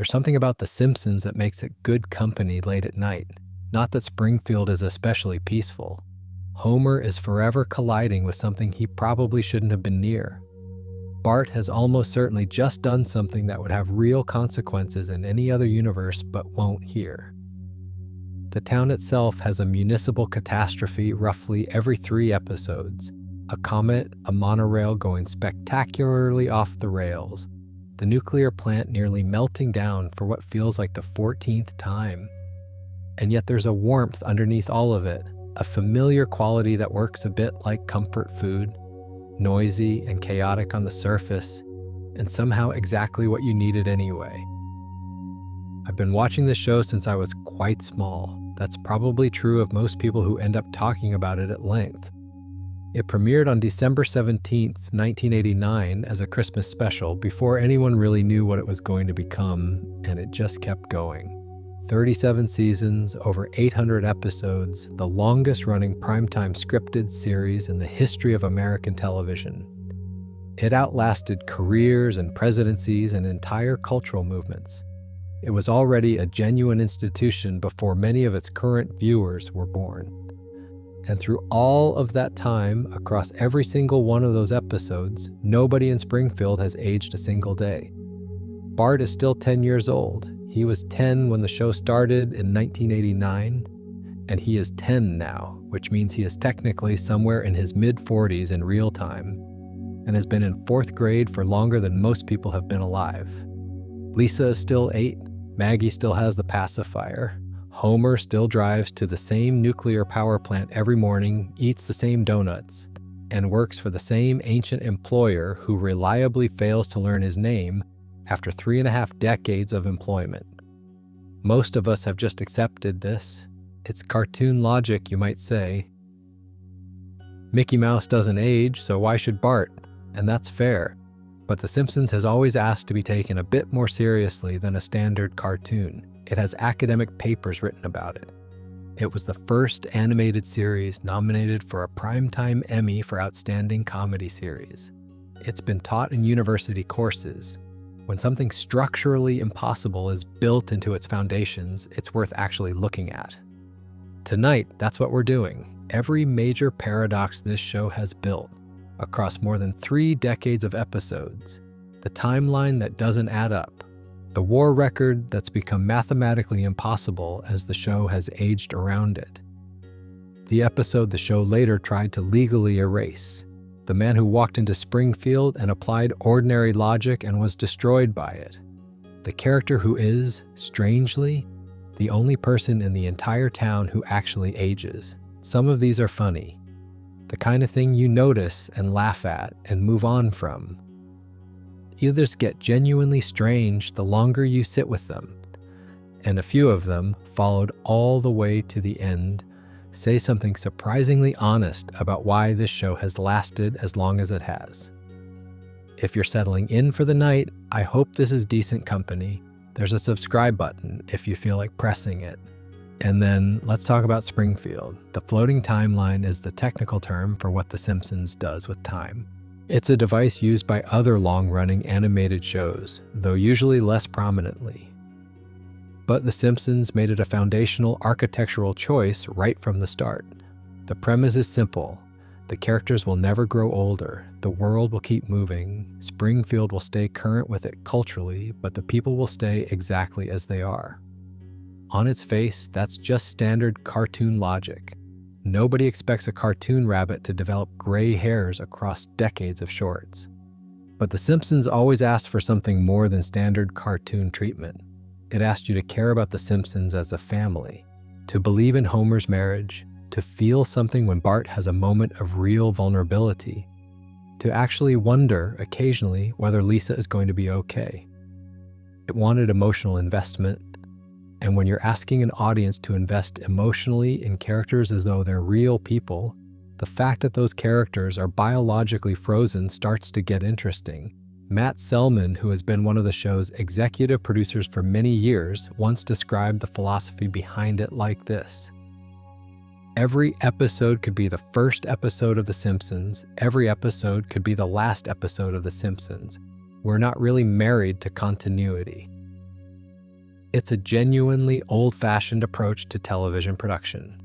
There's something about The Simpsons that makes it good company late at night. Not that Springfield is especially peaceful. Homer is forever colliding with something he probably shouldn't have been near. Bart has almost certainly just done something that would have real consequences in any other universe but won't here. The town itself has a municipal catastrophe roughly every 3 episodes. A comet, a monorail going spectacularly off the rails, the nuclear plant nearly melting down for what feels like the 14th time. And yet there's a warmth underneath all of it, a familiar quality that works a bit like comfort food, noisy and chaotic on the surface, and somehow exactly what you needed anyway. I've been watching this show since I was quite small. That's probably true of most people who end up talking about it at length. It premiered on December 17th, 1989 as a Christmas special before anyone really knew what it was going to become, and it just kept going. 37 seasons, over 800 episodes, the longest-running primetime scripted series in the history of American television. It outlasted careers and presidencies and entire cultural movements. It was already a genuine institution before many of its current viewers were born. And through all of that time, across every single one of those episodes, nobody in Springfield has aged a single day. Bart is still 10 years old. He was 10 when the show started in 1989, and he is 10 now, which means he is technically somewhere in his mid-40s in real time, and has been in 4th grade for longer than most people have been alive. Lisa is still 8, Maggie still has the pacifier, Homer still drives to the same nuclear power plant every morning, eats the same donuts, and works for the same ancient employer who reliably fails to learn his name after 3.5 decades of employment. Most of us have just accepted this. It's cartoon logic, you might say. Mickey Mouse doesn't age, so why should Bart? And that's fair. But The Simpsons has always asked to be taken a bit more seriously than a standard cartoon. It has academic papers written about it. It was the first animated series nominated for a Primetime Emmy for Outstanding Comedy Series. It's been taught in university courses. When something structurally impossible is built into its foundations, it's worth actually looking at. Tonight, that's what we're doing. Every major paradox this show has built, across more than 3 decades of episodes, the timeline that doesn't add up, the war record that's become mathematically impossible as the show has aged around it, the episode the show later tried to legally erase, the man who walked into Springfield and applied ordinary logic and was destroyed by it, the character who is, strangely, the only person in the entire town who actually ages. Some of these are funny, the kind of thing you notice and laugh at and move on from. Others get genuinely strange the longer you sit with them, and a few of them, followed all the way to the end, say something surprisingly honest about why this show has lasted as long as it has. If you're settling in for the night, I hope this is decent company. There's a subscribe button if you feel like pressing it. And then let's talk about Springfield. The floating timeline is the technical term for what The Simpsons does with time. It's a device used by other long-running animated shows, though usually less prominently. But The Simpsons made it a foundational architectural choice right from the start. The premise is simple. The characters will never grow older. The world will keep moving. Springfield will stay current with it culturally, but the people will stay exactly as they are. On its face, that's just standard cartoon logic. Nobody expects a cartoon rabbit to develop gray hairs across decades of shorts. But The Simpsons always asked for something more than standard cartoon treatment. It asked you to care about The Simpsons as a family, to believe in Homer's marriage, to feel something when Bart has a moment of real vulnerability, to actually wonder occasionally whether Lisa is going to be okay. It wanted emotional investment. And when you're asking an audience to invest emotionally in characters as though they're real people, the fact that those characters are biologically frozen starts to get interesting. Matt Selman, who has been one of the show's executive producers for many years, once described the philosophy behind it like this. Every episode could be the first episode of The Simpsons. Every episode could be the last episode of The Simpsons. We're not really married to continuity. It's a genuinely old-fashioned approach to television production.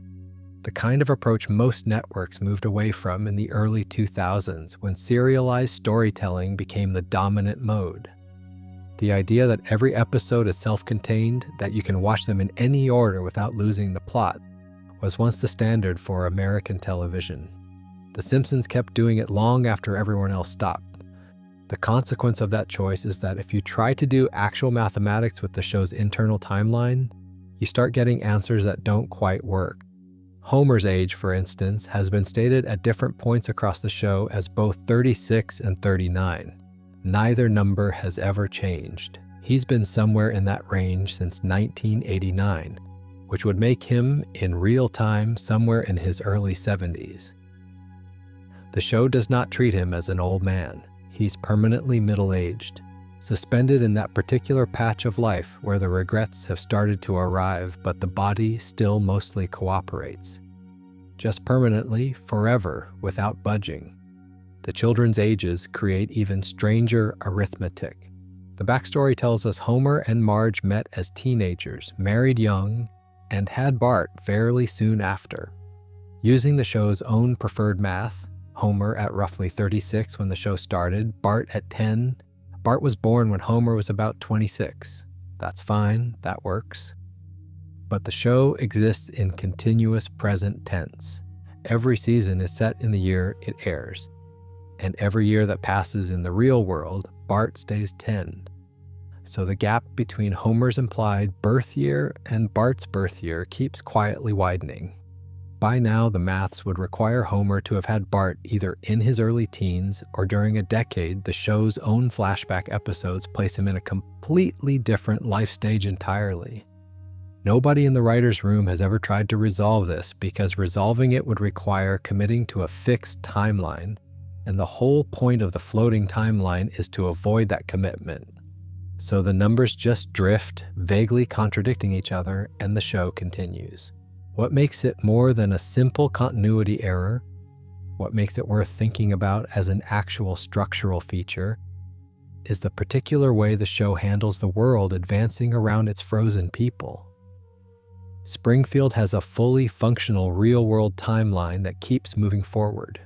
The kind of approach most networks moved away from in the early 2000s when serialized storytelling became the dominant mode. The idea that every episode is self-contained, that you can watch them in any order without losing the plot, was once the standard for American television. The Simpsons kept doing it long after everyone else stopped. The consequence of that choice is that if you try to do actual mathematics with the show's internal timeline, you start getting answers that don't quite work. Homer's age, for instance, has been stated at different points across the show as both 36 and 39. Neither number has ever changed. He's been somewhere in that range since 1989, which would make him, in real time, somewhere in his early 70s. The show does not treat him as an old man. He's permanently middle-aged, suspended in that particular patch of life where the regrets have started to arrive, but the body still mostly cooperates. Just permanently, forever, without budging. The children's ages create even stranger arithmetic. The backstory tells us Homer and Marge met as teenagers, married young, and had Bart fairly soon after. Using the show's own preferred math, Homer at roughly 36 when the show started, Bart at 10. Bart was born when Homer was about 26. That's fine, that works. But the show exists in continuous present tense. Every season is set in the year it airs. And every year that passes in the real world, Bart stays 10. So the gap between Homer's implied birth year and Bart's birth year keeps quietly widening. By now, the maths would require Homer to have had Bart either in his early teens or during a decade the show's own flashback episodes place him in a completely different life stage entirely. Nobody in the writer's room has ever tried to resolve this because resolving it would require committing to a fixed timeline, and the whole point of the floating timeline is to avoid that commitment. So the numbers just drift, vaguely contradicting each other, and the show continues. What makes it more than a simple continuity error, what makes it worth thinking about as an actual structural feature, is the particular way the show handles the world advancing around its frozen people. Springfield has a fully functional real-world timeline that keeps moving forward.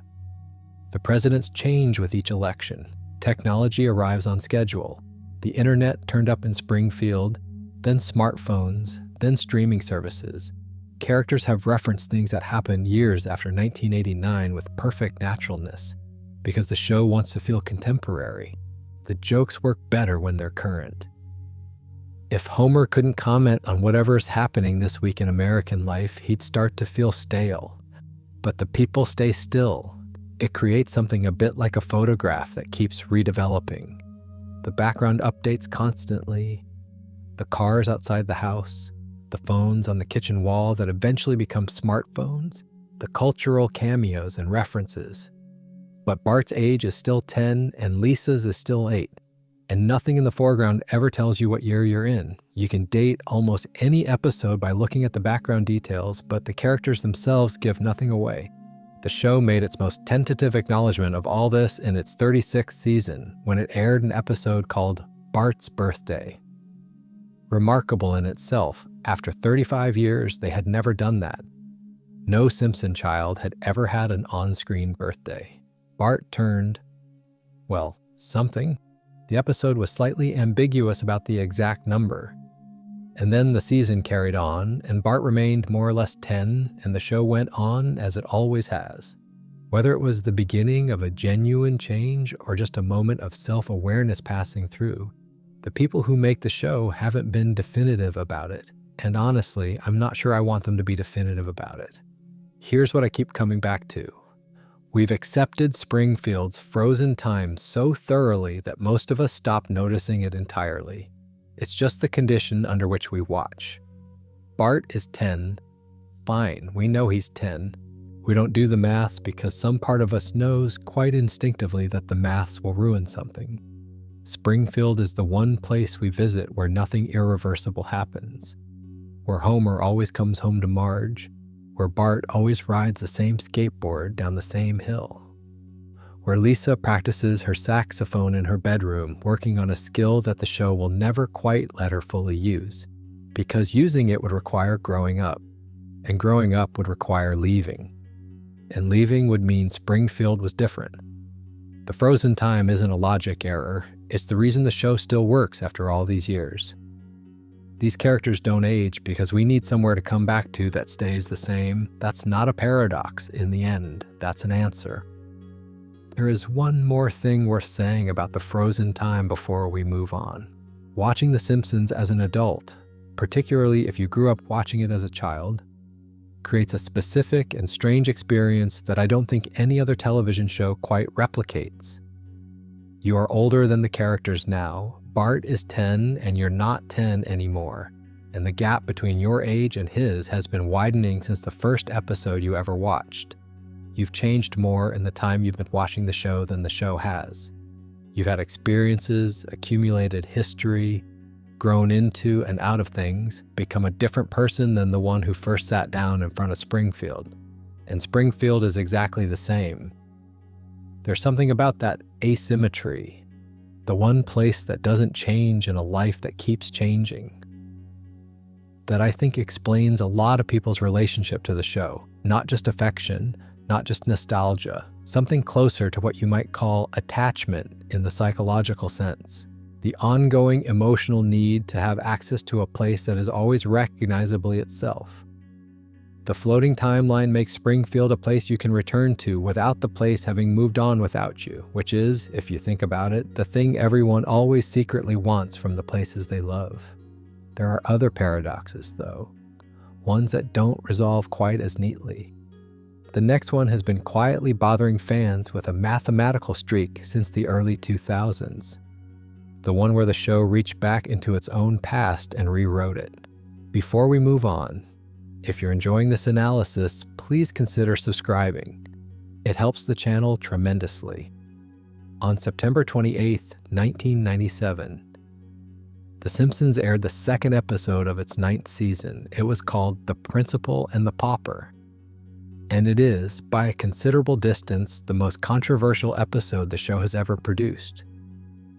The presidents change with each election. Technology arrives on schedule. The internet turned up in Springfield, then smartphones, then streaming services. Characters have referenced things that happened years after 1989 with perfect naturalness, because the show wants to feel contemporary. The jokes work better when they're current. If Homer couldn't comment on whatever's happening this week in American life, he'd start to feel stale. But the people stay still. It creates something a bit like a photograph that keeps redeveloping. The background updates constantly. The cars outside the house. The phones on the kitchen wall that eventually become smartphones, the cultural cameos and references. But Bart's age is still 10 and Lisa's is still 8, and nothing in the foreground ever tells you what year you're in. You can date almost any episode by looking at the background details, but the characters themselves give nothing away. The show made its most tentative acknowledgement of all this in its 36th season when it aired an episode called Bart's Birthday. Remarkable in itself, after 35 years, they had never done that. No Simpson child had ever had an on-screen birthday. Bart turned, well, something. The episode was slightly ambiguous about the exact number. And then the season carried on, and Bart remained more or less 10, and the show went on as it always has. Whether it was the beginning of a genuine change or just a moment of self-awareness passing through, the people who make the show haven't been definitive about it, and honestly, I'm not sure I want them to be definitive about it. Here's what I keep coming back to. We've accepted Springfield's frozen time so thoroughly that most of us stop noticing it entirely. It's just the condition under which we watch. Bart is 10. Fine, we know he's 10. We don't do the maths because some part of us knows quite instinctively that the maths will ruin something. Springfield is the one place we visit where nothing irreversible happens, where Homer always comes home to Marge, where Bart always rides the same skateboard down the same hill, where Lisa practices her saxophone in her bedroom, working on a skill that the show will never quite let her fully use. because using it would require growing up, and growing up would require leaving. And leaving would mean Springfield was different. The frozen time isn't a logic error, it's the reason the show still works after all these years. These characters don't age because we need somewhere to come back to that stays the same. That's not a paradox in the end, that's an answer. There is one more thing worth saying about the frozen time before we move on. Watching The Simpsons as an adult, particularly if you grew up watching it as a child, creates a specific and strange experience that I don't think any other television show quite replicates. You are older than the characters now. Bart is 10 and you're not 10 anymore, and the gap between your age and his has been widening since the first episode you ever watched. You've changed more in the time you've been watching the show than the show has. You've had experiences, accumulated history, grown into and out of things, become a different person than the one who first sat down in front of Springfield. And Springfield is exactly the same. There's something about that asymmetry, the one place that doesn't change in a life that keeps changing, that I think explains a lot of people's relationship to the show. Not just affection, not just nostalgia, something closer to what you might call attachment in the psychological sense. The ongoing emotional need to have access to a place that is always recognizably itself. The floating timeline makes Springfield a place you can return to without the place having moved on without you, which is, if you think about it, the thing everyone always secretly wants from the places they love. There are other paradoxes, though, ones that don't resolve quite as neatly. The next one has been quietly bothering fans with a mathematical streak since the early 2000s. The one where the show reached back into its own past and rewrote it. Before we move on, if you're enjoying this analysis, please consider subscribing. It helps the channel tremendously. On September 28, 1997, The Simpsons aired the second episode of its 9th season. It was called The Principal and the Pauper. And it is, by a considerable distance, the most controversial episode the show has ever produced.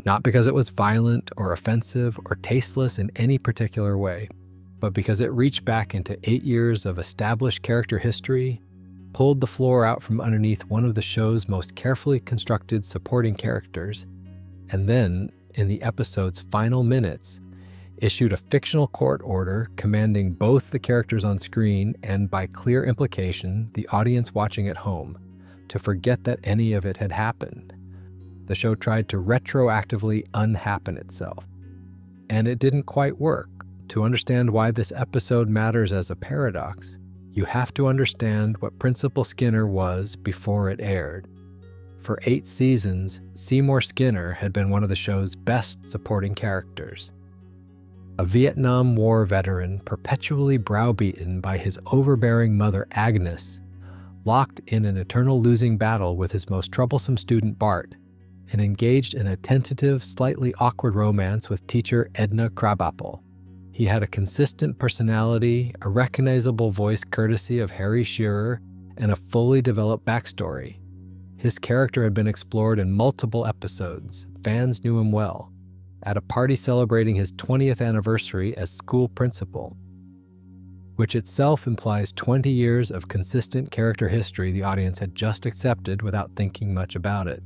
Not because it was violent or offensive or tasteless in any particular way, but because it reached back into 8 years of established character history, pulled the floor out from underneath one of the show's most carefully constructed supporting characters, and then, in the episode's final minutes, issued a fictional court order commanding both the characters on screen and, by clear implication, the audience watching at home, to forget that any of it had happened. The show tried to retroactively unhappen itself. And it didn't quite work. To understand why this episode matters as a paradox, you have to understand what Principal Skinner was before it aired. For 8 seasons, Seymour Skinner had been one of the show's best supporting characters. A Vietnam War veteran perpetually browbeaten by his overbearing mother Agnes, locked in an eternal losing battle with his most troublesome student Bart, and engaged in a tentative, slightly awkward romance with teacher Edna Crabapple. He had a consistent personality, a recognizable voice courtesy of Harry Shearer, and a fully developed backstory. His character had been explored in multiple episodes. Fans knew him well. At a party celebrating his 20th anniversary as school principal, which itself implies 20 years of consistent character history the audience had just accepted without thinking much about it.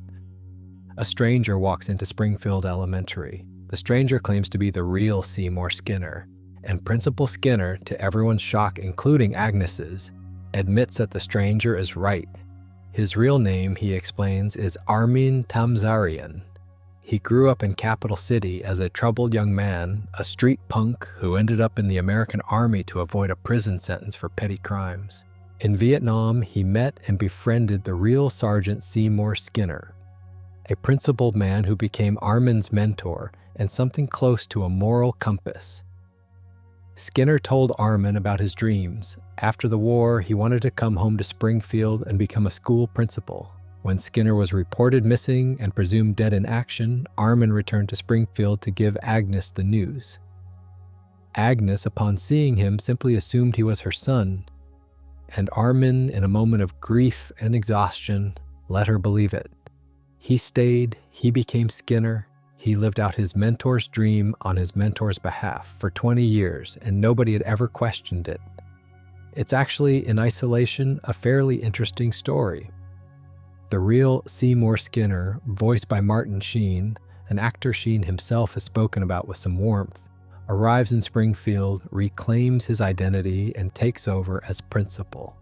A stranger walks into Springfield Elementary. The stranger claims to be the real Seymour Skinner, and Principal Skinner, to everyone's shock including Agnes's, admits that the stranger is right. His real name, he explains, is Armin Tamzarian. He grew up in Capital City as a troubled young man, a street punk who ended up in the American Army to avoid a prison sentence for petty crimes. In Vietnam, he met and befriended the real Sergeant Seymour Skinner, a principled man who became Armin's mentor and something close to a moral compass. Skinner told Armin about his dreams. After the war, he wanted to come home to Springfield and become a school principal. When Skinner was reported missing and presumed dead in action, Armin returned to Springfield to give Agnes the news. Agnes, upon seeing him, simply assumed he was her son, and Armin, in a moment of grief and exhaustion, let her believe it. He stayed, he became Skinner, He lived out his mentor's dream on his mentor's behalf for 20 years, and nobody had ever questioned it. It's actually, in isolation, a fairly interesting story. The real Seymour Skinner, voiced by Martin Sheen, an actor Sheen himself has spoken about with some warmth, arrives in Springfield, reclaims his identity, and takes over as principal.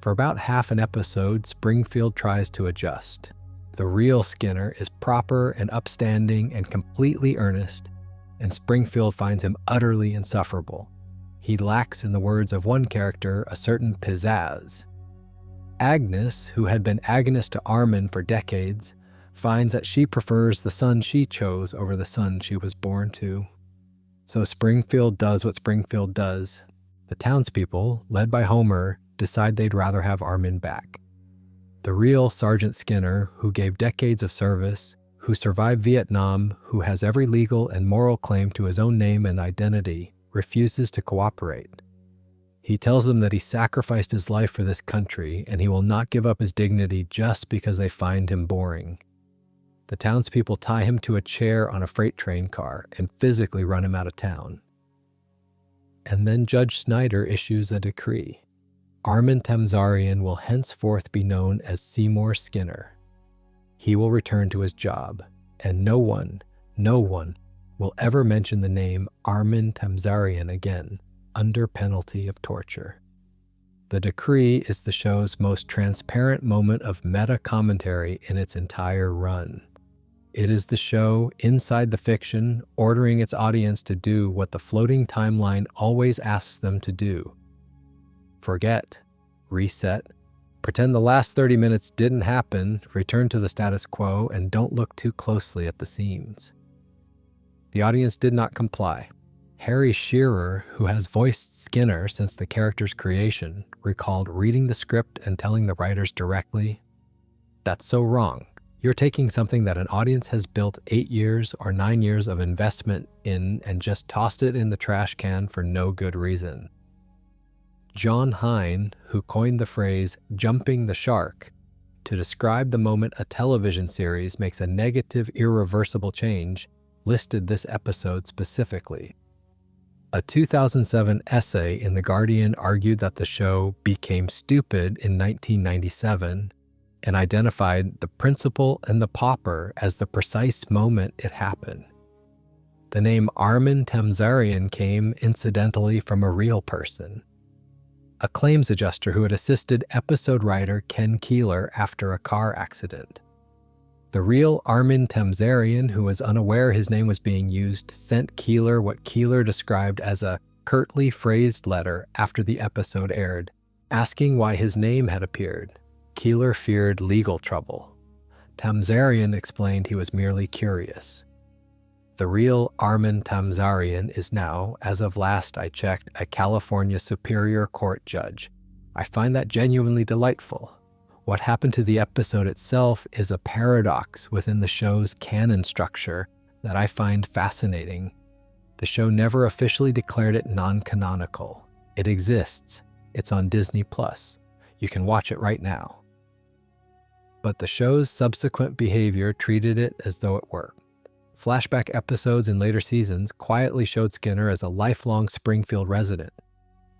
For about half an episode, Springfield tries to adjust. The real Skinner is proper and upstanding and completely earnest, and Springfield finds him utterly insufferable. He lacks, in the words of one character, a certain pizzazz. Agnes, who had been agonist to Armin for decades, finds that she prefers the son she chose over the son she was born to. So Springfield does what Springfield does. The townspeople, led by Homer, decide they'd rather have Armin back. The real Sergeant Skinner, who gave decades of service, who survived Vietnam, who has every legal and moral claim to his own name and identity, refuses to cooperate. He tells them that he sacrificed his life for this country and he will not give up his dignity just because they find him boring. The townspeople tie him to a chair on a freight train car and physically run him out of town. And then Judge Snyder issues a decree. Armin Tamzarian will henceforth be known as Seymour Skinner. He will return to his job, and no one will ever mention the name Armin Tamzarian again, under penalty of torture. The decree is the show's most transparent moment of meta-commentary in its entire run. It is the show, inside the fiction, ordering its audience to do what the floating timeline always asks them to do. Forget, reset, pretend the last 30 minutes didn't happen, return to the status quo, and don't look too closely at the seams. The audience did not comply. Harry Shearer, who has voiced Skinner since the character's creation, recalled reading the script and telling the writers directly, "That's so wrong. You're taking something that an audience has built 8 years or 9 years of investment in and just tossed it in the trash can for no good reason." John Hine, who coined the phrase "jumping the shark" to describe the moment a television series makes a negative, irreversible change, listed this episode specifically. A 2007 essay in The Guardian argued that the show became stupid in 1997 and identified the principal and the pauper as the precise moment it happened. The name Armin Tamzarian came, incidentally, from a real person, a claims adjuster who had assisted episode writer Ken Keeler after a car accident. The real Armin Tamzarian, who was unaware his name was being used, sent Keeler what Keeler described as a curtly phrased letter after the episode aired, asking why his name had appeared. Keeler feared legal trouble. Tamzarian explained he was merely curious. The real Armin Tamzarian is now, as of last I checked, a California Superior Court judge. I find that genuinely delightful. What happened to the episode itself is a paradox within the show's canon structure that I find fascinating. The show never officially declared it non-canonical. It exists. It's on Disney+. You can watch it right now. But the show's subsequent behavior treated it as though it were. Flashback episodes in later seasons quietly showed Skinner as a lifelong Springfield resident.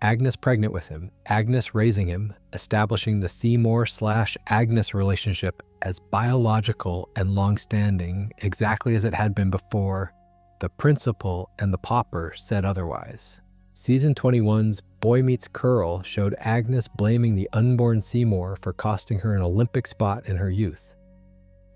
Agnes pregnant with him, Agnes raising him, establishing the Seymour/Agnes relationship as biological and long-standing, exactly as it had been before. The principal and the pauper said otherwise. Season 21's Boy Meets Curl showed Agnes blaming the unborn Seymour for costing her an Olympic spot in her youth.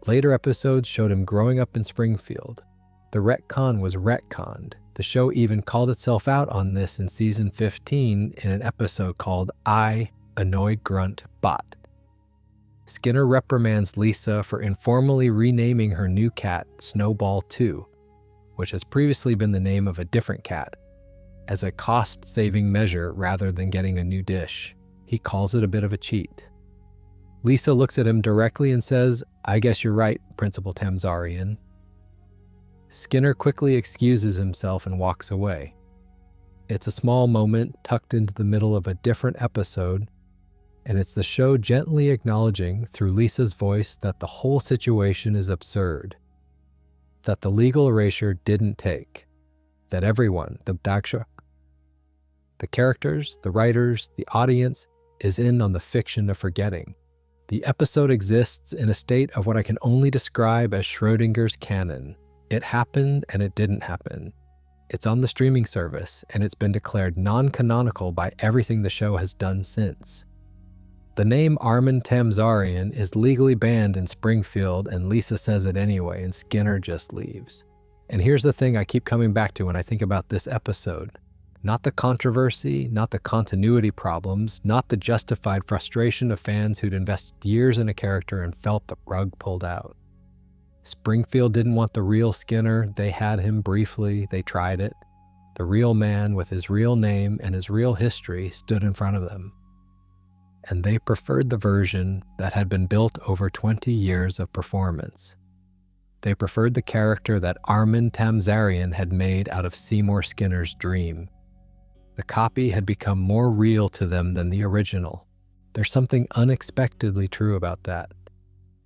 Later episodes showed him growing up in Springfield. The retcon was retconned. The show even called itself out on this in season 15 in an episode called I, Annoyed Grunt Bot. Skinner reprimands Lisa for informally renaming her new cat Snowball 2, which has previously been the name of a different cat, as a cost-saving measure rather than getting a new dish. He calls it a bit of a cheat. Lisa looks at him directly and says, "I guess you're right, Principal Tamzarian." Skinner quickly excuses himself and walks away. It's a small moment tucked into the middle of a different episode, and it's the show gently acknowledging through Lisa's voice that the whole situation is absurd. that the legal erasure didn't take, that everyone, the characters, the writers, the audience, is in on the fiction of forgetting. The episode exists in a state of what I can only describe as Schrödinger's canon. It happened and it didn't happen. It's on the streaming service, and it's been declared non-canonical by everything the show has done since. The name Armin Tamzarian is legally banned in Springfield, and Lisa says it anyway, and Skinner just leaves. And here's the thing I keep coming back to when I think about this episode. Not the controversy, not the continuity problems, not the justified frustration of fans who'd invested years in a character and felt the rug pulled out. Springfield didn't want the real Skinner. They had him briefly. They tried it. The real man with his real name and his real history stood in front of them. And they preferred the version that had been built over 20 years of performance. They preferred the character that Armin Tamzarian had made out of Seymour Skinner's dream. The copy had become more real to them than the original. There's something unexpectedly true about that.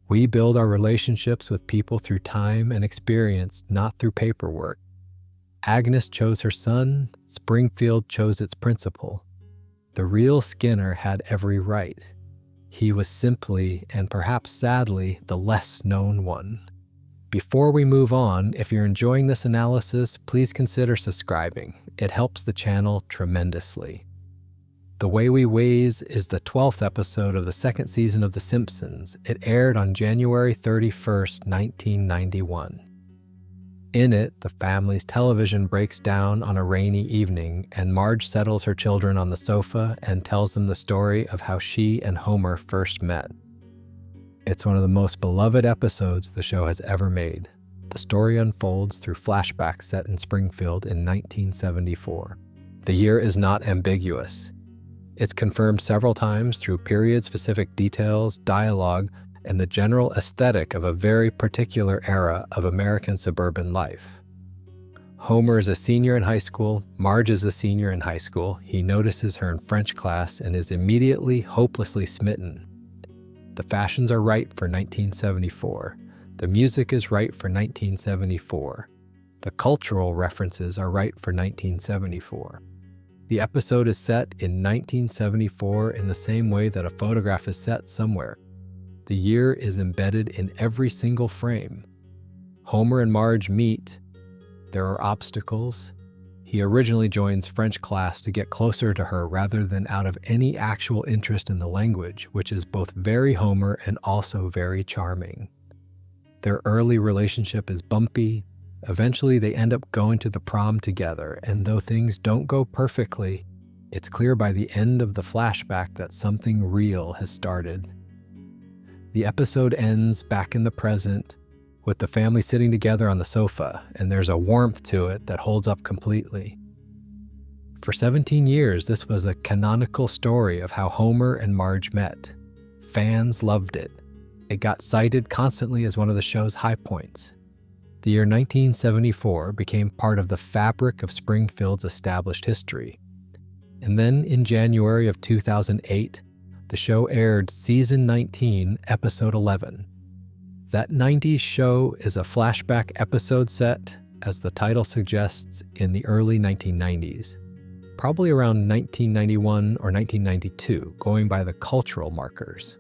We build our relationships with people through time and experience, not through paperwork. Agnes chose her son, Springfield chose its principal. The real Skinner had every right. He was simply, and perhaps sadly, the less known one. Before we move on, if you're enjoying this analysis, please consider subscribing. It helps the channel tremendously. The Way We Ways is the 12th episode of the second season of The Simpsons. It aired on January 31st, 1991. In it, the family's television breaks down on a rainy evening, and Marge settles her children on the sofa and tells them the story of how she and Homer first met. It's one of the most beloved episodes the show has ever made. The story unfolds through flashbacks set in Springfield in 1974. The year is not ambiguous. It's confirmed several times through period-specific details, dialogue, and the general aesthetic of a very particular era of American suburban life. Homer is a senior in high school. Marge is a senior in high school. He notices her in French class and is immediately hopelessly smitten. The fashions are right for 1974. The music is right for 1974. The cultural references are right for 1974. The episode is set in 1974 in the same way that a photograph is set somewhere. The year is embedded in every single frame. Homer and Marge meet. There are obstacles. He originally joins French class to get closer to her rather than out of any actual interest in the language, which is both very Homer and also very charming. Their early relationship is bumpy. Eventually, they end up going to the prom together, and though things don't go perfectly, it's clear by the end of the flashback that something real has started. The episode ends back in the present, with the family sitting together on the sofa, and there's a warmth to it that holds up completely. For 17 years, this was the canonical story of how Homer and Marge met. Fans loved it. It got cited constantly as one of the show's high points. The year 1974 became part of the fabric of Springfield's established history. And then in January of 2008, the show aired Season 19, Episode 11. That 90s show is a flashback episode set, as the title suggests, in the early 1990s. Probably around 1991 or 1992, going by the cultural markers.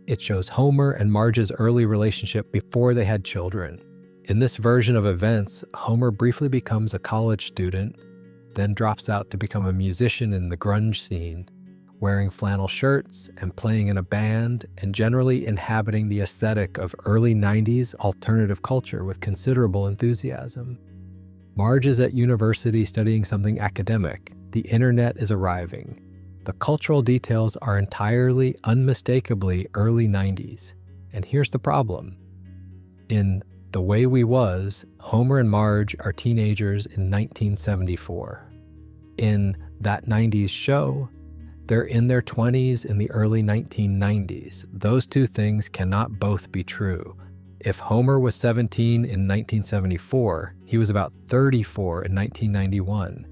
It shows Homer and Marge's early relationship before they had children. In this version of events, Homer briefly becomes a college student, then drops out to become a musician in the grunge scene, wearing flannel shirts and playing in a band and generally inhabiting the aesthetic of early 90s alternative culture with considerable enthusiasm. Marge is at university studying something academic. The internet is arriving. The cultural details are entirely, unmistakably early 90s. And here's the problem. In The Way We Was, Homer and Marge are teenagers in 1974. In That 90s Show, they're in their 20s in the early 1990s. Those two things cannot both be true. If Homer was 17 in 1974, he was about 34 in 1991.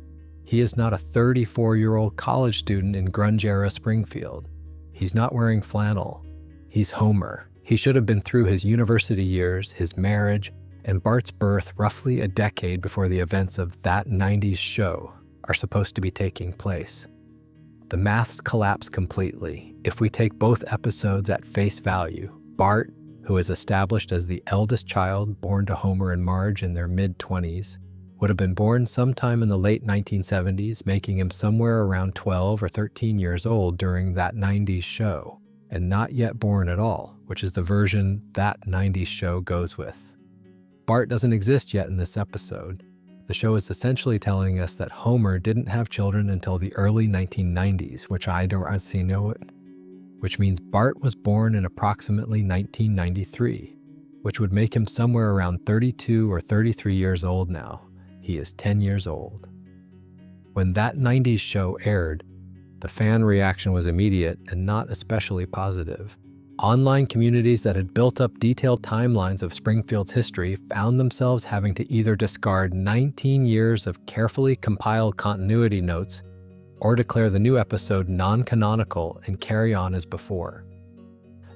He is not a 34-year-old college student in grunge-era Springfield. He's not wearing flannel. He's Homer. He should have been through his university years, his marriage, and Bart's birth roughly a decade before the events of That 90s Show are supposed to be taking place. The maths collapse completely. If we take both episodes at face value, Bart, who is established as the eldest child born to Homer and Marge in their mid-20s, would have been born sometime in the late 1970s, making him somewhere around 12 or 13 years old during That 90s Show, and not yet born at all, which is the version That 90s Show goes with. Bart doesn't exist yet in this episode. The show is essentially telling us that Homer didn't have children until the early 1990s, which I don't see know it, which means Bart was born in approximately 1993, which would make him somewhere around 32 or 33 years old now. He is 10 years old. When That 90s Show aired, the fan reaction was immediate and not especially positive. Online communities that had built up detailed timelines of Springfield's history found themselves having to either discard 19 years of carefully compiled continuity notes or declare the new episode non-canonical and carry on as before.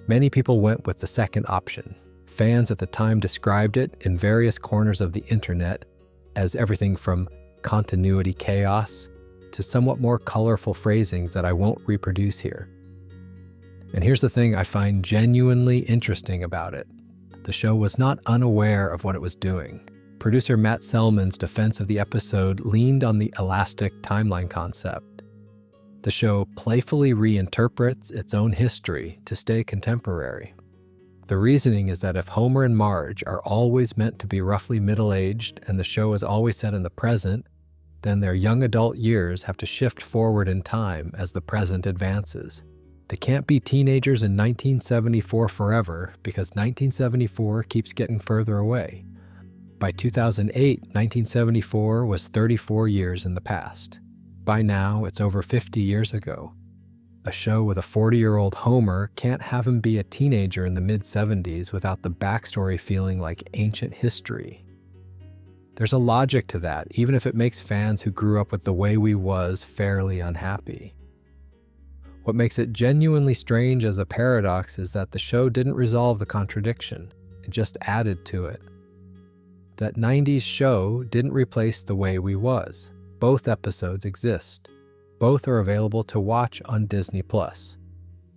Many people went with the second option. Fans at the time described it in various corners of the internet as everything from continuity chaos to somewhat more colorful phrasings that I won't reproduce here. And here's the thing I find genuinely interesting about it. The show was not unaware of what it was doing. Producer Matt Selman's defense of the episode leaned on the elastic timeline concept. The show playfully reinterprets its own history to stay contemporary. The reasoning is that if Homer and Marge are always meant to be roughly middle-aged and the show is always set in the present, then their young adult years have to shift forward in time as the present advances. They can't be teenagers in 1974 forever because 1974 keeps getting further away. By 2008, 1974 was 34 years in the past. By now, it's over 50 years ago. A show with a 40-year-old Homer can't have him be a teenager in the mid-70s without the backstory feeling like ancient history. There's a logic to that, even if it makes fans who grew up with The Way We Was fairly unhappy. What makes it genuinely strange as a paradox is that the show didn't resolve the contradiction, it just added to it. That 90s Show didn't replace The Way We Was. Both episodes exist. Both are available to watch on Disney+.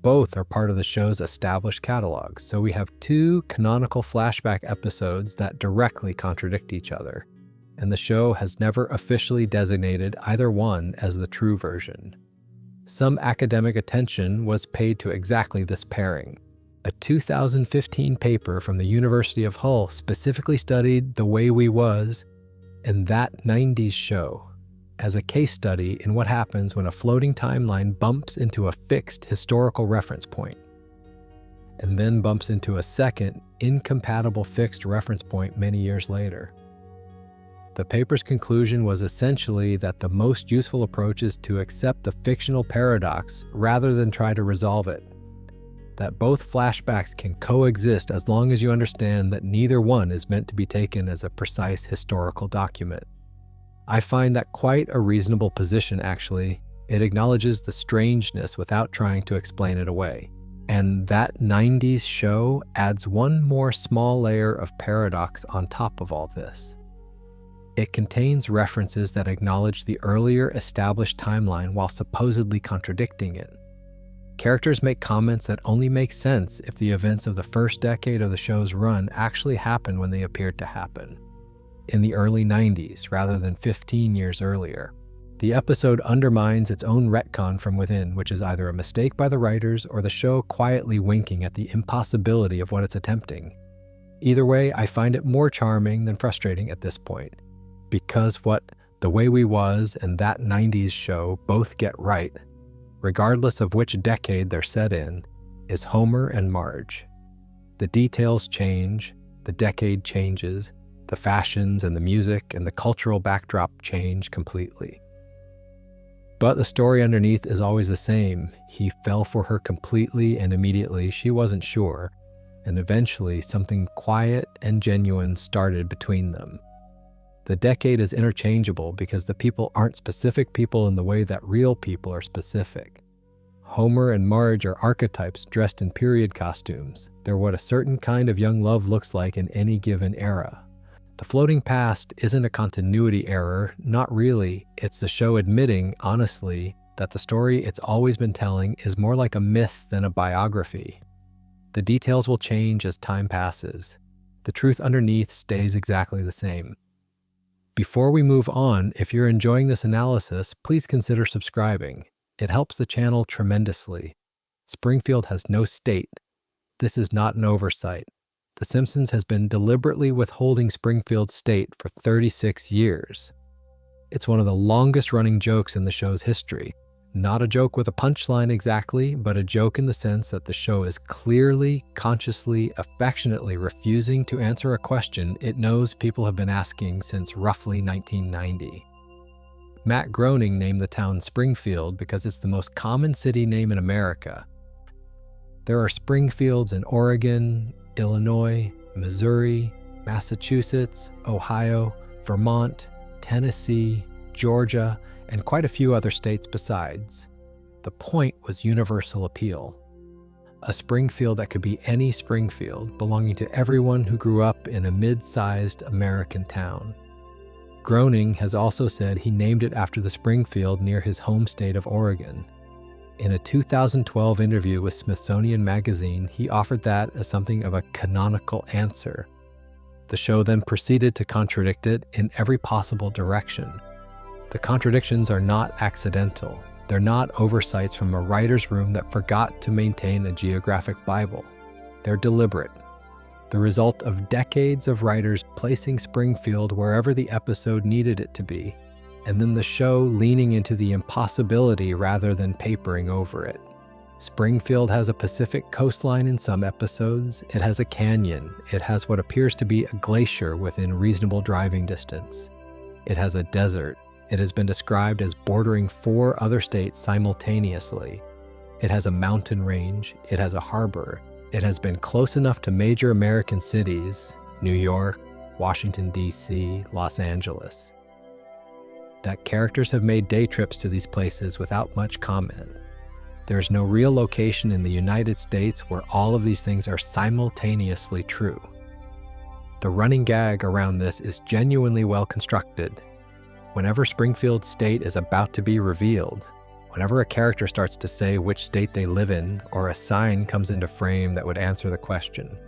Both are part of the show's established catalog, so we have two canonical flashback episodes that directly contradict each other, and the show has never officially designated either one as the true version. Some academic attention was paid to exactly this pairing. A 2015 paper from the University of Hull specifically studied The Way We Was and That 90s Show as a case study in what happens when a floating timeline bumps into a fixed historical reference point, and then bumps into a second, incompatible fixed reference point many years later. The paper's conclusion was essentially that the most useful approach is to accept the fictional paradox rather than try to resolve it. That both flashbacks can coexist as long as you understand that neither one is meant to be taken as a precise historical document. I find that quite a reasonable position, actually. It acknowledges the strangeness without trying to explain it away. And That 90s Show adds one more small layer of paradox on top of all this. It contains references that acknowledge the earlier established timeline while supposedly contradicting it. Characters make comments that only make sense if the events of the first decade of the show's run actually happened when they appeared to happen, in the early 90s rather than 15 years earlier. The episode undermines its own retcon from within, which is either a mistake by the writers or the show quietly winking at the impossibility of what it's attempting. Either way, I find it more charming than frustrating at this point, because what The Way We Was and That 90s Show both get right, regardless of which decade they're set in, is Homer and Marge. The details change, the decade changes, the fashions and the music and the cultural backdrop change completely. But the story underneath is always the same. He fell for her completely and immediately. She wasn't sure, and eventually something quiet and genuine started between them. The decade is interchangeable because the people aren't specific people in the way that real people are specific. Homer and Marge are archetypes dressed in period costumes. They're what a certain kind of young love looks like in any given era. The floating past isn't a continuity error, not really. It's the show admitting, honestly, that the story it's always been telling is more like a myth than a biography. The details will change as time passes. The truth underneath stays exactly the same. Before we move on, if you're enjoying this analysis, please consider subscribing. It helps the channel tremendously. Springfield has no state. This is not an oversight. The Simpsons has been deliberately withholding Springfield's state for 36 years. It's one of the longest-running jokes in the show's history. Not a joke with a punchline exactly, but a joke in the sense that the show is clearly, consciously, affectionately refusing to answer a question it knows people have been asking since roughly 1990. Matt Groening named the town Springfield because it's the most common city name in America. There are Springfields in Oregon, Illinois, Missouri, Massachusetts, Ohio, Vermont, Tennessee, Georgia, and quite a few other states besides. The point was universal appeal. A Springfield that could be any Springfield, belonging to everyone who grew up in a mid-sized American town. Groening has also said he named it after the Springfield near his home state of Oregon. In a 2012 interview with Smithsonian Magazine, he offered that as something of a canonical answer. The show then proceeded to contradict it in every possible direction. The contradictions are not accidental. They're not oversights from a writer's room that forgot to maintain a geographic Bible. They're deliberate. The result of decades of writers placing Springfield wherever the episode needed it to be, and then the show leaning into the impossibility rather than papering over it. Springfield has a Pacific coastline in some episodes. It has a canyon. It has what appears to be a glacier within reasonable driving distance. It has a desert. It has been described as bordering 4 other states simultaneously. It has a mountain range. It has a harbor. It has been close enough to major American cities, New York, Washington, D.C., Los Angeles, that characters have made day trips to these places without much comment. There's no real location in the United States where all of these things are simultaneously true. The running gag around this is genuinely well constructed. Whenever Springfield State is about to be revealed, whenever a character starts to say which state they live in, or a sign comes into frame that would answer the question,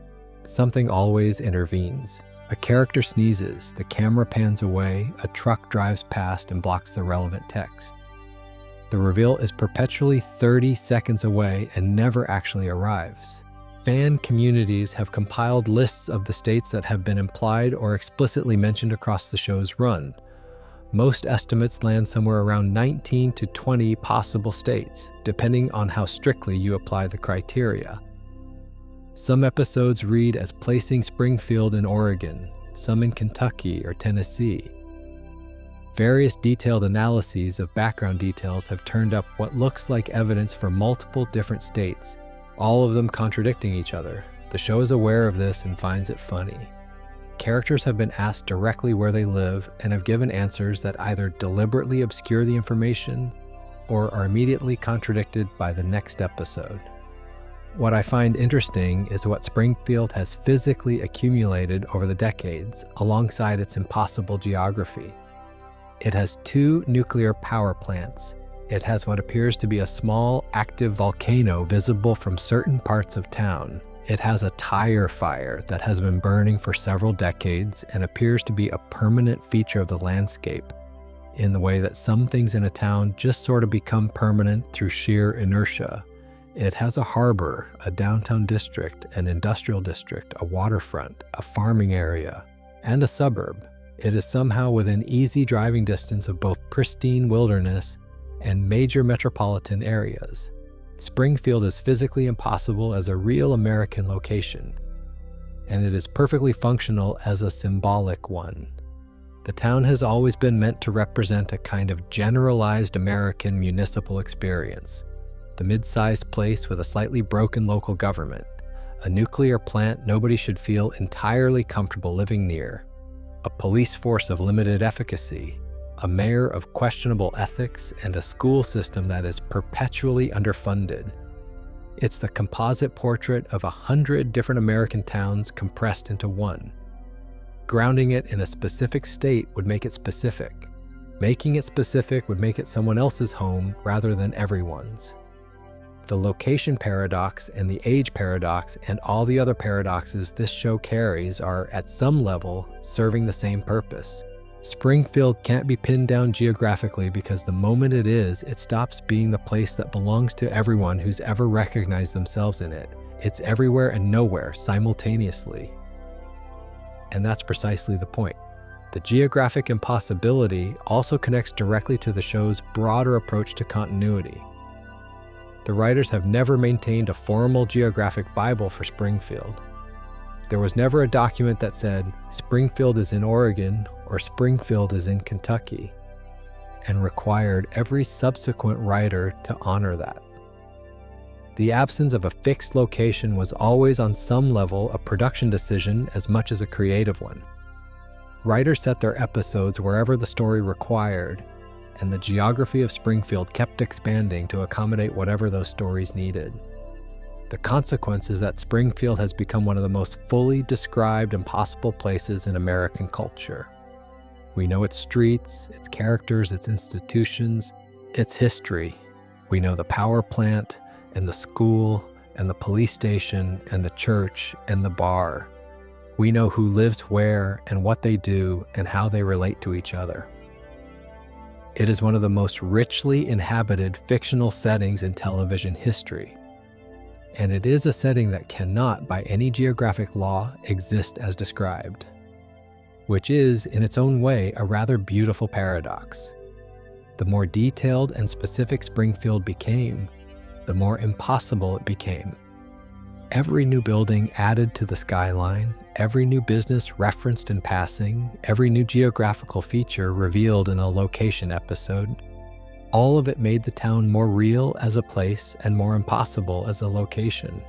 something always intervenes. A character sneezes, the camera pans away, a truck drives past and blocks the relevant text. The reveal is perpetually 30 seconds away and never actually arrives. Fan communities have compiled lists of the states that have been implied or explicitly mentioned across the show's run. Most estimates land somewhere around 19 to 20 possible states, depending on how strictly you apply the criteria. Some episodes read as placing Springfield in Oregon, some in Kentucky or Tennessee. Various detailed analyses of background details have turned up what looks like evidence for multiple different states, all of them contradicting each other. The show is aware of this and finds it funny. Characters have been asked directly where they live and have given answers that either deliberately obscure the information or are immediately contradicted by the next episode. What I find interesting is what Springfield has physically accumulated over the decades alongside its impossible geography. It has 2 nuclear power plants. It has what appears to be a small, active volcano visible from certain parts of town. It has a tire fire that has been burning for several decades and appears to be a permanent feature of the landscape, in the way that some things in a town just sort of become permanent through sheer inertia. It has a harbor, a downtown district, an industrial district, a waterfront, a farming area, and a suburb. It is somehow within easy driving distance of both pristine wilderness and major metropolitan areas. Springfield is physically impossible as a real American location, and it is perfectly functional as a symbolic one. The town has always been meant to represent a kind of generalized American municipal experience. The mid-sized place with a slightly broken local government, a nuclear plant nobody should feel entirely comfortable living near, a police force of limited efficacy, a mayor of questionable ethics, and a school system that is perpetually underfunded. It's the composite portrait of 100 different American towns compressed into one. grounding it in a specific state would make it specific. Making it specific would make it someone else's home rather than everyone's. The location paradox and the age paradox and all the other paradoxes this show carries are, at some level, serving the same purpose. Springfield can't be pinned down geographically because the moment it is, it stops being the place that belongs to everyone who's ever recognized themselves in it. It's everywhere and nowhere simultaneously. And that's precisely the point. The geographic impossibility also connects directly to the show's broader approach to continuity. The writers have never maintained a formal geographic Bible for Springfield. There was never a document that said, Springfield is in Oregon or Springfield is in Kentucky, and required every subsequent writer to honor that. The absence of a fixed location was always on some level a production decision as much as a creative one. Writers set their episodes wherever the story required, and the geography of Springfield kept expanding to accommodate whatever those stories needed. The consequence is that Springfield has become one of the most fully described and possible places in American culture. We know its streets, its characters, its institutions, its history. We know the power plant, and the school, and the police station, and the church, and the bar. We know who lives where, and what they do, and how they relate to each other. It is one of the most richly inhabited fictional settings in television history. And it is a setting that cannot, by any geographic law, exist as described, which is, in its own way, a rather beautiful paradox. The more detailed and specific Springfield became, the more impossible it became. Every new building added to the skyline, every new business referenced in passing, every new geographical feature revealed in a location episode, all of it made the town more real as a place and more impossible as a location.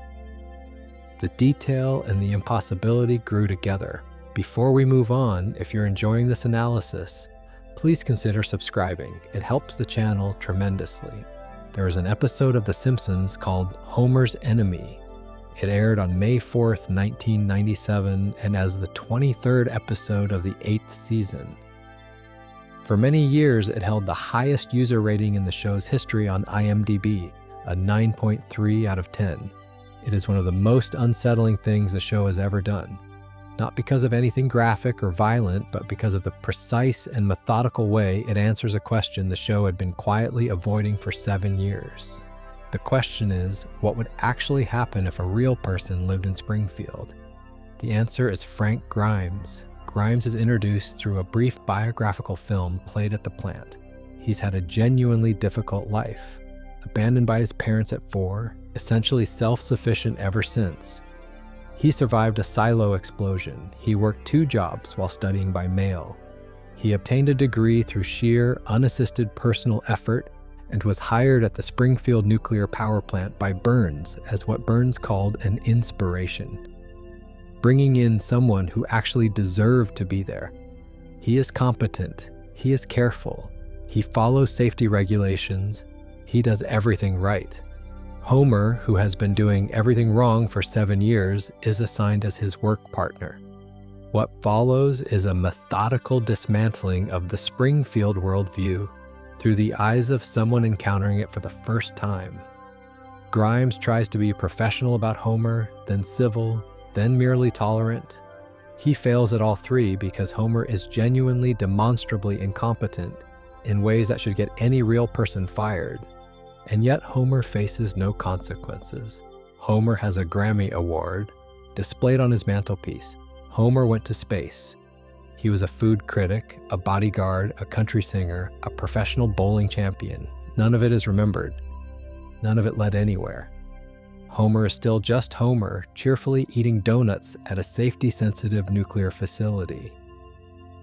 The detail and the impossibility grew together. Before we move on, if you're enjoying this analysis, please consider subscribing. It helps the channel tremendously. There is an episode of The Simpsons called Homer's Enemy. It aired on May 4th, 1997, and as the 23rd episode of the 8th season. For many years, it held the highest user rating in the show's history on IMDb, a 9.3 out of 10. It is one of the most unsettling things the show has ever done. Not because of anything graphic or violent, but because of the precise and methodical way it answers a question the show had been quietly avoiding for 7 years. The question is, what would actually happen if a real person lived in Springfield? The answer is Frank Grimes. Grimes is introduced through a brief biographical film played at the plant. He's had a genuinely difficult life. Abandoned by his parents at 4, essentially self-sufficient ever since. He survived a silo explosion. He worked 2 jobs while studying by mail. He obtained a degree through sheer, unassisted personal effort and was hired at the Springfield nuclear power plant by Burns as what Burns called an inspiration, bringing in someone who actually deserved to be there. He is competent, he is careful, he follows safety regulations, he does everything right. Homer, who has been doing everything wrong for 7 years, is assigned as his work partner. What follows is a methodical dismantling of the Springfield worldview through the eyes of someone encountering it for the first time. Grimes tries to be professional about Homer, then civil, then merely tolerant. He fails at all 3 because Homer is genuinely demonstrably incompetent in ways that should get any real person fired. And yet Homer faces no consequences. Homer has a Grammy Award displayed on his mantelpiece. Homer went to space. He was a food critic, a bodyguard, a country singer, a professional bowling champion. None of it is remembered. None of it led anywhere. Homer is still just Homer, cheerfully eating donuts at a safety-sensitive nuclear facility.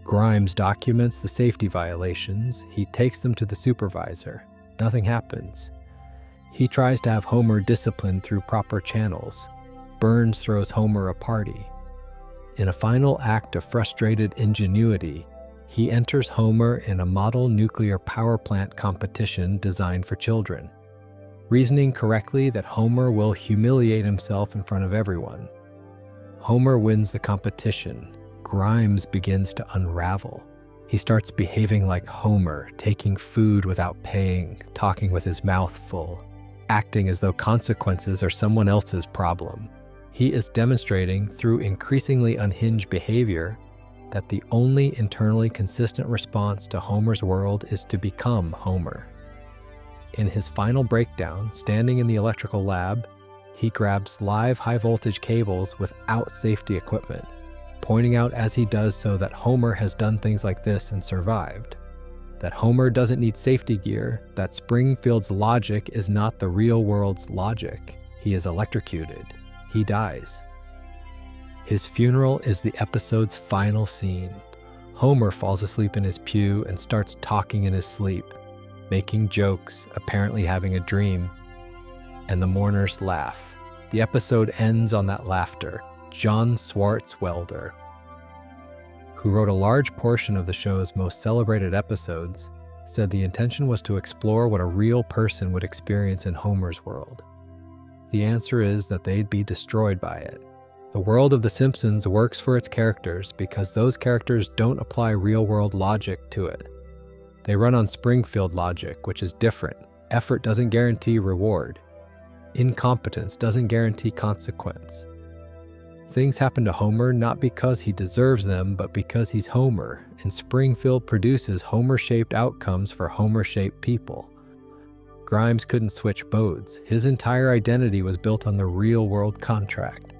Grimes documents the safety violations. He takes them to the supervisor. Nothing happens. He tries to have Homer disciplined through proper channels. Burns throws Homer a party. In a final act of frustrated ingenuity, he enters Homer in a model nuclear power plant competition designed for children, reasoning correctly that Homer will humiliate himself in front of everyone. Homer wins the competition. Grimes begins to unravel. He starts behaving like Homer, taking food without paying, talking with his mouth full, acting as though consequences are someone else's problem. He is demonstrating, through increasingly unhinged behavior, that the only internally consistent response to Homer's world is to become Homer. In his final breakdown, standing in the electrical lab, he grabs live high-voltage cables without safety equipment, pointing out as he does so that Homer has done things like this and survived. That Homer doesn't need safety gear, that Springfield's logic is not the real world's logic. He is electrocuted. He dies. His funeral is the episode's final scene. Homer falls asleep in his pew and starts talking in his sleep, making jokes, apparently having a dream, and the mourners laugh. The episode ends on that laughter. John Swartzwelder, who wrote a large portion of the show's most celebrated episodes, said the intention was to explore what a real person would experience in Homer's world. The answer is that they'd be destroyed by it. The world of The Simpsons works for its characters because those characters don't apply real-world logic to it. They run on Springfield logic, which is different. Effort doesn't guarantee reward. Incompetence doesn't guarantee consequence. Things happen to Homer not because he deserves them, but because he's Homer, and Springfield produces Homer-shaped outcomes for Homer-shaped people. Grimes couldn't switch modes. His entire identity was built on the real-world contract.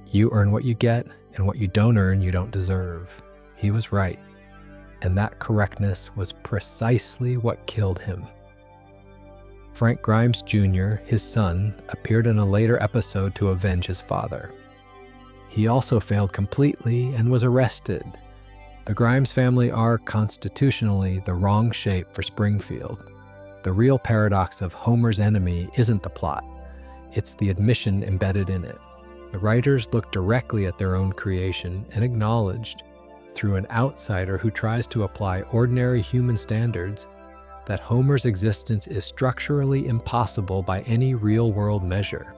You earn what you get, and what you don't earn, you don't deserve. He was right, and that correctness was precisely what killed him. Frank Grimes Jr., his son, appeared in a later episode to avenge his father. He also failed completely and was arrested. The Grimes family are, constitutionally, the wrong shape for Springfield. The real paradox of Homer's enemy isn't the plot. It's the admission embedded in it. The writers looked directly at their own creation and acknowledged, through an outsider who tries to apply ordinary human standards, that Homer's existence is structurally impossible by any real-world measure.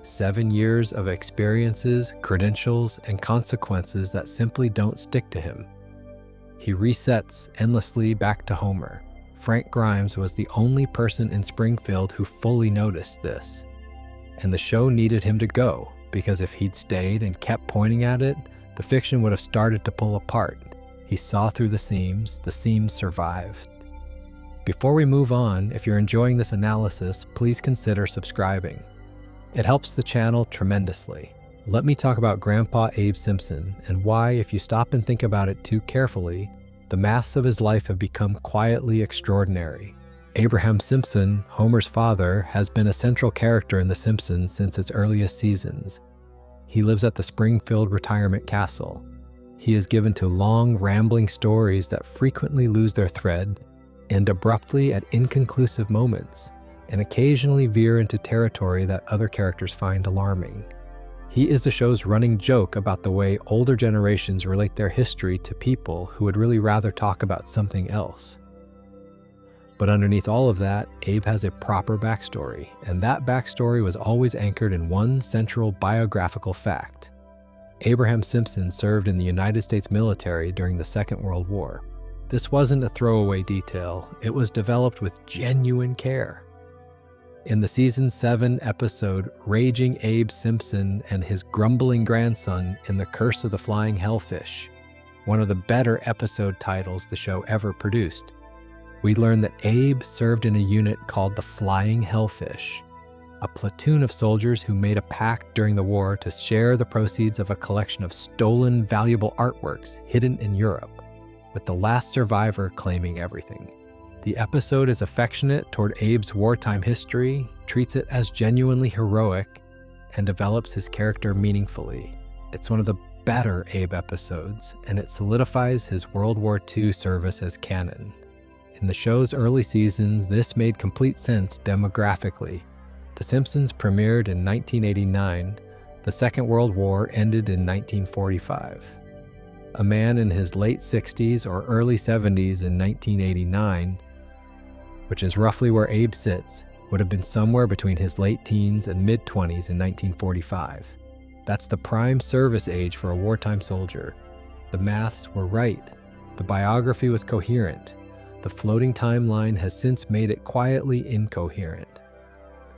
7 years of experiences, credentials, and consequences that simply don't stick to him. He resets endlessly back to Homer. Frank Grimes was the only person in Springfield who fully noticed this. And the show needed him to go, because if he'd stayed and kept pointing at it, the fiction would have started to pull apart. He saw through the seams survived. Before we move on, if you're enjoying this analysis, please consider subscribing. It helps the channel tremendously. Let me talk about Grandpa Abe Simpson and why, if you stop and think about it too carefully, the maths of his life have become quietly extraordinary. Abraham Simpson, Homer's father, has been a central character in The Simpsons since its earliest seasons. He lives at the Springfield retirement castle. He is given to long, rambling stories that frequently lose their thread, end abruptly at inconclusive moments, and occasionally veer into territory that other characters find alarming. He is the show's running joke about the way older generations relate their history to people who would really rather talk about something else. But underneath all of that, Abe has a proper backstory, and that backstory was always anchored in one central biographical fact. Abraham Simpson served in the United States military during the Second World War. This wasn't a throwaway detail, it was developed with genuine care. In the season 7 episode, Raging Abe Simpson and his grumbling grandson in The Curse of the Flying Hellfish, one of the better episode titles the show ever produced, we learn that Abe served in a unit called the Flying Hellfish, a platoon of soldiers who made a pact during the war to share the proceeds of a collection of stolen, valuable artworks hidden in Europe, with the last survivor claiming everything. The episode is affectionate toward Abe's wartime history, treats it as genuinely heroic, and develops his character meaningfully. It's one of the better Abe episodes, and it solidifies his World War II service as canon. In the show's early seasons, this made complete sense demographically. The Simpsons premiered in 1989. The Second World War ended in 1945. A man in his late 60s or early 70s in 1989, which is roughly where Abe sits, would have been somewhere between his late teens and mid-20s in 1945. That's the prime service age for a wartime soldier. The maths were right. The biography was coherent. The floating timeline has since made it quietly incoherent.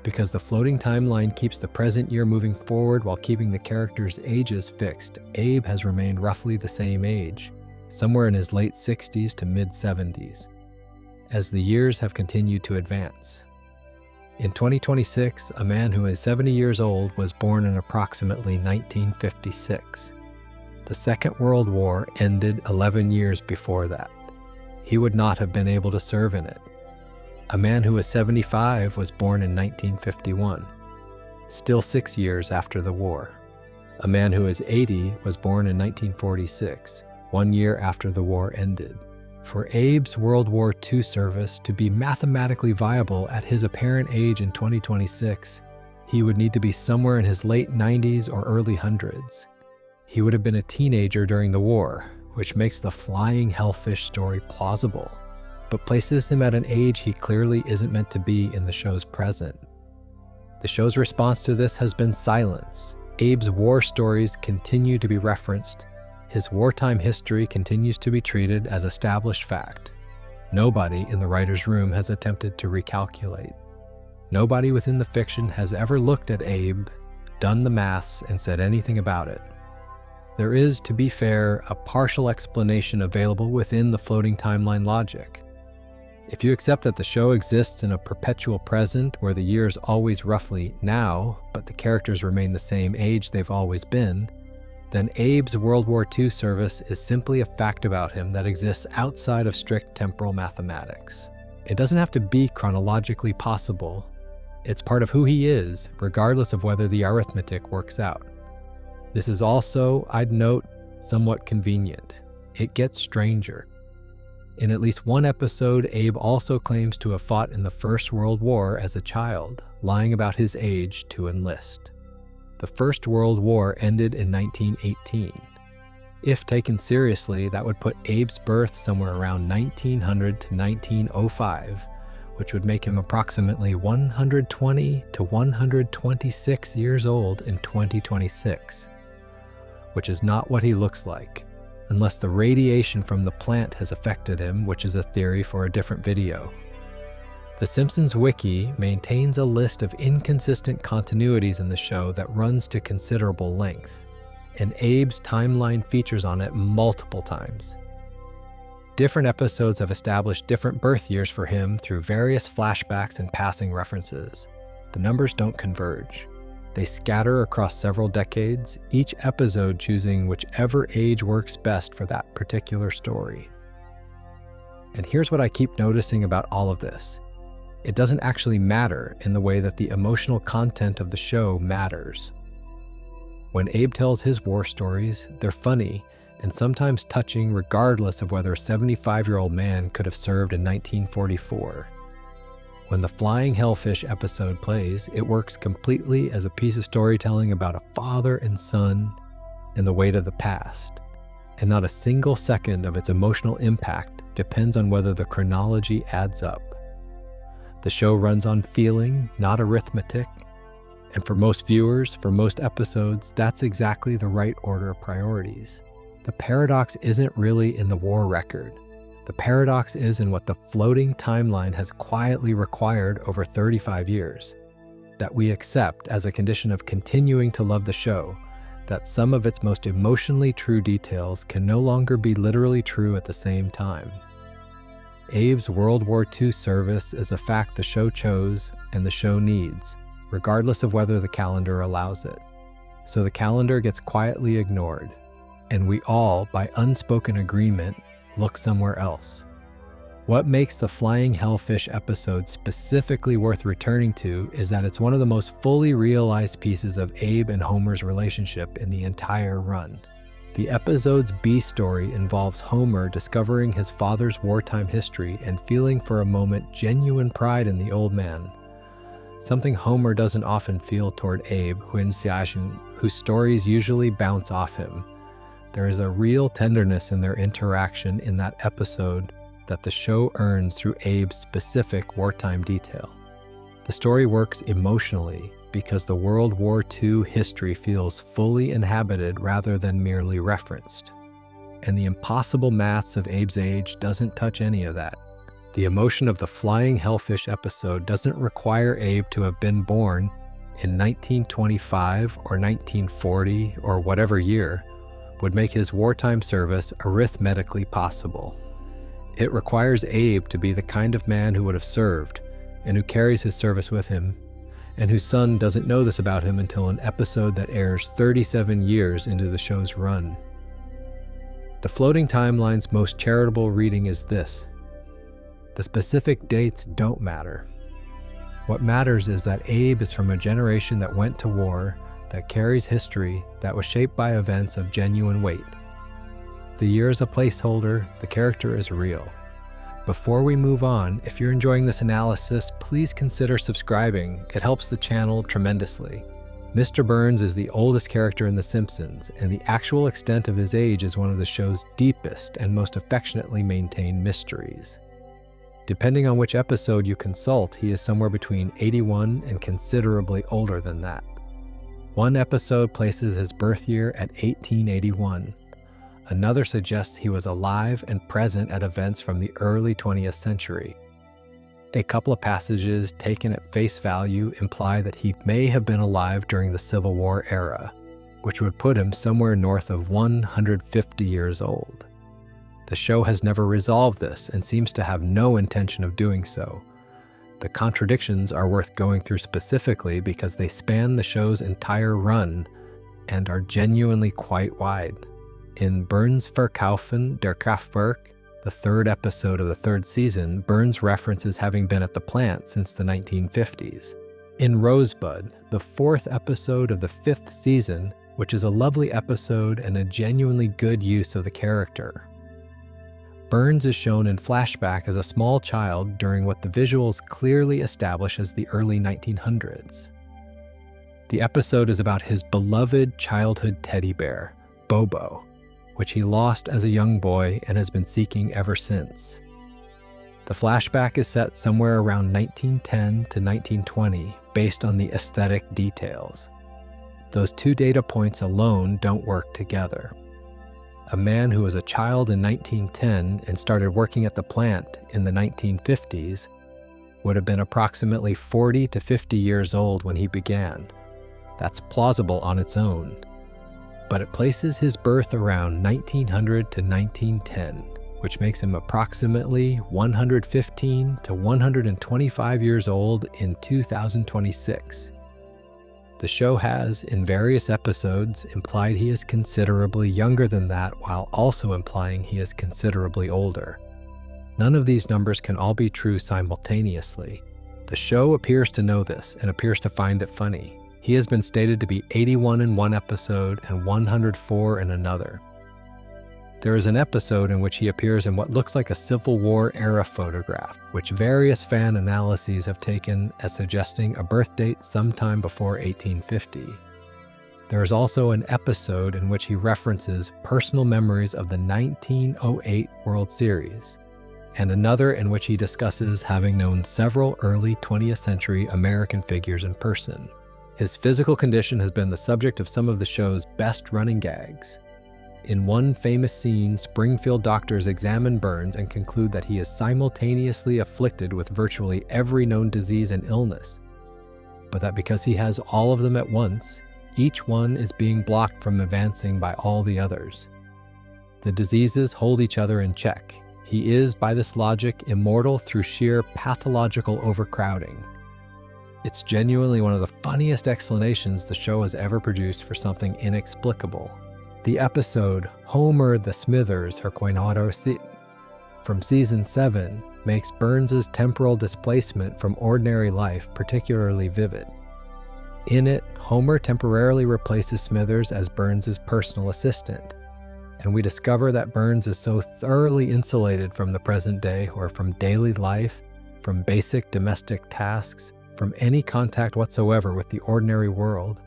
Because the floating timeline keeps the present year moving forward while keeping the characters' ages fixed, Abe has remained roughly the same age, somewhere in his late 60s to mid-70s, as the years have continued to advance. In 2026, a man who is 70 years old was born in approximately 1956. The Second World War ended 11 years before that. He would not have been able to serve in it. A man who is 75 was born in 1951, still 6 years after the war. A man who is 80 was born in 1946, 1 year after the war ended. For Abe's World War II service to be mathematically viable at his apparent age in 2026, he would need to be somewhere in his late 90s or early hundreds. He would have been a teenager during the war, which makes the flying hellfish story plausible, but places him at an age he clearly isn't meant to be in the show's present. The show's response to this has been silence. Abe's war stories continue to be referenced. His wartime history continues to be treated as established fact. Nobody in the writer's room has attempted to recalculate. Nobody within the fiction has ever looked at Abe, done the maths, and said anything about it. There is, to be fair, a partial explanation available within the floating timeline logic. If you accept that the show exists in a perpetual present where the year is always roughly now, but the characters remain the same age they've always been, then Abe's World War II service is simply a fact about him that exists outside of strict temporal mathematics. It doesn't have to be chronologically possible. It's part of who he is, regardless of whether the arithmetic works out. This is also, I'd note, somewhat convenient. It gets stranger. In at least one episode, Abe also claims to have fought in the First World War as a child, lying about his age to enlist. The First World War ended in 1918. If taken seriously, that would put Abe's birth somewhere around 1900 to 1905, which would make him approximately 120 to 126 years old in 2026, which is not what he looks like, unless the radiation from the plant has affected him, which is a theory for a different video. The Simpsons wiki maintains a list of inconsistent continuities in the show that runs to considerable length, and Abe's timeline features on it multiple times. Different episodes have established different birth years for him through various flashbacks and passing references. The numbers don't converge. They scatter across several decades, each episode choosing whichever age works best for that particular story. And here's what I keep noticing about all of this. It doesn't actually matter in the way that the emotional content of the show matters. When Abe tells his war stories, they're funny and sometimes touching regardless of whether a 75-year-old man could have served in 1944. When the Flying Hellfish episode plays, it works completely as a piece of storytelling about a father and son and the weight of the past, and not a single second of its emotional impact depends on whether the chronology adds up. The show runs on feeling, not arithmetic, and for most viewers, for most episodes, that's exactly the right order of priorities. The paradox isn't really in the war record. The paradox is in what the floating timeline has quietly required over 35 years, that we accept as a condition of continuing to love the show, that some of its most emotionally true details can no longer be literally true at the same time. Abe's World War II service is a fact the show chose and the show needs, regardless of whether the calendar allows it. So the calendar gets quietly ignored, and we all, by unspoken agreement, look somewhere else. What makes the Flying Hellfish episode specifically worth returning to is that it's one of the most fully realized pieces of Abe and Homer's relationship in the entire run. The episode's B story involves Homer discovering his father's wartime history and feeling for a moment genuine pride in the old man, something Homer doesn't often feel toward Abe, whose stories usually bounce off him. There is a real tenderness in their interaction in that episode that the show earns through Abe's specific wartime detail. The story works emotionally, because the World War II history feels fully inhabited rather than merely referenced. And the impossible maths of Abe's age doesn't touch any of that. The emotion of the flying hellfish episode doesn't require Abe to have been born in 1925 or 1940 or whatever year would make his wartime service arithmetically possible. It requires Abe to be the kind of man who would have served and who carries his service with him, and whose son doesn't know this about him until an episode that airs 37 years into the show's run. The floating timeline's most charitable reading is this: the specific dates don't matter. What matters is that Abe is from a generation that went to war, that carries history that was shaped by events of genuine weight. The year is a placeholder, the character is real. Before we move on, if you're enjoying this analysis, please consider subscribing. It helps the channel tremendously. Mr. Burns is the oldest character in The Simpsons, and the actual extent of his age is one of the show's deepest and most affectionately maintained mysteries. Depending on which episode you consult, he is somewhere between 81 and considerably older than that. One episode places his birth year at 1881. Another suggests he was alive and present at events from the early 20th century. A couple of passages taken at face value imply that he may have been alive during the Civil War era, which would put him somewhere north of 150 years old. The show has never resolved this and seems to have no intention of doing so. The contradictions are worth going through specifically because they span the show's entire run and are genuinely quite wide. In Burns Verkaufen der Kraftwerk, the third episode of the third season, Burns references having been at the plant since the 1950s. In Rosebud, the fourth episode of the fifth season, which is a lovely episode and a genuinely good use of the character, Burns is shown in flashback as a small child during what the visuals clearly establish as the early 1900s. The episode is about his beloved childhood teddy bear, Bobo, which he lost as a young boy and has been seeking ever since. The flashback is set somewhere around 1910 to 1920 based on the aesthetic details. Those two data points alone don't work together. A man who was a child in 1910 and started working at the plant in the 1950s would have been approximately 40 to 50 years old when he began. That's plausible on its own. But it places his birth around 1900 to 1910, which makes him approximately 115 to 125 years old in 2026. The show has, in various episodes, implied he is considerably younger than that while also implying he is considerably older. None of these numbers can all be true simultaneously. The show appears to know this and appears to find it funny. He has been stated to be 81 in one episode and 104 in another. There is an episode in which he appears in what looks like a Civil War era photograph, which various fan analyses have taken as suggesting a birth date sometime before 1850. There is also an episode in which he references personal memories of the 1908 World Series, and another in which he discusses having known several early 20th century American figures in person. His physical condition has been the subject of some of the show's best running gags. In one famous scene, Springfield doctors examine Burns and conclude that he is simultaneously afflicted with virtually every known disease and illness, but that because he has all of them at once, each one is being blocked from advancing by all the others. The diseases hold each other in check. He is, by this logic, immortal through sheer pathological overcrowding. It's genuinely one of the funniest explanations the show has ever produced for something inexplicable. The episode Homer the Smithers her controversies from season 7 makes Burns's temporal displacement from ordinary life particularly vivid. In it, Homer temporarily replaces Smithers as Burns's personal assistant, and we discover that Burns is so thoroughly insulated from the present day or from daily life, from basic domestic tasks, from any contact whatsoever with the ordinary world,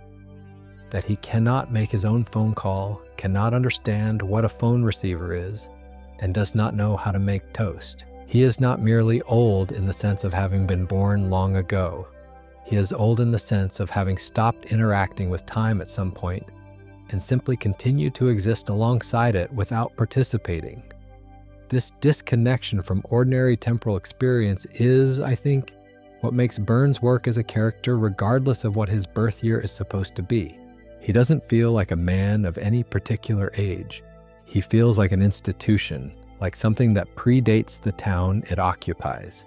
that he cannot make his own phone call, cannot understand what a phone receiver is, and does not know how to make toast. He is not merely old in the sense of having been born long ago. He is old in the sense of having stopped interacting with time at some point and simply continued to exist alongside it without participating. This disconnection from ordinary temporal experience is, I think, what makes Burns work as a character regardless of what his birth year is supposed to be. He doesn't feel like a man of any particular age. He feels like an institution, like something that predates the town it occupies,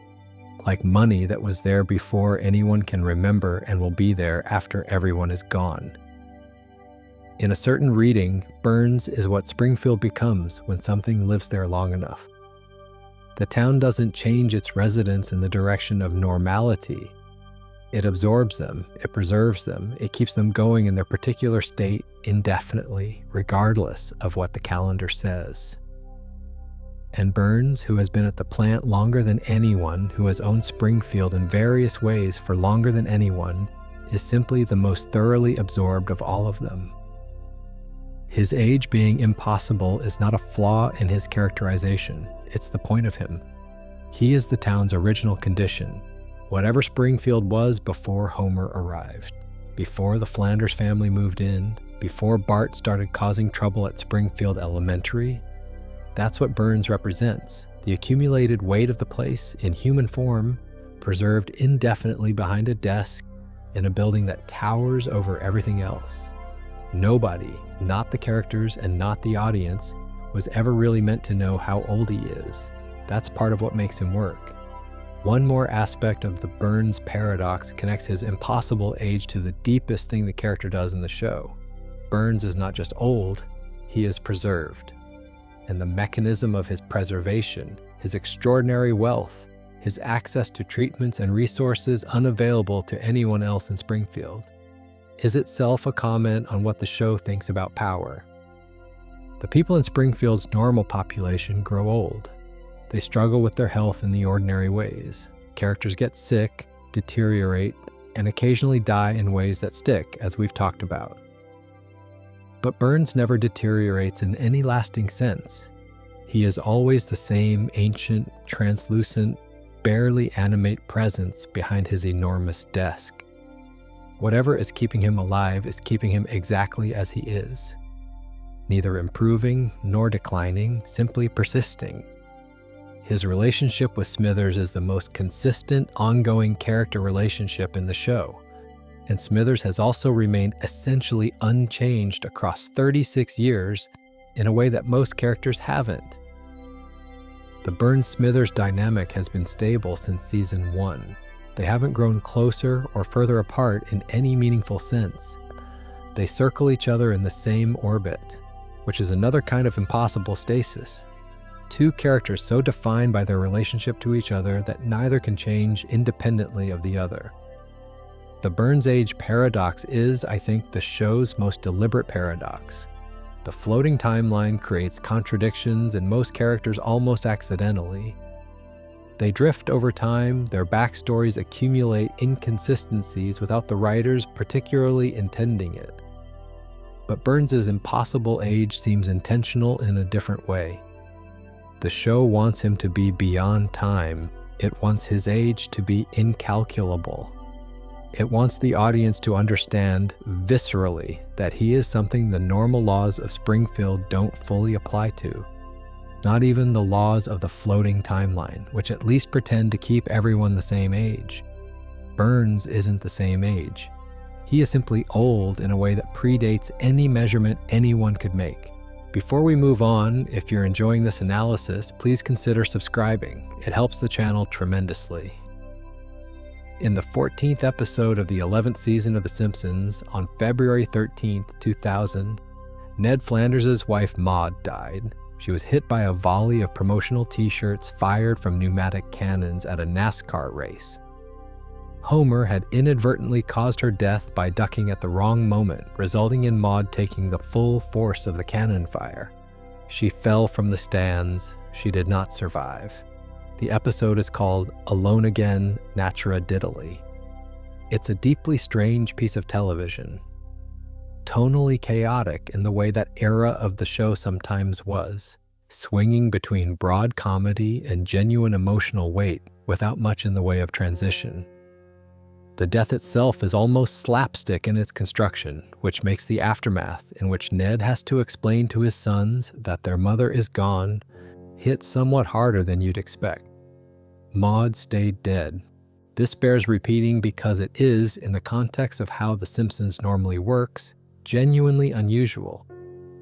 like money that was there before anyone can remember and will be there after everyone is gone. In a certain reading, Burns is what Springfield becomes when something lives there long enough. The town doesn't change its residents in the direction of normality. It absorbs them, it preserves them, it keeps them going in their particular state indefinitely, regardless of what the calendar says. And Burns, who has been at the plant longer than anyone, who has owned Springfield in various ways for longer than anyone, is simply the most thoroughly absorbed of all of them. His age being impossible is not a flaw in his characterization, it's the point of him. He is the town's original condition, whatever Springfield was before Homer arrived, before the Flanders family moved in, before Bart started causing trouble at Springfield Elementary. That's what Burns represents, the accumulated weight of the place in human form, preserved indefinitely behind a desk in a building that towers over everything else. Nobody, not the characters and not the audience, was ever really meant to know how old he is. That's part of what makes him work. One more aspect of the Burns paradox connects his impossible age to the deepest thing the character does in the show. Burns is not just old, he is preserved. And the mechanism of his preservation, his extraordinary wealth, his access to treatments and resources unavailable to anyone else in Springfield, is itself a comment on what the show thinks about power. The people in Springfield's normal population grow old. They struggle with their health in the ordinary ways. Characters get sick, deteriorate, and occasionally die in ways that stick, as we've talked about. But Burns never deteriorates in any lasting sense. He is always the same ancient, translucent, barely animate presence behind his enormous desk. Whatever is keeping him alive is keeping him exactly as he is. Neither improving nor declining, simply persisting. His relationship with Smithers is the most consistent, ongoing character relationship in the show. And Smithers has also remained essentially unchanged across 36 years in a way that most characters haven't. The Burns-Smithers dynamic has been stable since season 1. They haven't grown closer or further apart in any meaningful sense. They circle each other in the same orbit, which is another kind of impossible stasis. Two characters so defined by their relationship to each other that neither can change independently of the other. The Burns age paradox is, I think, the show's most deliberate paradox. The floating timeline creates contradictions in most characters almost accidentally. They drift over time, their backstories accumulate inconsistencies without the writers particularly intending it. But Burns's impossible age seems intentional in a different way. The show wants him to be beyond time. It wants his age to be incalculable. It wants the audience to understand viscerally that he is something the normal laws of Springfield don't fully apply to. Not even the laws of the floating timeline, which at least pretend to keep everyone the same age. Burns isn't the same age. He is simply old in a way that predates any measurement anyone could make. Before we move on, if you're enjoying this analysis, please consider subscribing. It helps the channel tremendously. In the 14th episode of the 11th season of The Simpsons, on February 13th, 2000, Ned Flanders' wife Maude died. She was hit by a volley of promotional t-shirts fired from pneumatic cannons at a NASCAR race. Homer had inadvertently caused her death by ducking at the wrong moment, resulting in Maude taking the full force of the cannon fire. She fell from the stands. She did not survive. The episode is called Alone Again, Natura Diddly. It's a deeply strange piece of television. Tonally chaotic in the way that era of the show sometimes was, swinging between broad comedy and genuine emotional weight without much in the way of transition. The death itself is almost slapstick in its construction, which makes the aftermath, in which Ned has to explain to his sons that their mother is gone, hit somewhat harder than you'd expect. Maud stayed dead. This bears repeating because it is, in the context of how The Simpsons normally works, genuinely unusual.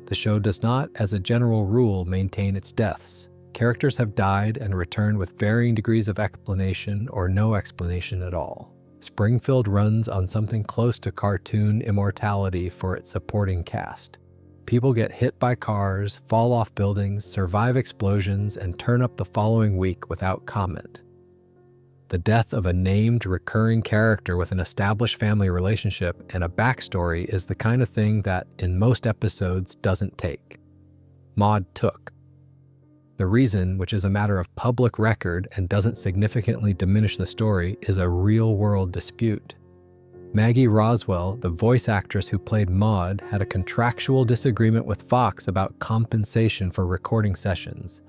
The show does not, as a general rule, maintain its deaths. Characters have died and returned with varying degrees of explanation or no explanation at all. Springfield runs on something close to cartoon immortality for its supporting cast. People get hit by cars, fall off buildings, survive explosions, and turn up the following week without comment. The death of a named, recurring character with an established family relationship and a backstory is the kind of thing that, in most episodes, doesn't take. Maud took. The reason, which is a matter of public record and doesn't significantly diminish the story, is a real-world dispute. Maggie Roswell, the voice actress who played Maud, had a contractual disagreement with Fox about compensation for recording sessions.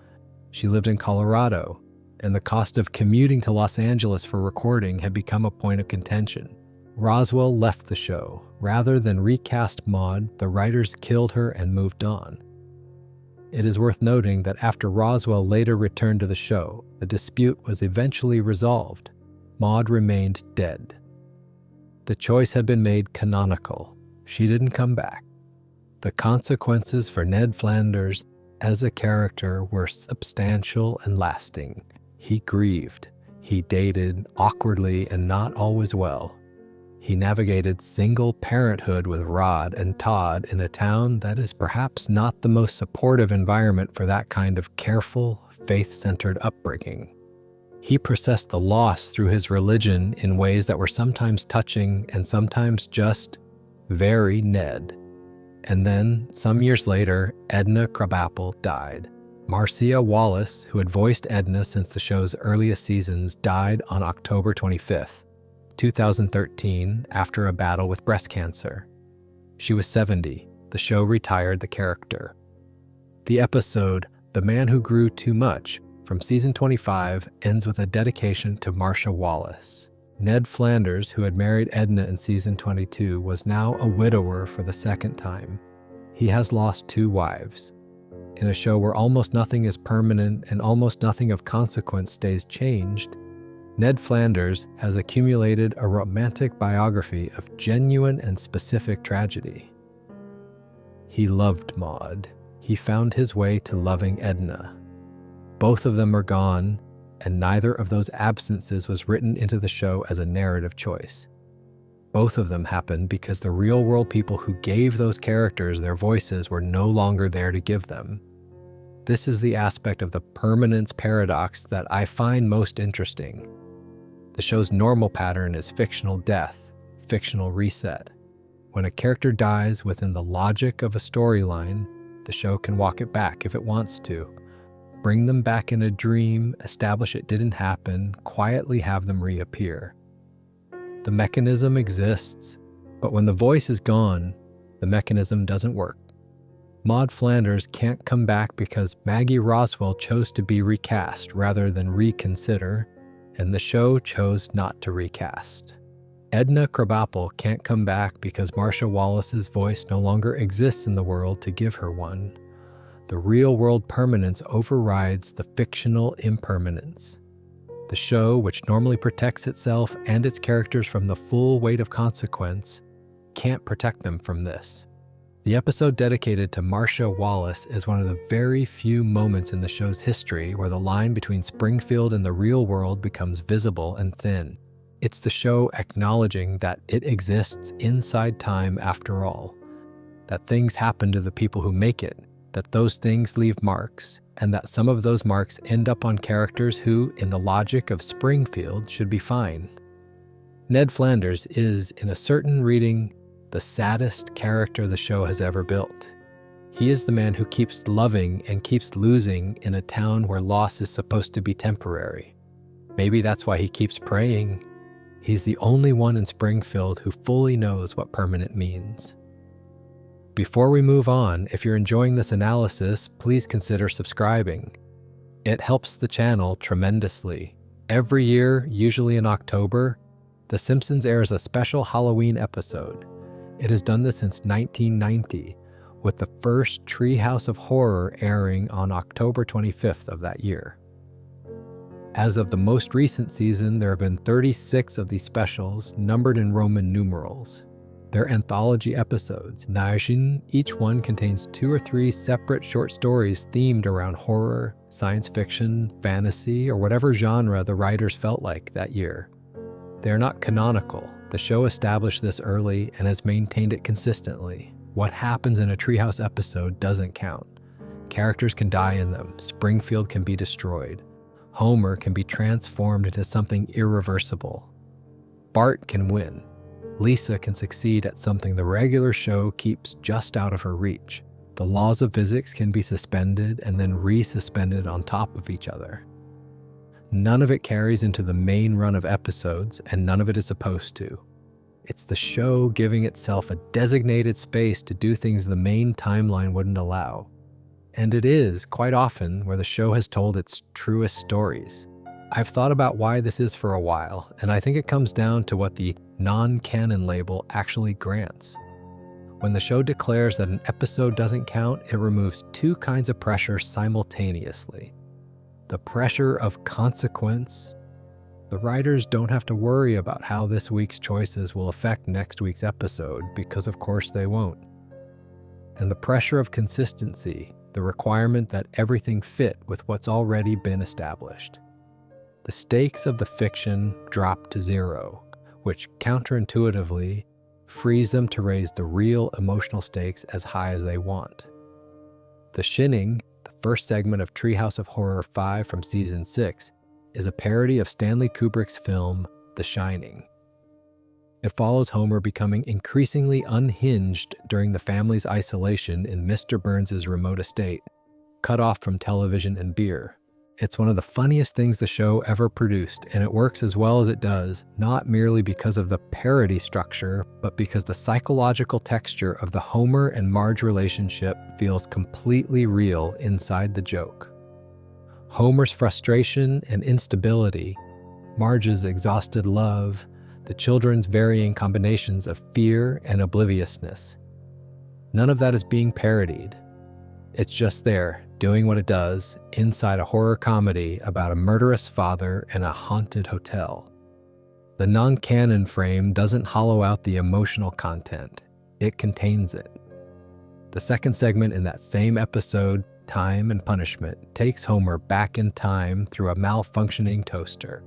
She lived in Colorado, and the cost of commuting to Los Angeles for recording had become a point of contention. Roswell left the show. Rather than recast Maud, the writers killed her and moved on. It is worth noting that after Roswell later returned to the show, the dispute was eventually resolved. Maud remained dead. The choice had been made canonical. She didn't come back. The consequences for Ned Flanders as a character were substantial and lasting. He grieved. He dated awkwardly and not always well. He navigated single parenthood with Rod and Todd in a town that is perhaps not the most supportive environment for that kind of careful, faith-centered upbringing. He processed the loss through his religion in ways that were sometimes touching and sometimes just very Ned. And then, some years later, Edna Krabappel died. Marcia Wallace, who had voiced Edna since the show's earliest seasons, died on October 25th. 2013, after a battle with breast cancer. She was 70. The show retired the character. The episode, The Man Who Grew Too Much, from season 25, ends with a dedication to Marcia Wallace. Ned Flanders, who had married Edna in season 22, was now a widower for the second time. He has lost 2 wives. In a show where almost nothing is permanent and almost nothing of consequence stays changed, Ned Flanders has accumulated a romantic biography of genuine and specific tragedy. He loved Maud. He found his way to loving Edna. Both of them are gone, and neither of those absences was written into the show as a narrative choice. Both of them happened because the real-world people who gave those characters their voices were no longer there to give them. This is the aspect of the permanence paradox that I find most interesting. The show's normal pattern is fictional death, fictional reset. When a character dies within the logic of a storyline, the show can walk it back if it wants to. Bring them back in a dream, establish it didn't happen, quietly have them reappear. The mechanism exists, but when the voice is gone, the mechanism doesn't work. Maud Flanders can't come back because Maggie Roswell chose to be recast rather than reconsider, and the show chose not to recast. Edna Krabappel can't come back because Marcia Wallace's voice no longer exists in the world to give her one. The real-world permanence overrides the fictional impermanence. The show, which normally protects itself and its characters from the full weight of consequence, can't protect them from this. The episode dedicated to Marcia Wallace is one of the very few moments in the show's history where the line between Springfield and the real world becomes visible and thin. It's the show acknowledging that it exists inside time after all, that things happen to the people who make it, that those things leave marks, and that some of those marks end up on characters who, in the logic of Springfield, should be fine. Ned Flanders is, in a certain reading, the saddest character the show has ever built. He is the man who keeps loving and keeps losing in a town where loss is supposed to be temporary. Maybe that's why he keeps praying. He's the only one in Springfield who fully knows what permanent means. Before we move on, if you're enjoying this analysis, please consider subscribing. It helps the channel tremendously. Every year, usually in October, The Simpsons airs a special Halloween episode. It has done this since 1990, with the first Treehouse of Horror airing on October 25th of that year. As of the most recent season, there have been 36 of these specials, numbered in Roman numerals. They're anthology episodes. Each one contains 2 or 3 separate short stories themed around horror, science fiction, fantasy, or whatever genre the writers felt like that year. They are not canonical. The show established this early and has maintained it consistently. What happens in a Treehouse episode doesn't count. Characters can die in them. Springfield can be destroyed. Homer can be transformed into something irreversible. Bart can win. Lisa can succeed at something the regular show keeps just out of her reach. The laws of physics can be suspended and then resuspended on top of each other. None of it carries into the main run of episodes, and none of it is supposed to. It's the show giving itself a designated space to do things the main timeline wouldn't allow. And it is, quite often, where the show has told its truest stories. I've thought about why this is for a while, and I think it comes down to what the non-canon label actually grants. When the show declares that an episode doesn't count, it removes 2 kinds of pressure simultaneously. The pressure of consequence. The writers don't have to worry about how this week's choices will affect next week's episode, because of course they won't. And the pressure of consistency, the requirement that everything fit with what's already been established. The stakes of the fiction drop to 0, which counterintuitively frees them to raise the real emotional stakes as high as they want. The Shining, the first segment of Treehouse of Horror 5 from Season 6, is a parody of Stanley Kubrick's film The Shining. It follows Homer becoming increasingly unhinged during the family's isolation in Mr. Burns' remote estate, cut off from television and beer. It's one of the funniest things the show ever produced, and it works as well as it does, not merely because of the parody structure, but because the psychological texture of the Homer and Marge relationship feels completely real inside the joke. Homer's frustration and instability, Marge's exhausted love, the children's varying combinations of fear and obliviousness. None of that is being parodied. It's just there, doing what it does, inside a horror comedy about a murderous father and a haunted hotel. The non-canon frame doesn't hollow out the emotional content. It contains it. The second segment in that same episode, Time and Punishment, takes Homer back in time through a malfunctioning toaster.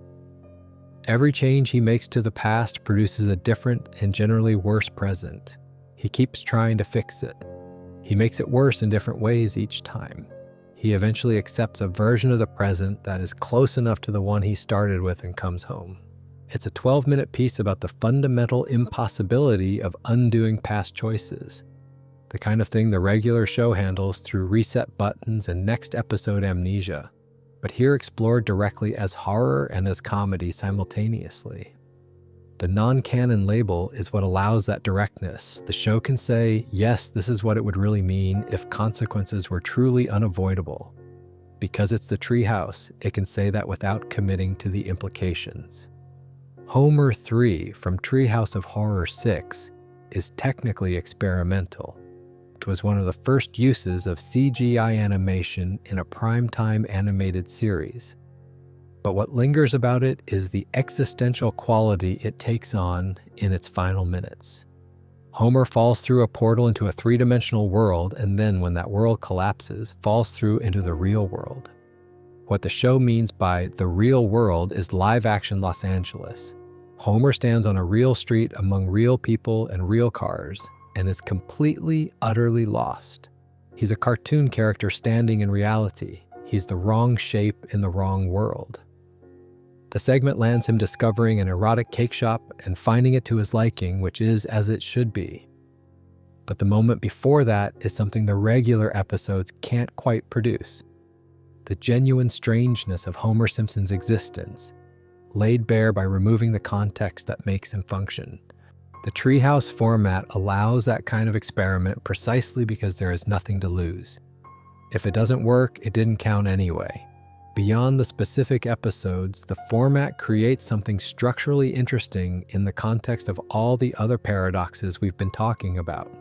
Every change he makes to the past produces a different and generally worse present. He keeps trying to fix it. He makes it worse in different ways each time. He eventually accepts a version of the present that is close enough to the one he started with and comes home. It's a 12-minute piece about the fundamental impossibility of undoing past choices, the kind of thing the regular show handles through reset buttons and next episode amnesia, but here explored directly as horror and as comedy simultaneously. The non-canon label is what allows that directness. The show can say, yes, this is what it would really mean if consequences were truly unavoidable. Because it's the Treehouse, it can say that without committing to the implications. Homer 3 from Treehouse of Horror 6 is technically experimental. It was one of the first uses of CGI animation in a primetime animated series. But what lingers about it is the existential quality it takes on in its final minutes. Homer falls through a portal into a 3-dimensional world, and then when that world collapses, falls through into the real world. What the show means by the real world is live-action Los Angeles. Homer stands on a real street among real people and real cars, and is completely, utterly lost. He's a cartoon character standing in reality. He's the wrong shape in the wrong world. The segment lands him discovering an erotic cake shop and finding it to his liking, which is as it should be. But the moment before that is something the regular episodes can't quite produce. The genuine strangeness of Homer Simpson's existence, laid bare by removing the context that makes him function. The Treehouse format allows that kind of experiment precisely because there is nothing to lose. If it doesn't work, it didn't count anyway. Beyond the specific episodes, the format creates something structurally interesting in the context of all the other paradoxes we've been talking about.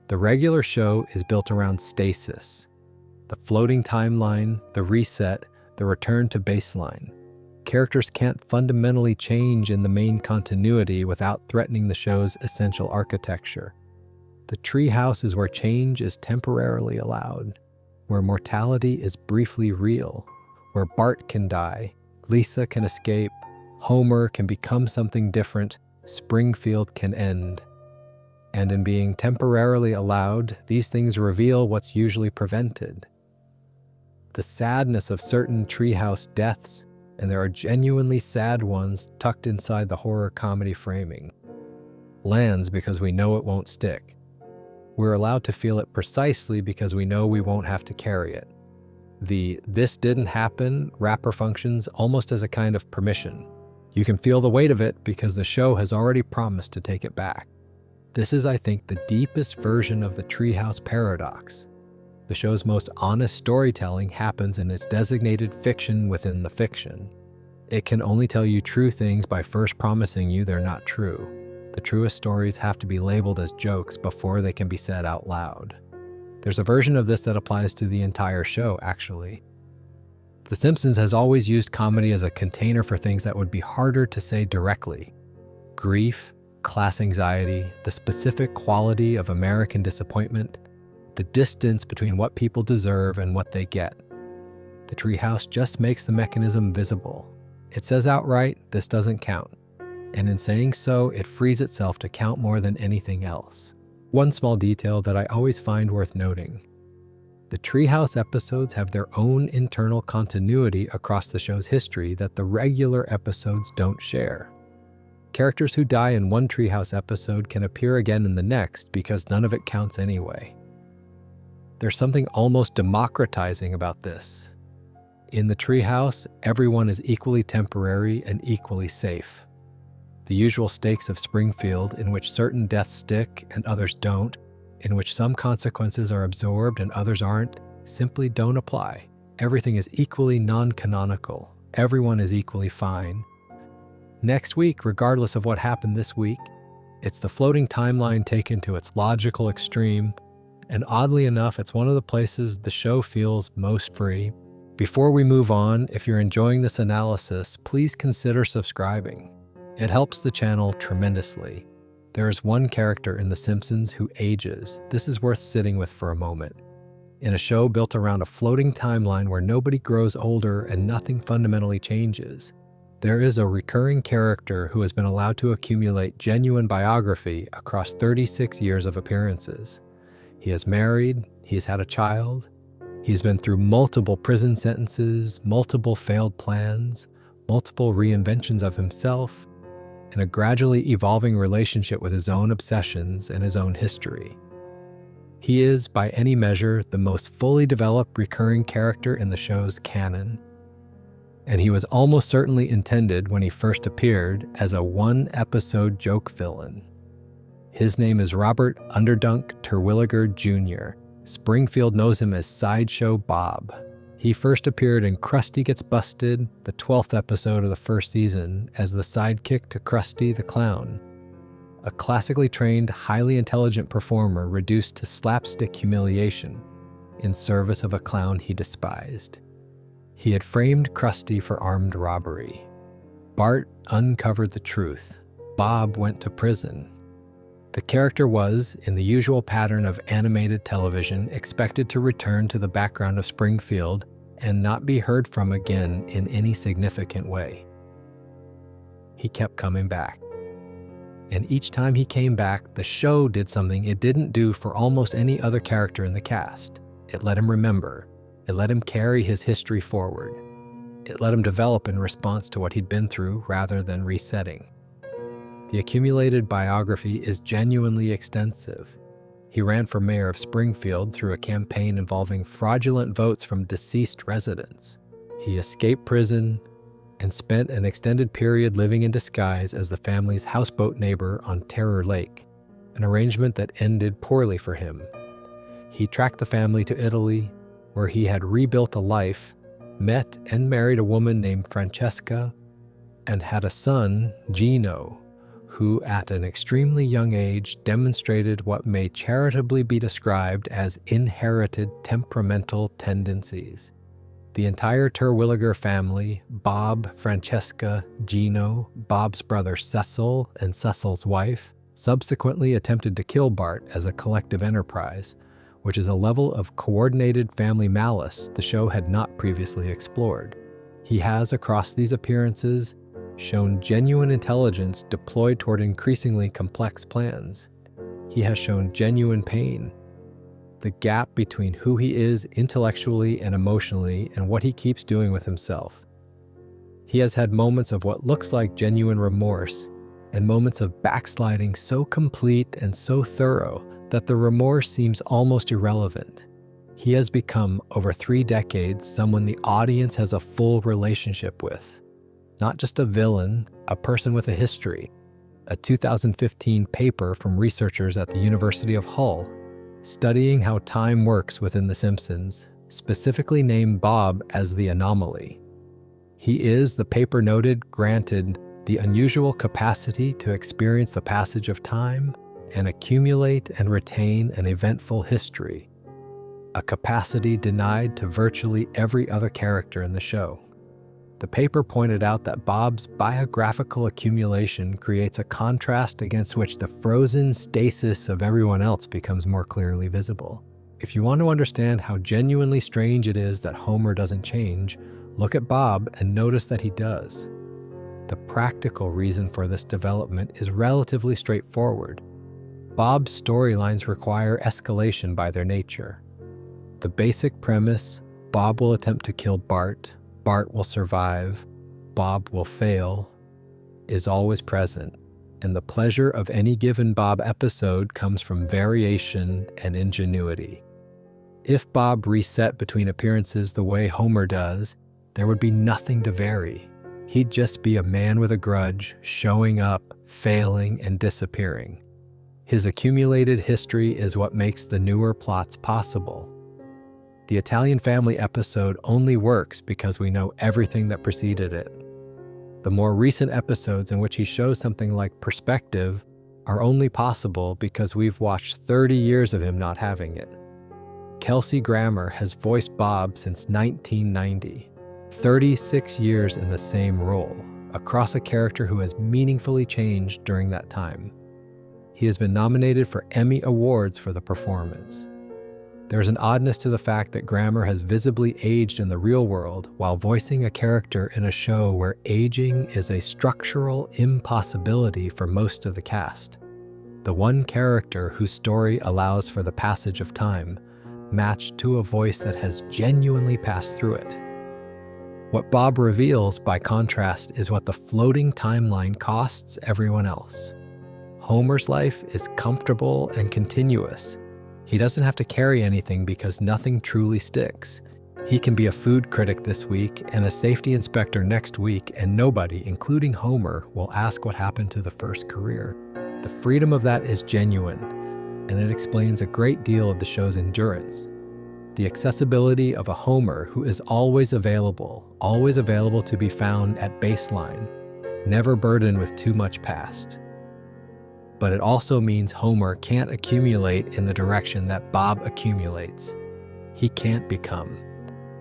The regular show is built around stasis, the floating timeline, the reset, the return to baseline. Characters can't fundamentally change in the main continuity without threatening the show's essential architecture. The treehouse is where change is temporarily allowed, where mortality is briefly real, where Bart can die, Lisa can escape, Homer can become something different, Springfield can end. And in being temporarily allowed, these things reveal what's usually prevented. The sadness of certain treehouse deaths, and there are genuinely sad ones tucked inside the horror comedy framing, lands because we know it won't stick. We're allowed to feel it precisely because we know we won't have to carry it. The "this didn't happen" wrapper functions almost as a kind of permission. You can feel the weight of it because the show has already promised to take it back. This is, I think, the deepest version of the treehouse paradox. The show's most honest storytelling happens in its designated fiction within the fiction. It can only tell you true things by first promising you they're not true. The truest stories have to be labeled as jokes before they can be said out loud. There's a version of this that applies to the entire show, actually. The Simpsons has always used comedy as a container for things that would be harder to say directly. Grief, class anxiety, the specific quality of American disappointment, the distance between what people deserve and what they get. The treehouse just makes the mechanism visible. It says outright, this doesn't count. And in saying so, it frees itself to count more than anything else. One small detail that I always find worth noting. The treehouse episodes have their own internal continuity across the show's history that the regular episodes don't share. Characters who die in one treehouse episode can appear again in the next because none of it counts anyway. There's something almost democratizing about this. In the treehouse, everyone is equally temporary and equally safe. The usual stakes of Springfield, in which certain deaths stick and others don't, in which some consequences are absorbed and others aren't, simply don't apply. Everything is equally non-canonical. Everyone is equally fine. Next week, regardless of what happened this week, it's the floating timeline taken to its logical extreme, and oddly enough, it's one of the places the show feels most free. Before we move on, if you're enjoying this analysis, please consider subscribing. It helps the channel tremendously. There is one character in The Simpsons who ages. This is worth sitting with for a moment. In a show built around a floating timeline where nobody grows older and nothing fundamentally changes, there is a recurring character who has been allowed to accumulate genuine biography across 36 years of appearances. He is married, he's had a child, he's been through multiple prison sentences, multiple failed plans, multiple reinventions of himself, and a gradually evolving relationship with his own obsessions and his own history. He is, by any measure, the most fully developed recurring character in the show's canon. And he was almost certainly intended when he first appeared as a one-episode joke villain. His name is Robert Underdunk Terwilliger Jr. Springfield knows him as Sideshow Bob. He first appeared in Krusty Gets Busted, the 12th episode of the first season, as the sidekick to Krusty the Clown, a classically trained, highly intelligent performer reduced to slapstick humiliation in service of a clown he despised. He had framed Krusty for armed robbery. Bart uncovered the truth. Bob went to prison. The character was, in the usual pattern of animated television, expected to return to the background of Springfield and not be heard from again in any significant way. He kept coming back. And each time he came back, the show did something it didn't do for almost any other character in the cast. It let him remember. It let him carry his history forward. It let him develop in response to what he'd been through rather than resetting. The accumulated biography is genuinely extensive. He ran for mayor of Springfield through a campaign involving fraudulent votes from deceased residents. He escaped prison and spent an extended period living in disguise as the family's houseboat neighbor on Terror Lake, an arrangement that ended poorly for him. He tracked the family to Italy, where he had rebuilt a life, met and married a woman named Francesca, and had a son, Gino, who at an extremely young age demonstrated what may charitably be described as inherited temperamental tendencies. The entire Terwilliger family, Bob, Francesca, Gino, Bob's brother Cecil, and Cecil's wife, subsequently attempted to kill Bart as a collective enterprise, which is a level of coordinated family malice the show had not previously explored. He has, across these appearances, shown genuine intelligence deployed toward increasingly complex plans. He has shown genuine pain. The gap between who he is intellectually and emotionally and what he keeps doing with himself. He has had moments of what looks like genuine remorse and moments of backsliding so complete and so thorough that the remorse seems almost irrelevant. He has become, over 3 decades, someone the audience has a full relationship with. Not just a villain, a person with a history. A 2015 paper from researchers at the University of Hull, studying how time works within The Simpsons, specifically named Bob as the anomaly. He is, the paper noted, granted the unusual capacity to experience the passage of time and accumulate and retain an eventful history, a capacity denied to virtually every other character in the show. The paper pointed out that Bob's biographical accumulation creates a contrast against which the frozen stasis of everyone else becomes more clearly visible. If you want to understand how genuinely strange it is that Homer doesn't change, look at Bob and notice that he does. The practical reason for this development is relatively straightforward. Bob's storylines require escalation by their nature. The basic premise, Bob will attempt to kill Bart, Bart will survive, Bob will fail, is always present, and the pleasure of any given Bob episode comes from variation and ingenuity. If Bob reset between appearances the way Homer does, there would be nothing to vary. He'd just be a man with a grudge, showing up, failing, and disappearing. His accumulated history is what makes the newer plots possible. The Italian Family episode only works because we know everything that preceded it. The more recent episodes in which he shows something like perspective are only possible because we've watched 30 years of him not having it. Kelsey Grammer has voiced Bob since 1990, 36 years in the same role, across a character who has meaningfully changed during that time. He has been nominated for Emmy Awards for the performance. There's an oddness to the fact that Grammer has visibly aged in the real world while voicing a character in a show where aging is a structural impossibility for most of the cast. The one character whose story allows for the passage of time, matched to a voice that has genuinely passed through it. What Bob reveals, by contrast, is what the floating timeline costs everyone else. Homer's life is comfortable and continuous. He doesn't have to carry anything because nothing truly sticks. He can be a food critic this week and a safety inspector next week, and nobody, including Homer, will ask what happened to the first career. The freedom of that is genuine, and it explains a great deal of the show's endurance. The accessibility of a Homer who is always available to be found at baseline, never burdened with too much past. But it also means Homer can't accumulate in the direction that Bob accumulates. He can't become.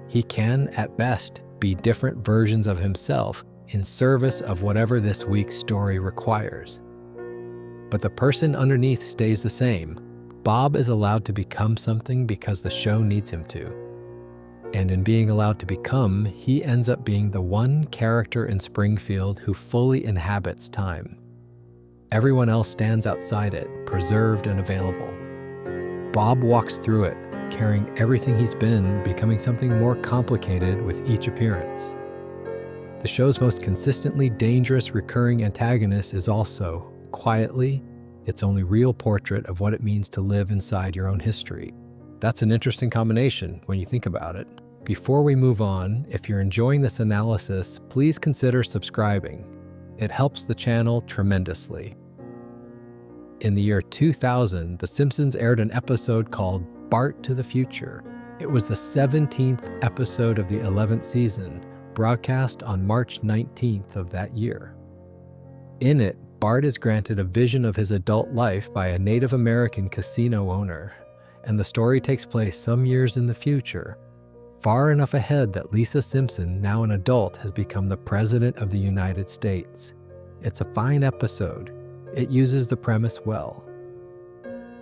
He can, at best, be different versions of himself in service of whatever this week's story requires. But the person underneath stays the same. Bob is allowed to become something because the show needs him to. And in being allowed to become, he ends up being the one character in Springfield who fully inhabits time. Everyone else stands outside it, preserved and available. Bob walks through it, carrying everything he's been, becoming something more complicated with each appearance. The show's most consistently dangerous recurring antagonist is also, quietly, its only real portrait of what it means to live inside your own history. That's an interesting combination when you think about it. Before we move on, if you're enjoying this analysis, please consider subscribing. It helps the channel tremendously. In the year 2000, The Simpsons aired an episode called Bart to the Future, It was the 17th episode of the 11th season, broadcast on March 19th of that year. In it, Bart is granted a vision of his adult life by a Native American casino owner, and the story takes place some years in the future, far enough ahead that Lisa Simpson, now an adult, has become the President of the United States. It's a fine episode. It uses the premise well.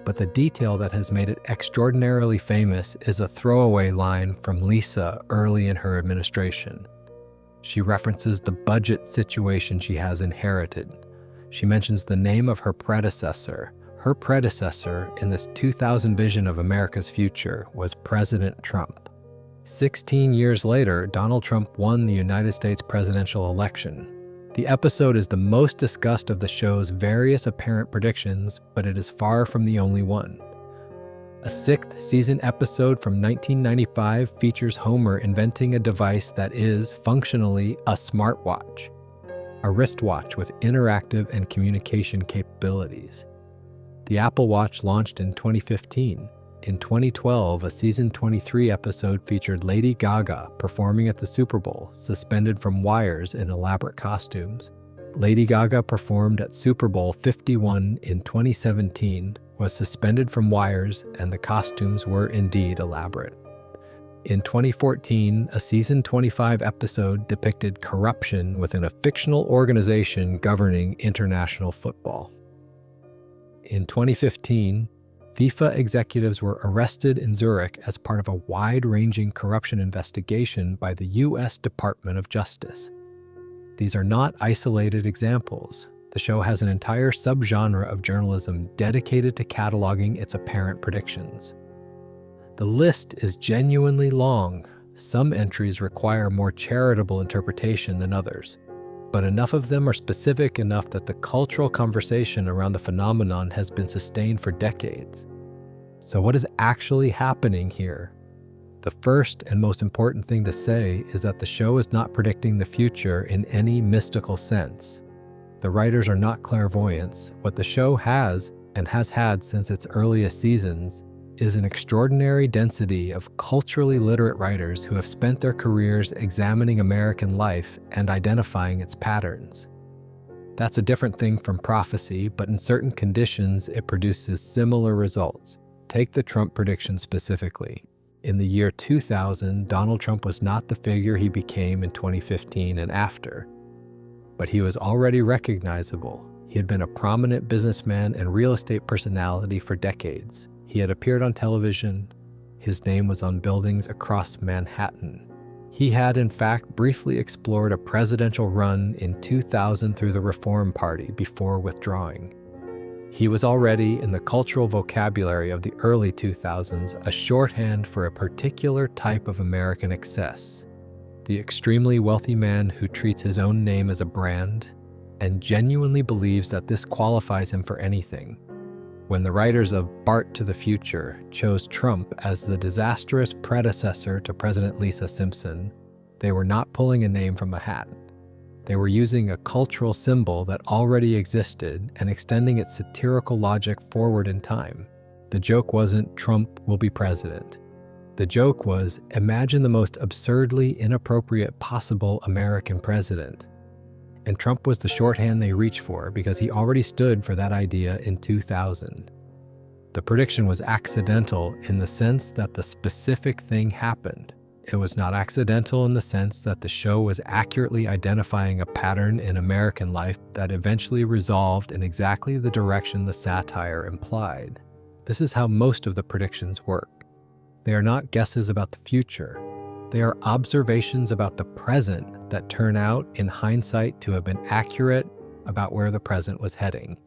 But the detail that has made it extraordinarily famous is a throwaway line from Lisa early in her administration. She references the budget situation she has inherited. She mentions the name of her predecessor. Her predecessor in this 2000 vision of America's future was President Trump. 16 years later, Donald Trump won the United States presidential election. The episode is the most discussed of the show's various apparent predictions, but it is far from the only one. A sixth season episode from 1995 features Homer inventing a device that is, functionally, a smartwatch, a wristwatch with interactive and communication capabilities. The Apple Watch launched in 2015. In 2012, a season 23 episode featured Lady Gaga performing at the Super Bowl, suspended from wires in elaborate costumes. Lady Gaga performed at Super Bowl 51 in 2017, was suspended from wires, and the costumes were indeed elaborate. In 2014, a season 25 episode depicted corruption within a fictional organization governing international football. In 2015, FIFA executives were arrested in Zurich as part of a wide-ranging corruption investigation by the U.S. Department of Justice. These are not isolated examples. The show has an entire subgenre of journalism dedicated to cataloging its apparent predictions. The list is genuinely long. Some entries require more charitable interpretation than others, but enough of them are specific enough that the cultural conversation around the phenomenon has been sustained for decades. So what is actually happening here? The first and most important thing to say is that the show is not predicting the future in any mystical sense. The writers are not clairvoyants. What the show has, and has had since its earliest seasons, is an extraordinary density of culturally literate writers who have spent their careers examining American life and identifying its patterns. That's a different thing from prophecy, but in certain conditions it produces similar results. Take the Trump prediction specifically. In the year 2000, Donald Trump was not the figure he became in 2015 and after, but he was already recognizable. He had been a prominent businessman and real estate personality for decades. He had appeared on television. His name was on buildings across Manhattan. He had, in fact, briefly explored a presidential run in 2000 through the Reform Party before withdrawing. He was already, in the cultural vocabulary of the early 2000s, a shorthand for a particular type of American excess, the extremely wealthy man who treats his own name as a brand and genuinely believes that this qualifies him for anything. When the writers of Bart to the Future chose Trump as the disastrous predecessor to President Lisa Simpson, they were not pulling a name from a hat. They were using a cultural symbol that already existed and extending its satirical logic forward in time. The joke wasn't Trump will be president. The joke was, imagine the most absurdly inappropriate possible American president. And Trump was the shorthand they reached for because he already stood for that idea in 2000. The prediction was accidental in the sense that the specific thing happened. It was not accidental in the sense that the show was accurately identifying a pattern in American life that eventually resolved in exactly the direction the satire implied. This is how most of the predictions work. They are not guesses about the future. They are observations about the present that turn out, in hindsight, to have been accurate about where the present was heading.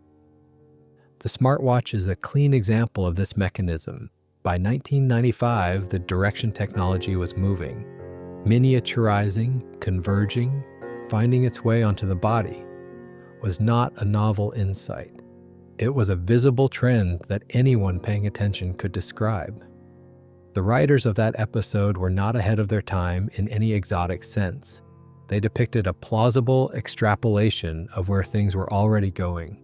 The smartwatch is a clean example of this mechanism. By 1995, the direction technology was moving, miniaturizing, converging, finding its way onto the body, was not a novel insight. It was a visible trend that anyone paying attention could describe. The writers of that episode were not ahead of their time in any exotic sense. They depicted a plausible extrapolation of where things were already going.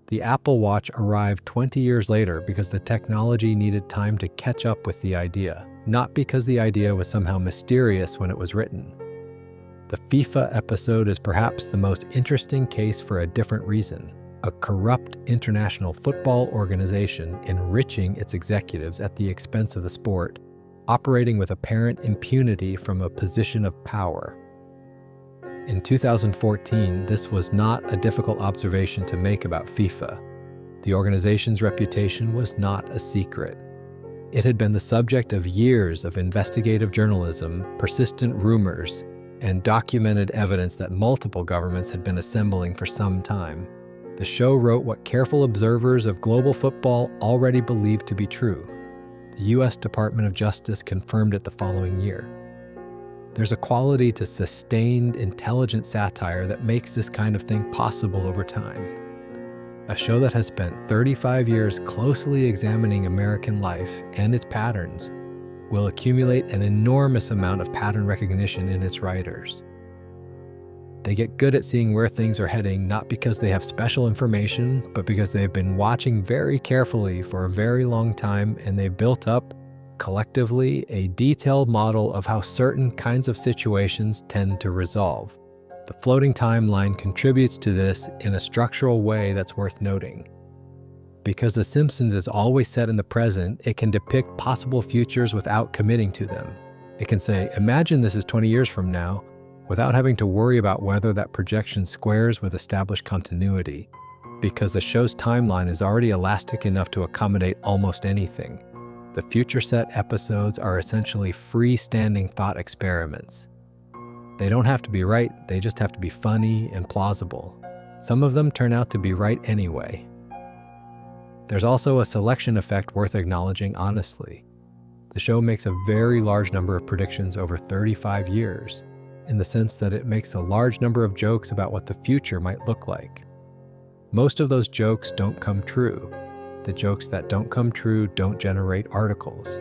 The Apple Watch arrived 20 years later because the technology needed time to catch up with the idea. not because the idea was somehow mysterious when it was written. The FIFA episode is perhaps the most interesting case for a different reason: a corrupt international football organization enriching its executives at the expense of the sport, operating with apparent impunity from a position of power. In 2014, this was not a difficult observation to make about FIFA. The organization's reputation was not a secret. It had been the subject of years of investigative journalism, persistent rumors, and documented evidence that multiple governments had been assembling for some time. The show wrote what careful observers of global football already believed to be true. The U.S. Department of Justice confirmed it the following year. There's a quality to sustained, intelligent satire that makes this kind of thing possible over time. A show that has spent 35 years closely examining American life and its patterns will accumulate an enormous amount of pattern recognition in its writers. They get good at seeing where things are heading, not because they have special information, but because they've been watching very carefully for a very long time, and they've built up, collectively, a detailed model of how certain kinds of situations tend to resolve. The floating timeline contributes to this in a structural way that's worth noting. Because The Simpsons is always set in the present, it can depict possible futures without committing to them. It can say, imagine this is 20 years from now, without having to worry about whether that projection squares with established continuity, because the show's timeline is already elastic enough to accommodate almost anything. The future set episodes are essentially freestanding thought experiments. They don't have to be right, they just have to be funny and plausible. Some of them turn out to be right anyway. There's also a selection effect worth acknowledging honestly. The show makes a very large number of predictions over 35 years, in the sense that it makes a large number of jokes about what the future might look like. Most of those jokes don't come true. The jokes that don't come true don't generate articles.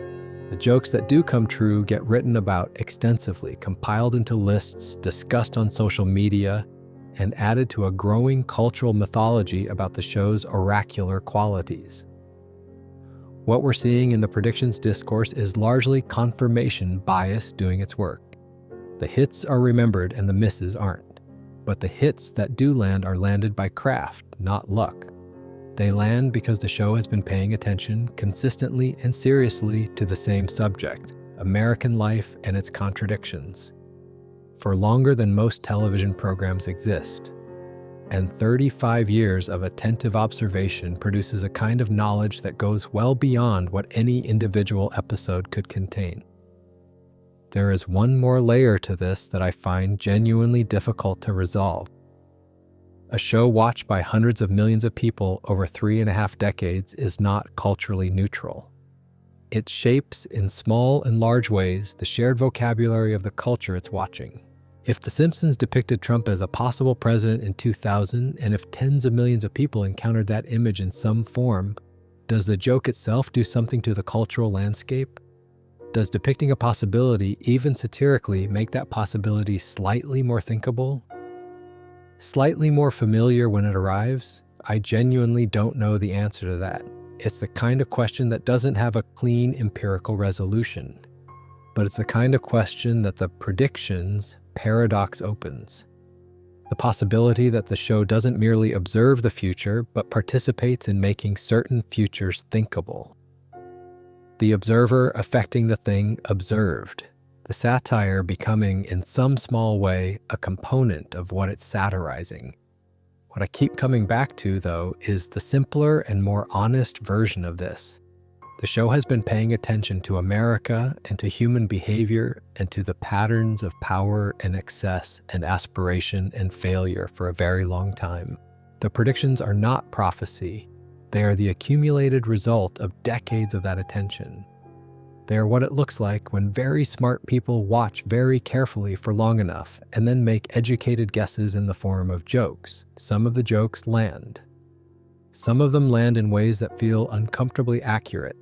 The jokes that do come true get written about extensively, compiled into lists, discussed on social media, and added to a growing cultural mythology about the show's oracular qualities. What we're seeing in the predictions discourse is largely confirmation bias doing its work. The hits are remembered and the misses aren't. But the hits that do land are landed by craft, not luck. They land because the show has been paying attention consistently and seriously to the same subject, American life and its contradictions, for longer than most television programs exist. And 35 years of attentive observation produces a kind of knowledge that goes well beyond what any individual episode could contain. There is one more layer to this that I find genuinely difficult to resolve. A show watched by hundreds of millions of people over 3.5 decades is not culturally neutral. It shapes, in small and large ways, the shared vocabulary of the culture it's watching. If The Simpsons depicted Trump as a possible president in 2000, and if tens of millions of people encountered that image in some form, does the joke itself do something to the cultural landscape? Does depicting a possibility, even satirically, make that possibility slightly more thinkable? Slightly more familiar when it arrives? I genuinely don't know the answer to that. It's the kind of question that doesn't have a clean empirical resolution. But it's the kind of question that the predictions paradox opens. The possibility that the show doesn't merely observe the future, but participates in making certain futures thinkable. The observer affecting the thing observed. The satire becoming, in some small way, a component of what it's satirizing. What I keep coming back to, though, is the simpler and more honest version of this. The show has been paying attention to America and to human behavior and to the patterns of power and excess and aspiration and failure for a very long time. The predictions are not prophecy. They are the accumulated result of decades of that attention. They are what it looks like when very smart people watch very carefully for long enough and then make educated guesses in the form of jokes. Some of the jokes land. Some of them land in ways that feel uncomfortably accurate.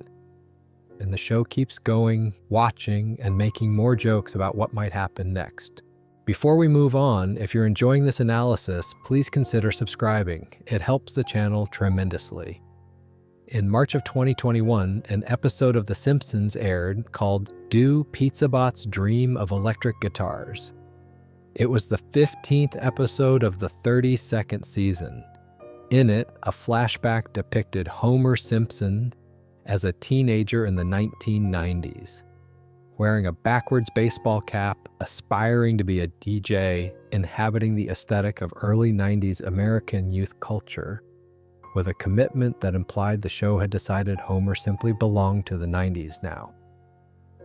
And the show keeps going, watching, and making more jokes about what might happen next. Before we move on, if you're enjoying this analysis, please consider subscribing. It helps the channel tremendously. In March of 2021, an episode of The Simpsons aired called Do Pizza Bots Dream of Electric Guitars? It was the 15th episode of the 32nd season. In it, a flashback depicted Homer Simpson as a teenager in the 1990s, wearing a backwards baseball cap, aspiring to be a DJ, inhabiting the aesthetic of early 90s American youth culture, with a commitment that implied the show had decided Homer simply belonged to the 90s now.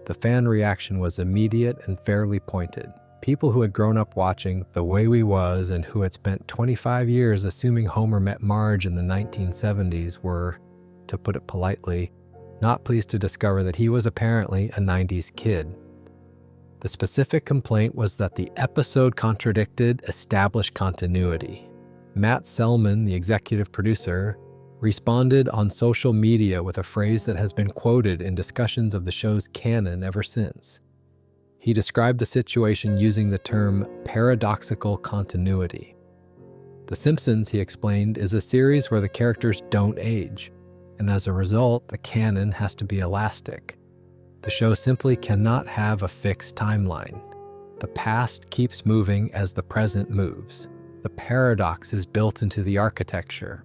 The fan reaction was immediate and fairly pointed. People who had grown up watching The Way We Was and who had spent 25 years assuming Homer met Marge in the 1970s were, to put it politely, not pleased to discover that he was apparently a 90s kid. The specific complaint was that the episode contradicted established continuity. Matt Selman, the executive producer, responded on social media with a phrase that has been quoted in discussions of the show's canon ever since. He described the situation using the term paradoxical continuity. The Simpsons, he explained, is a series where the characters don't age, and as a result, the canon has to be elastic. The show simply cannot have a fixed timeline. The past keeps moving as the present moves. The paradox is built into the architecture.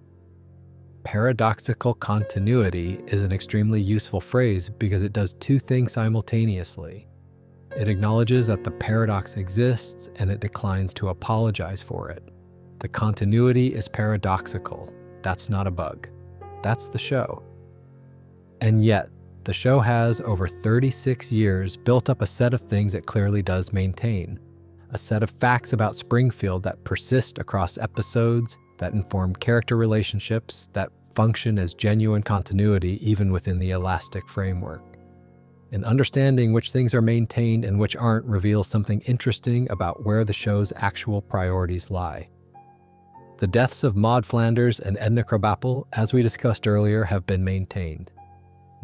Paradoxical continuity is an extremely useful phrase because it does two things simultaneously. It acknowledges that the paradox exists and it declines to apologize for it. The continuity is paradoxical. That's not a bug. That's the show. And yet, the show has, over 36 years, built up a set of things it clearly does maintain. A set of facts about Springfield that persist across episodes, that inform character relationships, that function as genuine continuity even within the elastic framework. And understanding which things are maintained and which aren't reveals something interesting about where the show's actual priorities lie. The deaths of Maud Flanders and Edna Krabappel, as we discussed earlier, have been maintained.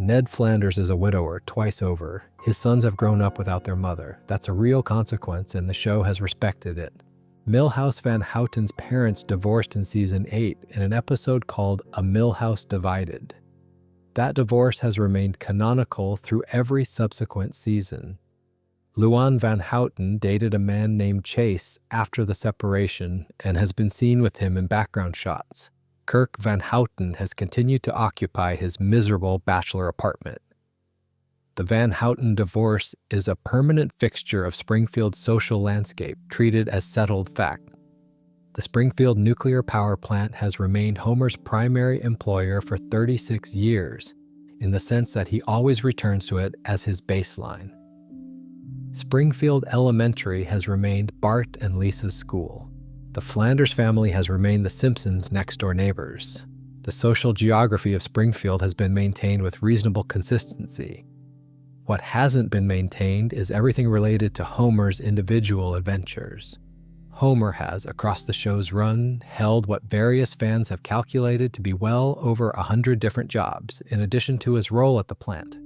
Ned Flanders is a widower twice over. His sons have grown up without their mother. That's a real consequence, and the show has respected it. Milhouse Van Houten's parents divorced in season 8 in an episode called A Milhouse Divided. That divorce has remained canonical through every subsequent season. Luan Van Houten dated a man named Chase after the separation and has been seen with him in background shots. Kirk Van Houten has continued to occupy his miserable bachelor apartment. The Van Houten divorce is a permanent fixture of Springfield's social landscape, treated as settled fact. The Springfield nuclear power plant has remained Homer's primary employer for 36 years, in the sense that he always returns to it as his baseline. Springfield Elementary has remained Bart and Lisa's school. The Flanders family has remained the Simpsons' next-door neighbors. The social geography of Springfield has been maintained with reasonable consistency. What hasn't been maintained is everything related to Homer's individual adventures. Homer has, across the show's run, held what various fans have calculated to be well over 100 different jobs, in addition to his role at the plant.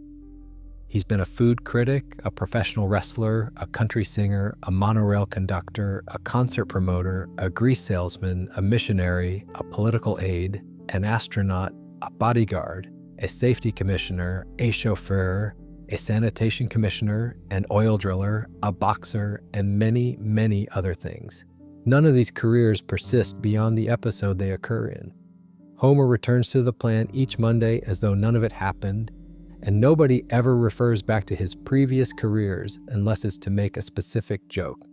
He's been a food critic, a professional wrestler, a country singer, a monorail conductor, a concert promoter, a grease salesman, a missionary, a political aide, an astronaut, a bodyguard, a safety commissioner, a chauffeur, a sanitation commissioner, an oil driller, a boxer, and many, many other things. None of these careers persist beyond the episode they occur in. Homer returns to the plant each Monday as though none of it happened, and nobody ever refers back to his previous careers unless it's to make a specific joke.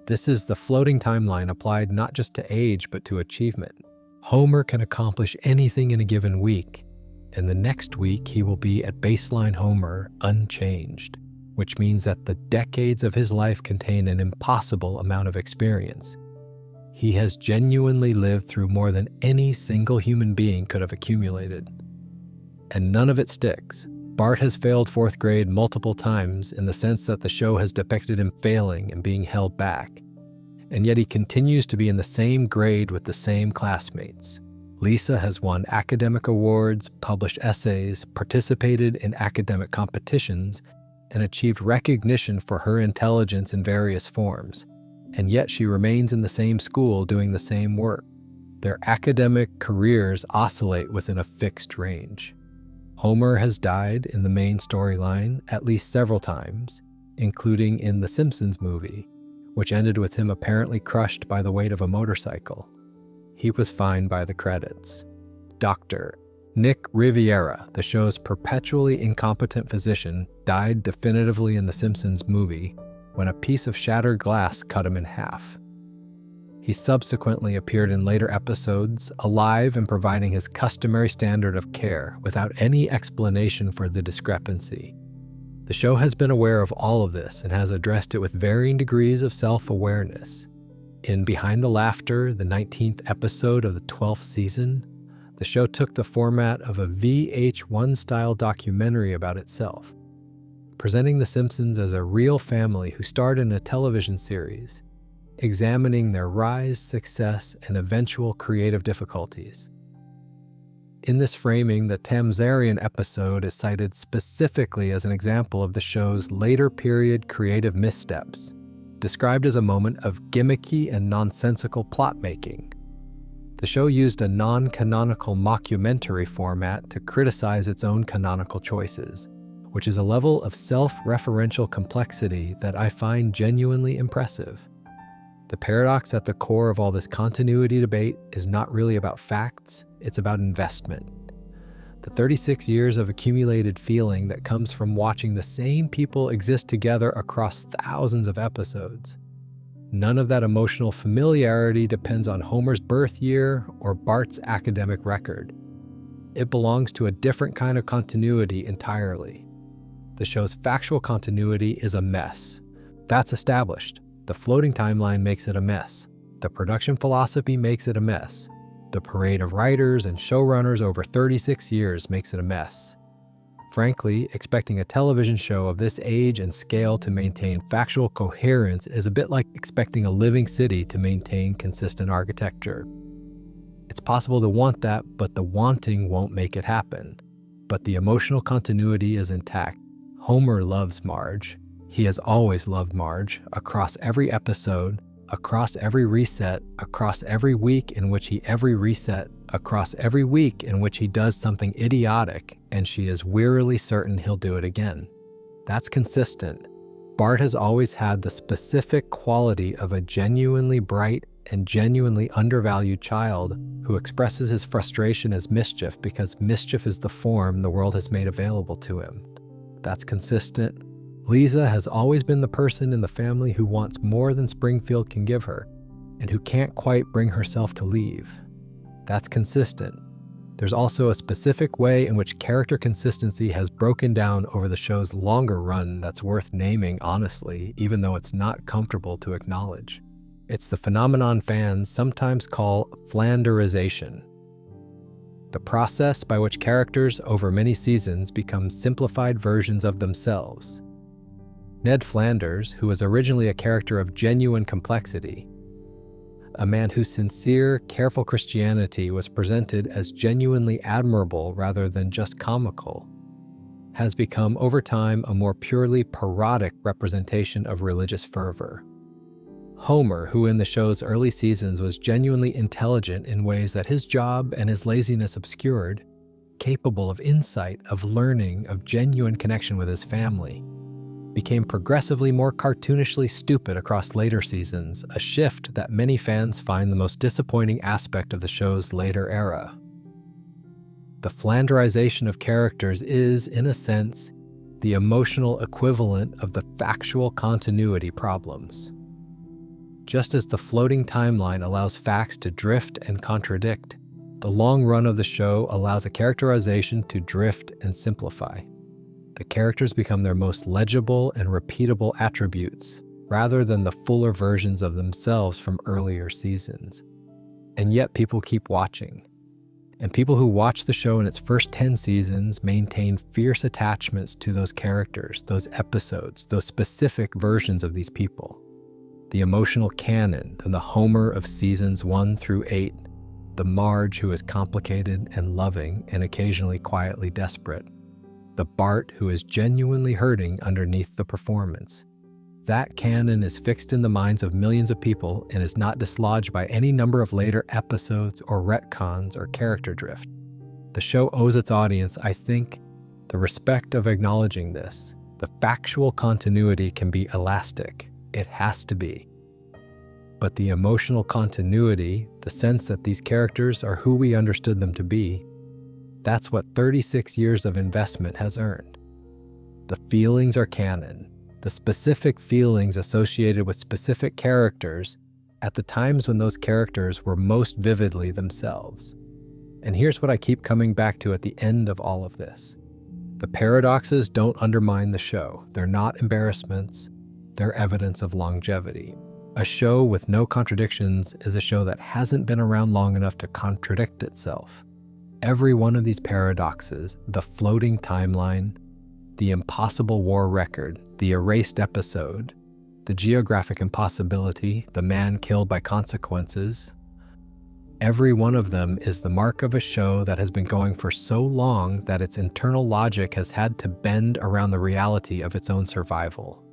This is the floating timeline applied not just to age but to achievement. Homer can accomplish anything in a given week, and the next week he will be at baseline Homer unchanged, which means that the decades of his life contain an impossible amount of experience. He has genuinely lived through more than any single human being could have accumulated. And none of it sticks. Bart has failed fourth grade multiple times in the sense that the show has depicted him failing and being held back. And yet he continues to be in the same grade with the same classmates. Lisa has won academic awards, published essays, participated in academic competitions, and achieved recognition for her intelligence in various forms. And yet she remains in the same school doing the same work. Their academic careers oscillate within a fixed range. Homer has died in the main storyline at least several times, including in the Simpsons movie, which ended with him apparently crushed by the weight of a motorcycle. He was fine by the credits. Dr. Nick Riviera, the show's perpetually incompetent physician, died definitively in the Simpsons movie when a piece of shattered glass cut him in half. He subsequently appeared in later episodes, alive and providing his customary standard of care without any explanation for the discrepancy. The show has been aware of all of this and has addressed it with varying degrees of self-awareness. In Behind the Laughter, the 19th episode of the 12th season, the show took the format of a VH1-style documentary about itself, presenting The Simpsons as a real family who starred in a television series, examining their rise, success, and eventual creative difficulties. In this framing, the Tamzarian episode is cited specifically as an example of the show's later period creative missteps, described as a moment of gimmicky and nonsensical plot-making. The show used a non-canonical mockumentary format to criticize its own canonical choices, which is a level of self-referential complexity that I find genuinely impressive. The paradox at the core of all this continuity debate is not really about facts, it's about investment. The 36 years of accumulated feeling that comes from watching the same people exist together across thousands of episodes. None of that emotional familiarity depends on Homer's birth year or Bart's academic record. It belongs to a different kind of continuity entirely. The show's factual continuity is a mess. That's established. The floating timeline makes it a mess. The production philosophy makes it a mess. The parade of writers and showrunners over 36 years makes it a mess. Frankly, expecting a television show of this age and scale to maintain factual coherence is a bit like expecting a living city to maintain consistent architecture. It's possible to want that, but the wanting won't make it happen. But the emotional continuity is intact. Homer loves Marge. He has always loved Marge, across every episode, across every reset, across every week in which he across every week in which he does something idiotic, and she is wearily certain he'll do it again. That's consistent. Bart has always had the specific quality of a genuinely bright and genuinely undervalued child who expresses his frustration as mischief because mischief is the form the world has made available to him. That's consistent. Lisa has always been the person in the family who wants more than Springfield can give her, and who can't quite bring herself to leave. That's consistent. There's also a specific way in which character consistency has broken down over the show's longer run that's worth naming honestly, even though it's not comfortable to acknowledge. It's the phenomenon fans sometimes call Flanderization. The process by which characters over many seasons become simplified versions of themselves. Ned Flanders, who was originally a character of genuine complexity, a man whose sincere, careful Christianity was presented as genuinely admirable rather than just comical, has become over time a more purely parodic representation of religious fervor. Homer, who in the show's early seasons was genuinely intelligent in ways that his job and his laziness obscured, capable of insight, of learning, of genuine connection with his family, became progressively more cartoonishly stupid across later seasons, a shift that many fans find the most disappointing aspect of the show's later era. The Flanderization of characters is, in a sense, the emotional equivalent of the factual continuity problems. Just as the floating timeline allows facts to drift and contradict, the long run of the show allows a characterization to drift and simplify. The characters become their most legible and repeatable attributes, rather than the fuller versions of themselves from earlier seasons. And yet people keep watching. And people who watch the show in its first 10 seasons maintain fierce attachments to those characters, those episodes, those specific versions of these people. The emotional canon, and the Homer of seasons 1 through 8, the Marge who is complicated and loving and occasionally quietly desperate, the Bart who is genuinely hurting underneath the performance. That canon is fixed in the minds of millions of people and is not dislodged by any number of later episodes or retcons or character drift. The show owes its audience, I think, the respect of acknowledging this. The factual continuity can be elastic. It has to be. But the emotional continuity, the sense that these characters are who we understood them to be, that's what 36 years of investment has earned. The feelings are canon. The specific feelings associated with specific characters at the times when those characters were most vividly themselves. And here's what I keep coming back to at the end of all of this. The paradoxes don't undermine the show. They're not embarrassments. They're evidence of longevity. A show with no contradictions is a show that hasn't been around long enough to contradict itself. Every one of these paradoxes, the floating timeline, the impossible war record, the erased episode, the geographic impossibility, the man killed by consequences, every one of them is the mark of a show that has been going for so long that its internal logic has had to bend around the reality of its own survival.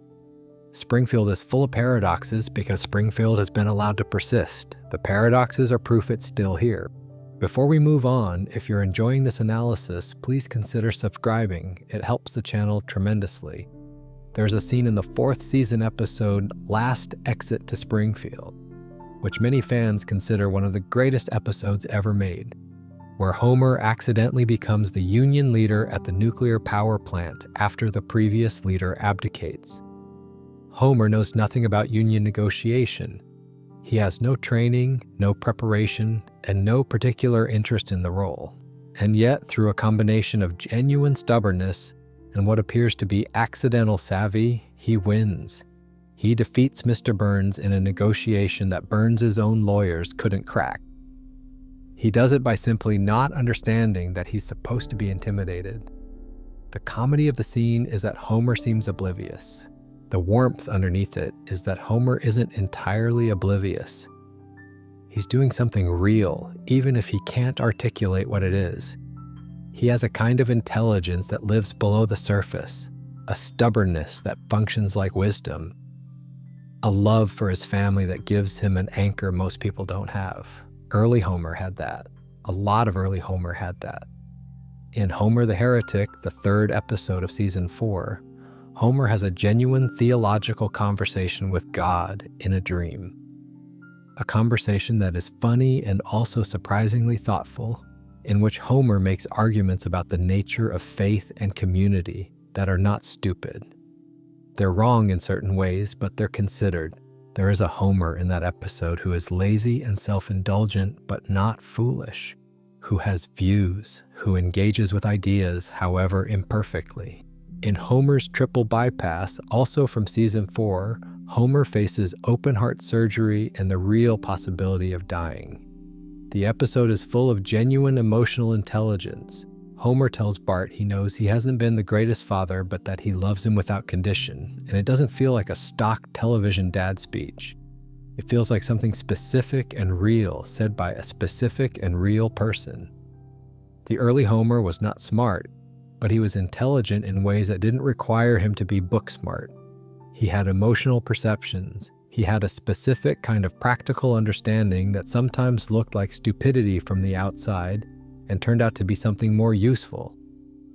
Springfield is full of paradoxes because Springfield has been allowed to persist. The paradoxes are proof it's still here. Before we move on, if you're enjoying this analysis, please consider subscribing. It helps the channel tremendously. There's a scene in the 4th season episode, Last Exit to Springfield, which many fans consider one of the greatest episodes ever made, where Homer accidentally becomes the Union leader at the nuclear power plant after the previous leader abdicates. Homer knows nothing about union negotiation. He has no training, no preparation, and no particular interest in the role. And yet, through a combination of genuine stubbornness and what appears to be accidental savvy, he wins. He defeats Mr. Burns in a negotiation that Burns' own lawyers couldn't crack. He does it by simply not understanding that he's supposed to be intimidated. The comedy of the scene is that Homer seems oblivious. The warmth underneath it is that Homer isn't entirely oblivious. He's doing something real, even if he can't articulate what it is. He has a kind of intelligence that lives below the surface, a stubbornness that functions like wisdom, a love for his family that gives him an anchor most people don't have. Early Homer had that. A lot of early Homer had that. In Homer the Heretic, the 3rd episode of season 4, Homer has a genuine theological conversation with God in a dream. A conversation that is funny and also surprisingly thoughtful, in which Homer makes arguments about the nature of faith and community that are not stupid. They're wrong in certain ways, but they're considered. There is a Homer in that episode who is lazy and self-indulgent, but not foolish, who has views, who engages with ideas, however imperfectly. In Homer's triple bypass, also from season 4, Homer faces open-heart surgery and the real possibility of dying. The episode is full of genuine emotional intelligence. Homer tells Bart he knows he hasn't been the greatest father, but that he loves him without condition, and it doesn't feel like a stock television dad speech. It feels like something specific and real, said by a specific and real person. The early Homer was not smart, but he was intelligent in ways that didn't require him to be book smart. He had emotional perceptions. He had a specific kind of practical understanding that sometimes looked like stupidity from the outside and turned out to be something more useful.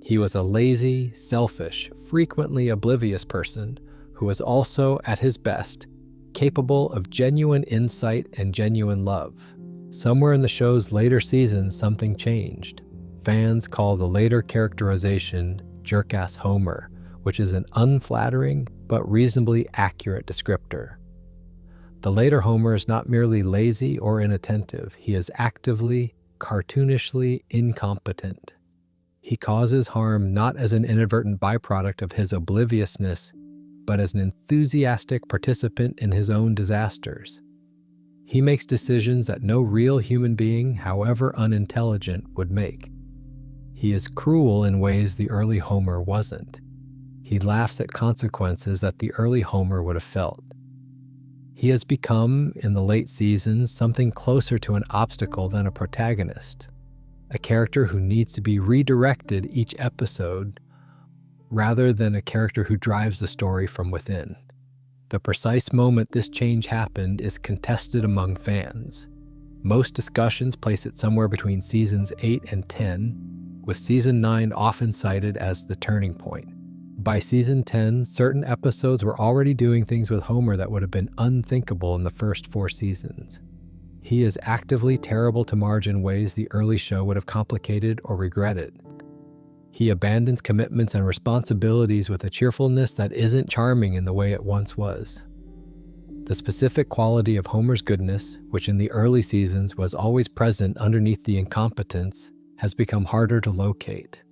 He was a lazy, selfish, frequently oblivious person who was also, at his best, capable of genuine insight and genuine love. Somewhere in the show's later seasons, something changed. Fans call the later characterization jerk-ass Homer, which is an unflattering but reasonably accurate descriptor. The later Homer is not merely lazy or inattentive, he is actively, cartoonishly incompetent. He causes harm not as an inadvertent byproduct of his obliviousness, but as an enthusiastic participant in his own disasters. He makes decisions that no real human being, however unintelligent, would make. He is cruel in ways the early Homer wasn't. He laughs at consequences that the early Homer would have felt. He has become, in the late seasons, something closer to an obstacle than a protagonist, a character who needs to be redirected each episode rather than a character who drives the story from within. The precise moment this change happened is contested among fans. Most discussions place it somewhere between seasons 8 and 10, with season 9 often cited as the turning point. By season 10, certain episodes were already doing things with Homer that would have been unthinkable in the first 4 seasons. He is actively terrible to Marge in ways the early show would have complicated or regretted. He abandons commitments and responsibilities with a cheerfulness that isn't charming in the way it once was. The specific quality of Homer's goodness, which in the early seasons was always present underneath the incompetence, has become harder to locate.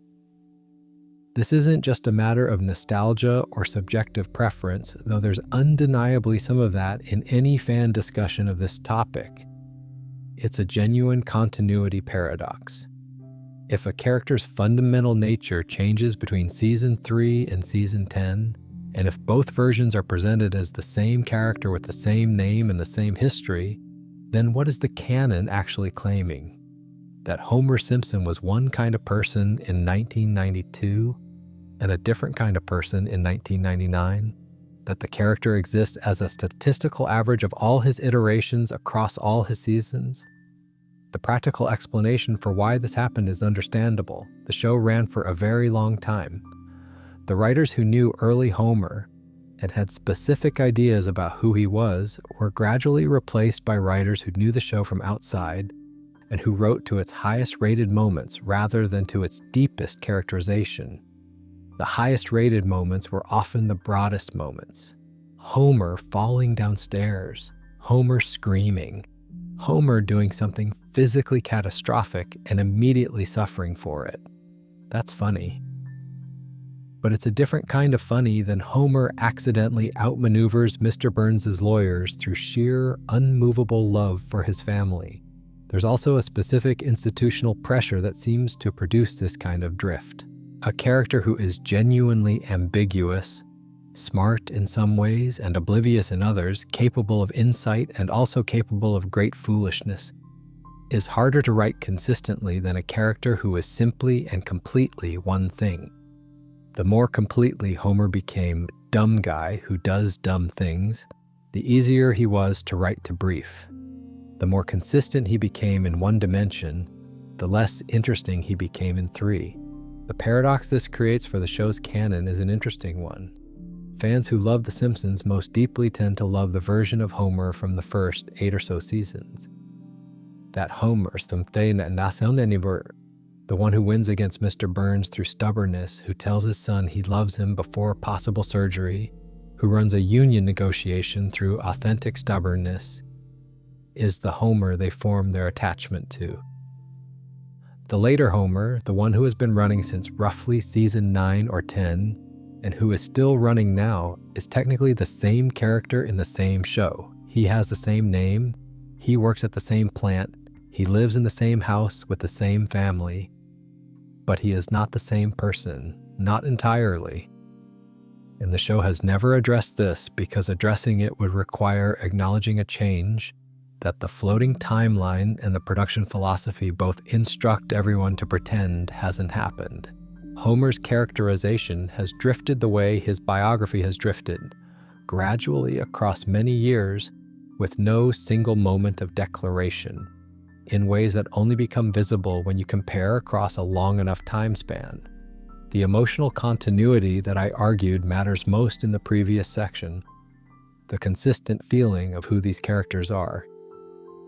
This isn't just a matter of nostalgia or subjective preference, though there's undeniably some of that in any fan discussion of this topic. It's a genuine continuity paradox. If a character's fundamental nature changes between season 3 and season 10, and if both versions are presented as the same character with the same name and the same history, then what is the canon actually claiming? That Homer Simpson was one kind of person in 1992 and a different kind of person in 1999? That the character exists as a statistical average of all his iterations across all his seasons? The practical explanation for why this happened is understandable. The show ran for a very long time. The writers who knew early Homer and had specific ideas about who he was were gradually replaced by writers who knew the show from outside and who wrote to its highest rated moments rather than to its deepest characterization. The highest rated moments were often the broadest moments. Homer falling downstairs, Homer screaming, Homer doing something physically catastrophic and immediately suffering for it. That's funny. But it's a different kind of funny than Homer accidentally outmaneuvers Mr. Burns' lawyers through sheer, unmovable love for his family. There's also a specific institutional pressure that seems to produce this kind of drift. A character who is genuinely ambiguous, smart in some ways and oblivious in others, capable of insight and also capable of great foolishness, is harder to write consistently than a character who is simply and completely one thing. The more completely Homer became dumb guy who does dumb things, the easier he was to write to brief. The more consistent he became in one dimension, the less interesting he became in 3. The paradox this creates for the show's canon is an interesting one. Fans who love The Simpsons most deeply tend to love the version of Homer from the first 8 or so seasons. That Homer, the one who wins against Mr. Burns through stubbornness, who tells his son he loves him before possible surgery, who runs a union negotiation through authentic stubbornness, is the Homer they form their attachment to. The later Homer, the one who has been running since roughly season 9 or 10, and who is still running now, is technically the same character in the same show. He has the same name, he works at the same plant, he lives in the same house with the same family, but he is not the same person, not entirely. And the show has never addressed this because addressing it would require acknowledging a change that the floating timeline and the production philosophy both instruct everyone to pretend hasn't happened. Homer's characterization has drifted the way his biography has drifted, gradually across many years, with no single moment of declaration, in ways that only become visible when you compare across a long enough time span. The emotional continuity that I argued matters most in the previous section, the consistent feeling of who these characters are,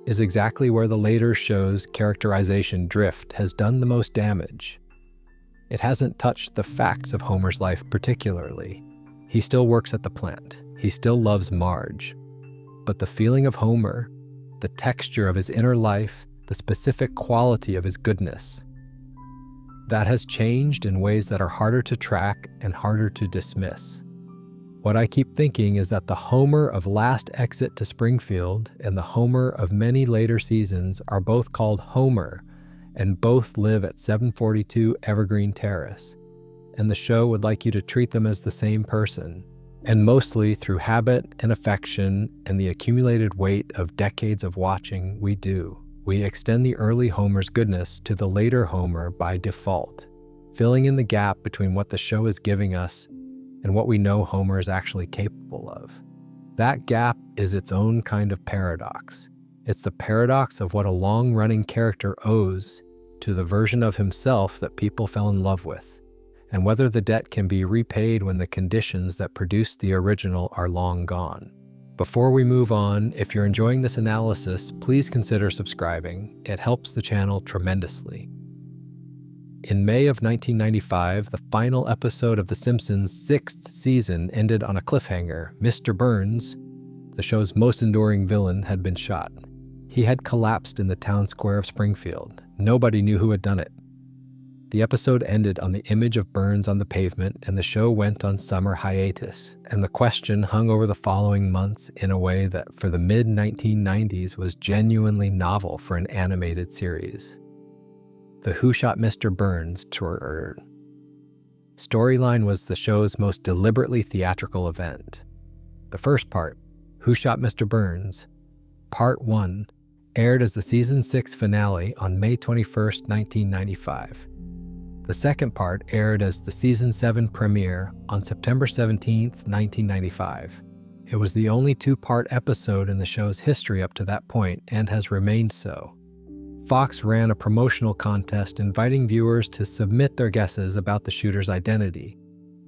is exactly where the later show's characterization drift has done the most damage. It hasn't touched the facts of Homer's life particularly. He still works at the plant. He still loves Marge. But the feeling of Homer, the texture of his inner life, the specific quality of his goodness, that has changed in ways that are harder to track and harder to dismiss. What I keep thinking is that the Homer of Last Exit to Springfield and the Homer of many later seasons are both called Homer and both live at 742 Evergreen Terrace, and the show would like you to treat them as the same person. And mostly through habit and affection and the accumulated weight of decades of watching, we do. We extend the early Homer's goodness to the later Homer by default, filling in the gap between what the show is giving us and what we know Homer is actually capable of. That gap is its own kind of paradox. It's the paradox of what a long-running character owes to the version of himself that people fell in love with, and whether the debt can be repaid when the conditions that produced the original are long gone. Before we move on, if you're enjoying this analysis, please consider subscribing. It helps the channel tremendously. In May of 1995, the final episode of The Simpsons' 6th season ended on a cliffhanger. Mr. Burns, the show's most enduring villain, had been shot. He had collapsed in the town square of Springfield. Nobody knew who had done it. The episode ended on the image of Burns on the pavement, and the show went on summer hiatus, and the question hung over the following months in a way that, for the mid-1990s, was genuinely novel for an animated series. The Who Shot Mr. Burns tour storyline was the show's most deliberately theatrical event. The first part, Who Shot Mr. Burns, Part 1, aired as the Season 6 finale on May 21, 1995. The second part aired as the Season 7 premiere on September 17, 1995. It was the only two-part episode in the show's history up to that point and has remained so. Fox ran a promotional contest inviting viewers to submit their guesses about the shooter's identity.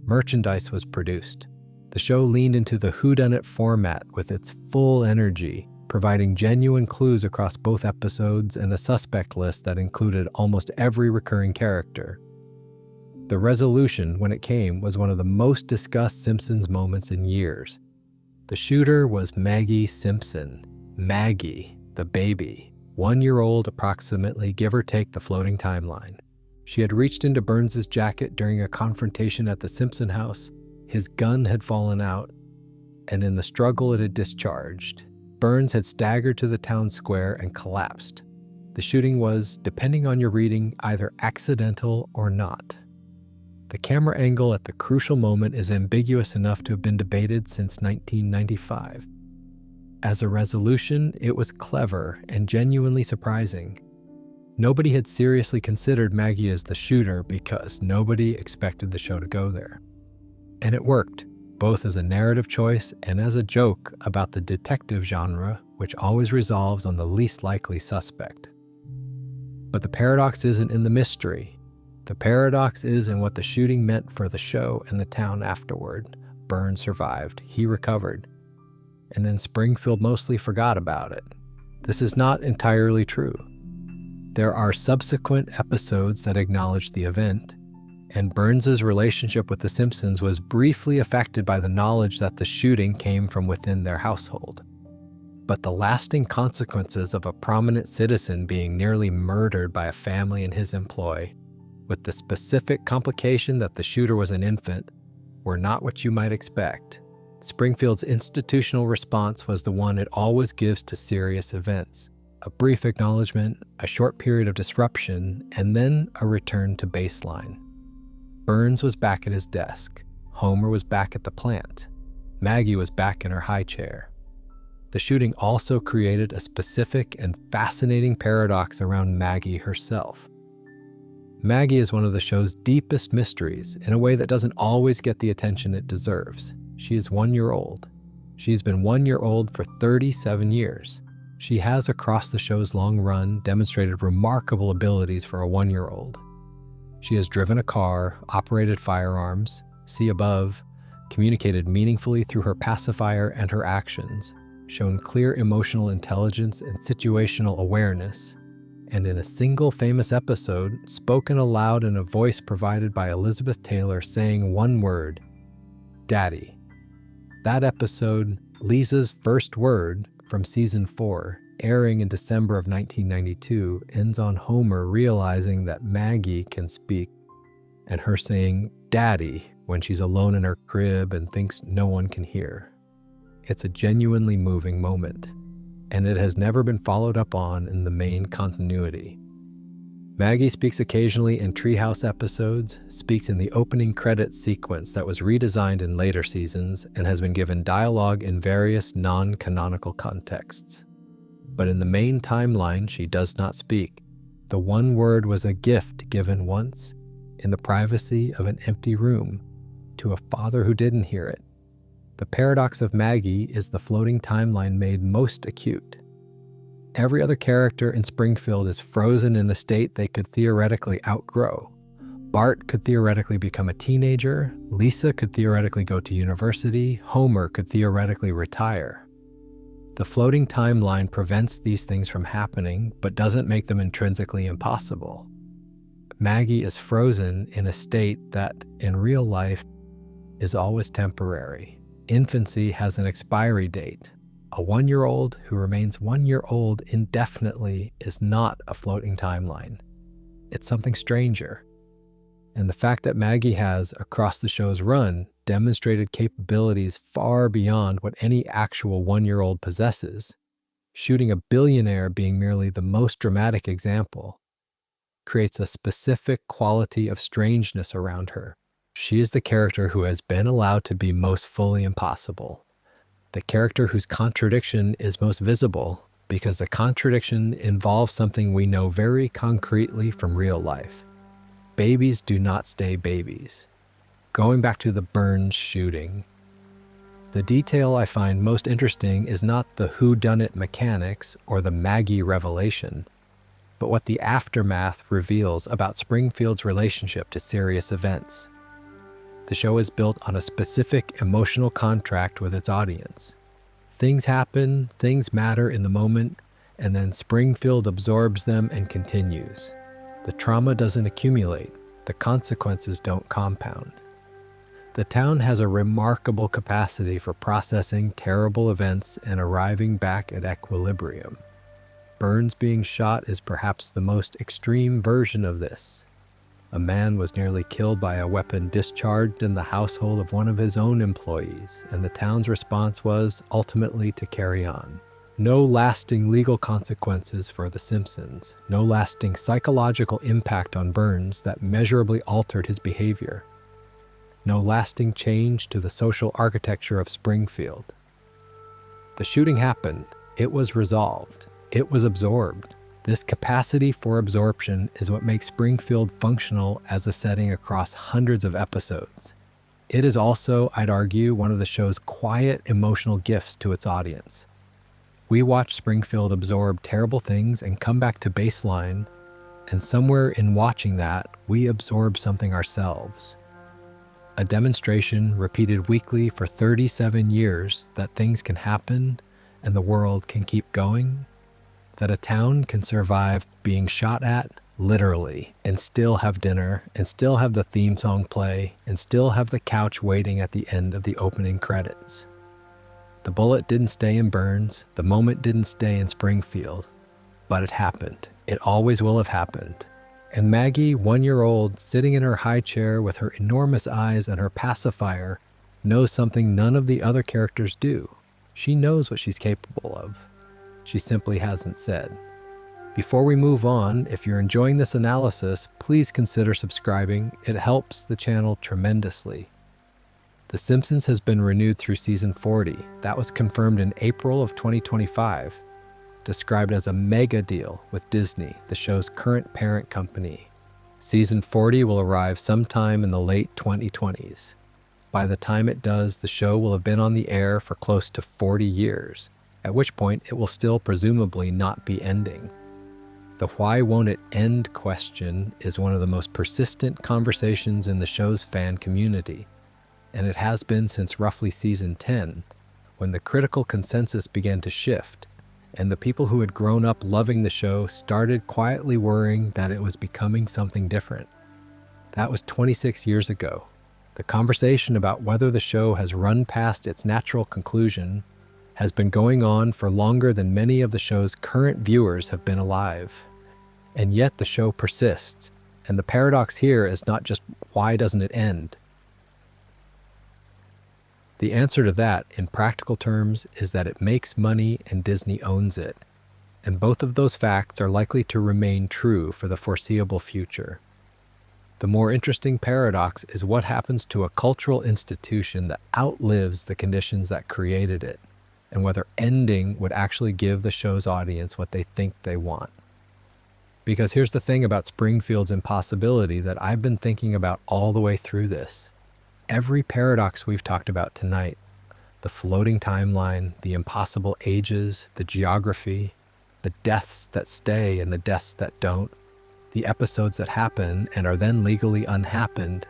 Merchandise was produced. The show leaned into the whodunit format with its full energy, providing genuine clues across both episodes and a suspect list that included almost every recurring character. The resolution, when it came, was one of the most discussed Simpsons moments in years. The shooter was Maggie Simpson. Maggie, the baby. 1-year-old approximately, give or take the floating timeline. She had reached into Burns's jacket during a confrontation at the Simpson house. His gun had fallen out, and in the struggle it had discharged. Burns had staggered to the town square and collapsed. The shooting was, depending on your reading, either accidental or not. The camera angle at the crucial moment is ambiguous enough to have been debated since 1995. As a resolution, it was clever and genuinely surprising. Nobody had seriously considered Maggie as the shooter because nobody expected the show to go there. And it worked, both as a narrative choice and as a joke about the detective genre, which always resolves on the least likely suspect. But the paradox isn't in the mystery. The paradox is in what the shooting meant for the show and the town afterward. Burns survived. He recovered. And then Springfield mostly forgot about it. This is not entirely true. There are subsequent episodes that acknowledge the event, and Burns's relationship with The Simpsons was briefly affected by the knowledge that the shooting came from within their household. But the lasting consequences of a prominent citizen being nearly murdered by a family in his employ, with the specific complication that the shooter was an infant, were not what you might expect. Springfield's institutional response was the one it always gives to serious events: a brief acknowledgement, a short period of disruption, and then a return to baseline. Burns was back at his desk. Homer was back at the plant. Maggie was back in her high chair. The shooting also created a specific and fascinating paradox around Maggie herself. Maggie is one of the show's deepest mysteries in a way that doesn't always get the attention it deserves. She is 1 year old. She's been 1 year old for 37 years. She has, across the show's long run, demonstrated remarkable abilities for a 1-year-old. She has driven a car, operated firearms, see above, communicated meaningfully through her pacifier and her actions, shown clear emotional intelligence and situational awareness, and in a single famous episode, spoken aloud in a voice provided by Elizabeth Taylor saying one word: Daddy. That episode, Lisa's first word, from Season 4, airing in December of 1992, ends on Homer realizing that Maggie can speak, and her saying "Daddy" when she's alone in her crib and thinks no one can hear. It's a genuinely moving moment, and it has never been followed up on in the main continuity. Maggie speaks occasionally in Treehouse episodes, speaks in the opening credits sequence that was redesigned in later seasons, and has been given dialogue in various non-canonical contexts. But in the main timeline, she does not speak. The one word was a gift given once, in the privacy of an empty room, to a father who didn't hear it. The paradox of Maggie is the floating timeline made most acute. Every other character in Springfield is frozen in a state they could theoretically outgrow. Bart could theoretically become a teenager, Lisa could theoretically go to university, Homer could theoretically retire. The floating timeline prevents these things from happening, but doesn't make them intrinsically impossible. Maggie is frozen in a state that, in real life, is always temporary. Infancy has an expiry date. A 1-year-old who remains 1 year old indefinitely is not a floating timeline. It's something stranger. And the fact that Maggie has, across the show's run, demonstrated capabilities far beyond what any actual 1-year-old possesses, shooting a billionaire being merely the most dramatic example, creates a specific quality of strangeness around her. She is the character who has been allowed to be most fully impossible. The character whose contradiction is most visible because the contradiction involves something we know very concretely from real life. Babies do not stay babies. Going back to the Burns shooting, the detail I find most interesting is not the whodunit mechanics or the Maggie revelation, but what the aftermath reveals about Springfield's relationship to serious events. The show is built on a specific emotional contract with its audience. Things happen, things matter in the moment, and then Springfield absorbs them and continues. The trauma doesn't accumulate, the consequences don't compound. The town has a remarkable capacity for processing terrible events and arriving back at equilibrium. Burns being shot is perhaps the most extreme version of this. A man was nearly killed by a weapon discharged in the household of one of his own employees, and the town's response was ultimately to carry on. No lasting legal consequences for the Simpsons, no lasting psychological impact on Burns that measurably altered his behavior. No lasting change to the social architecture of Springfield. The shooting happened. It was resolved. It was absorbed. This capacity for absorption is what makes Springfield functional as a setting across hundreds of episodes. It is also, I'd argue, one of the show's quiet emotional gifts to its audience. We watch Springfield absorb terrible things and come back to baseline, and somewhere in watching that, we absorb something ourselves. A demonstration repeated weekly for 37 years that things can happen and the world can keep going, that a town can survive being shot at, literally, and still have dinner, and still have the theme song play, and still have the couch waiting at the end of the opening credits. The bullet didn't stay in Burns, the moment didn't stay in Springfield, but it happened. It always will have happened. And Maggie, 1-year-old, sitting in her high chair with her enormous eyes and her pacifier, knows something none of the other characters do. She knows what she's capable of. She simply hasn't said. Before we move on, if you're enjoying this analysis, please consider subscribing. It helps the channel tremendously. The Simpsons has been renewed through season 40. That was confirmed in April of 2025, described as a mega deal with Disney, the show's current parent company. Season 40 will arrive sometime in the late 2020s. By the time it does, the show will have been on the air for close to 40 years, at which point it will still presumably not be ending. The why won't it end question is one of the most persistent conversations in the show's fan community, and it has been since roughly season 10, when the critical consensus began to shift, and the people who had grown up loving the show started quietly worrying that it was becoming something different. That was 26 years ago. The conversation about whether the show has run past its natural conclusion has been going on for longer than many of the show's current viewers have been alive. And yet the show persists, and the paradox here is not just why doesn't it end? The answer to that, in practical terms, is that it makes money and Disney owns it, and both of those facts are likely to remain true for the foreseeable future. The more interesting paradox is what happens to a cultural institution that outlives the conditions that created it, and whether ending would actually give the show's audience what they think they want. Because here's the thing about Springfield's impossibility that I've been thinking about all the way through this. Every paradox we've talked about tonight, The floating timeline, the impossible ages, the geography, the deaths that stay and the deaths that don't, the episodes that happen and are then legally unhappened.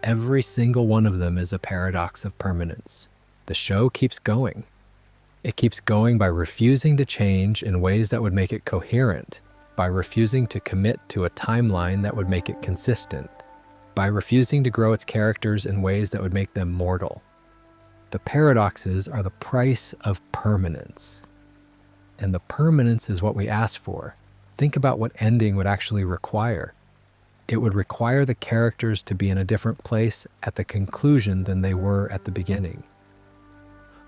Every single one of them is a paradox of permanence. The show keeps going. It keeps going by refusing to change in ways that would make it coherent, by refusing to commit to a timeline that would make it consistent, by refusing to grow its characters in ways that would make them mortal. The paradoxes are the price of permanence. And the permanence is what we ask for. Think about what ending would actually require. It would require the characters to be in a different place at the conclusion than they were at the beginning.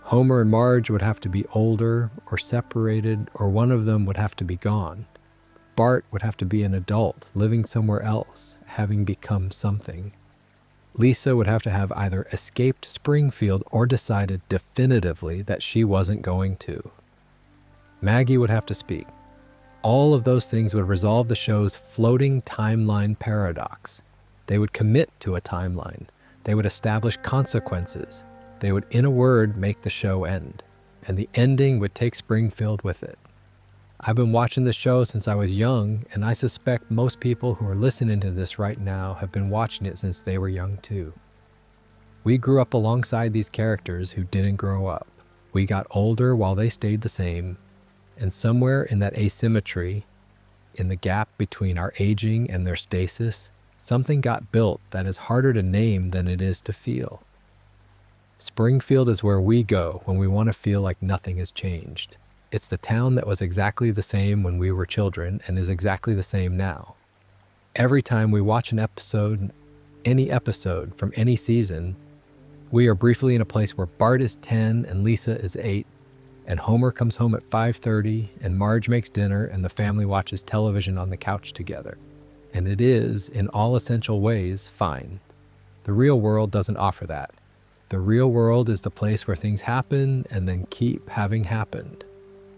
Homer and Marge would have to be older or separated, or one of them would have to be gone. Bart would have to be an adult, living somewhere else, having become something. Lisa would have to have either escaped Springfield or decided definitively that she wasn't going to. Maggie would have to speak. All of those things would resolve the show's floating timeline paradox. They would commit to a timeline. They would establish consequences. They would, in a word, make the show end. And the ending would take Springfield with it. I've been watching the show since I was young, and I suspect most people who are listening to this right now have been watching it since they were young too. We grew up alongside these characters who didn't grow up. We got older while they stayed the same, and somewhere in that asymmetry, in the gap between our aging and their stasis, something got built that is harder to name than it is to feel. Springfield is where we go when we want to feel like nothing has changed. It's the town that was exactly the same when we were children and is exactly the same now. Every time we watch an episode, any episode from any season, we are briefly in a place where Bart is 10 and Lisa is 8, and Homer comes home at 5:30 and Marge makes dinner and the family watches television on the couch together. And it is, in all essential ways, fine. The real world doesn't offer that. The real world is the place where things happen and then keep having happened,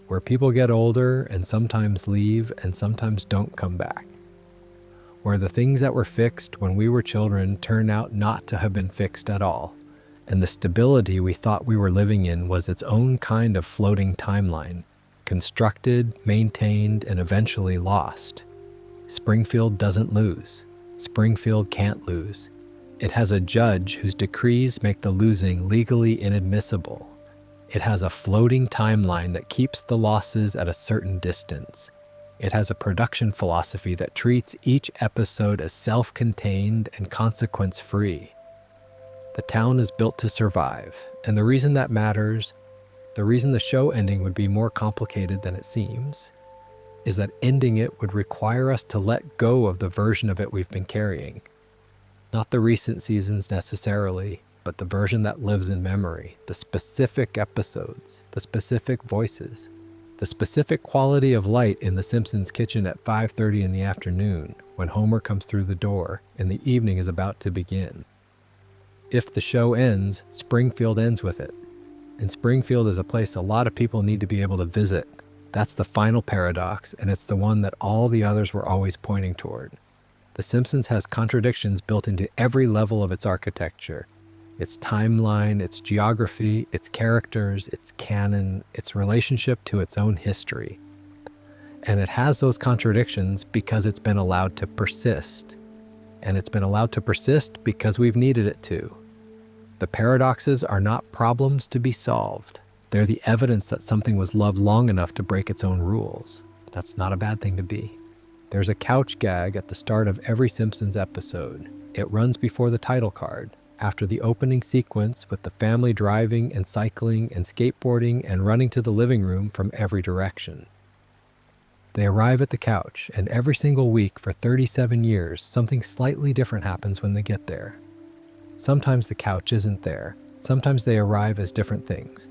where people get older and sometimes leave and sometimes don't come back, where the things that were fixed when we were children turn out not to have been fixed at all, and the stability we thought we were living in was its own kind of floating timeline, constructed, maintained, and eventually lost. Springfield doesn't lose. Springfield can't lose. It has a judge whose decrees make the losing legally inadmissible. It has a floating timeline that keeps the losses at a certain distance. It has a production philosophy that treats each episode as self-contained and consequence-free. The town is built to survive, and the reason that matters, the reason the show ending would be more complicated than it seems, is that ending it would require us to let go of the version of it we've been carrying. Not the recent seasons necessarily, but the version that lives in memory, the specific episodes, the specific voices, the specific quality of light in the Simpsons kitchen at 5:30 in the afternoon when Homer comes through the door and the evening is about to begin. If the show ends, Springfield ends with it. And Springfield is a place a lot of people need to be able to visit. That's the final paradox, and it's the one that all the others were always pointing toward. The Simpsons has contradictions built into every level of its architecture. Its timeline, its geography, its characters, its canon, its relationship to its own history. And it has those contradictions because it's been allowed to persist. And it's been allowed to persist because we've needed it to. The paradoxes are not problems to be solved. They're the evidence that something was loved long enough to break its own rules. That's not a bad thing to be. There's a couch gag at the start of every Simpsons episode. It runs before the title card, after the opening sequence with the family driving and cycling and skateboarding and running to the living room from every direction. They arrive at the couch, and every single week for 37 years, something slightly different happens when they get there. Sometimes the couch isn't there. Sometimes they arrive as different things.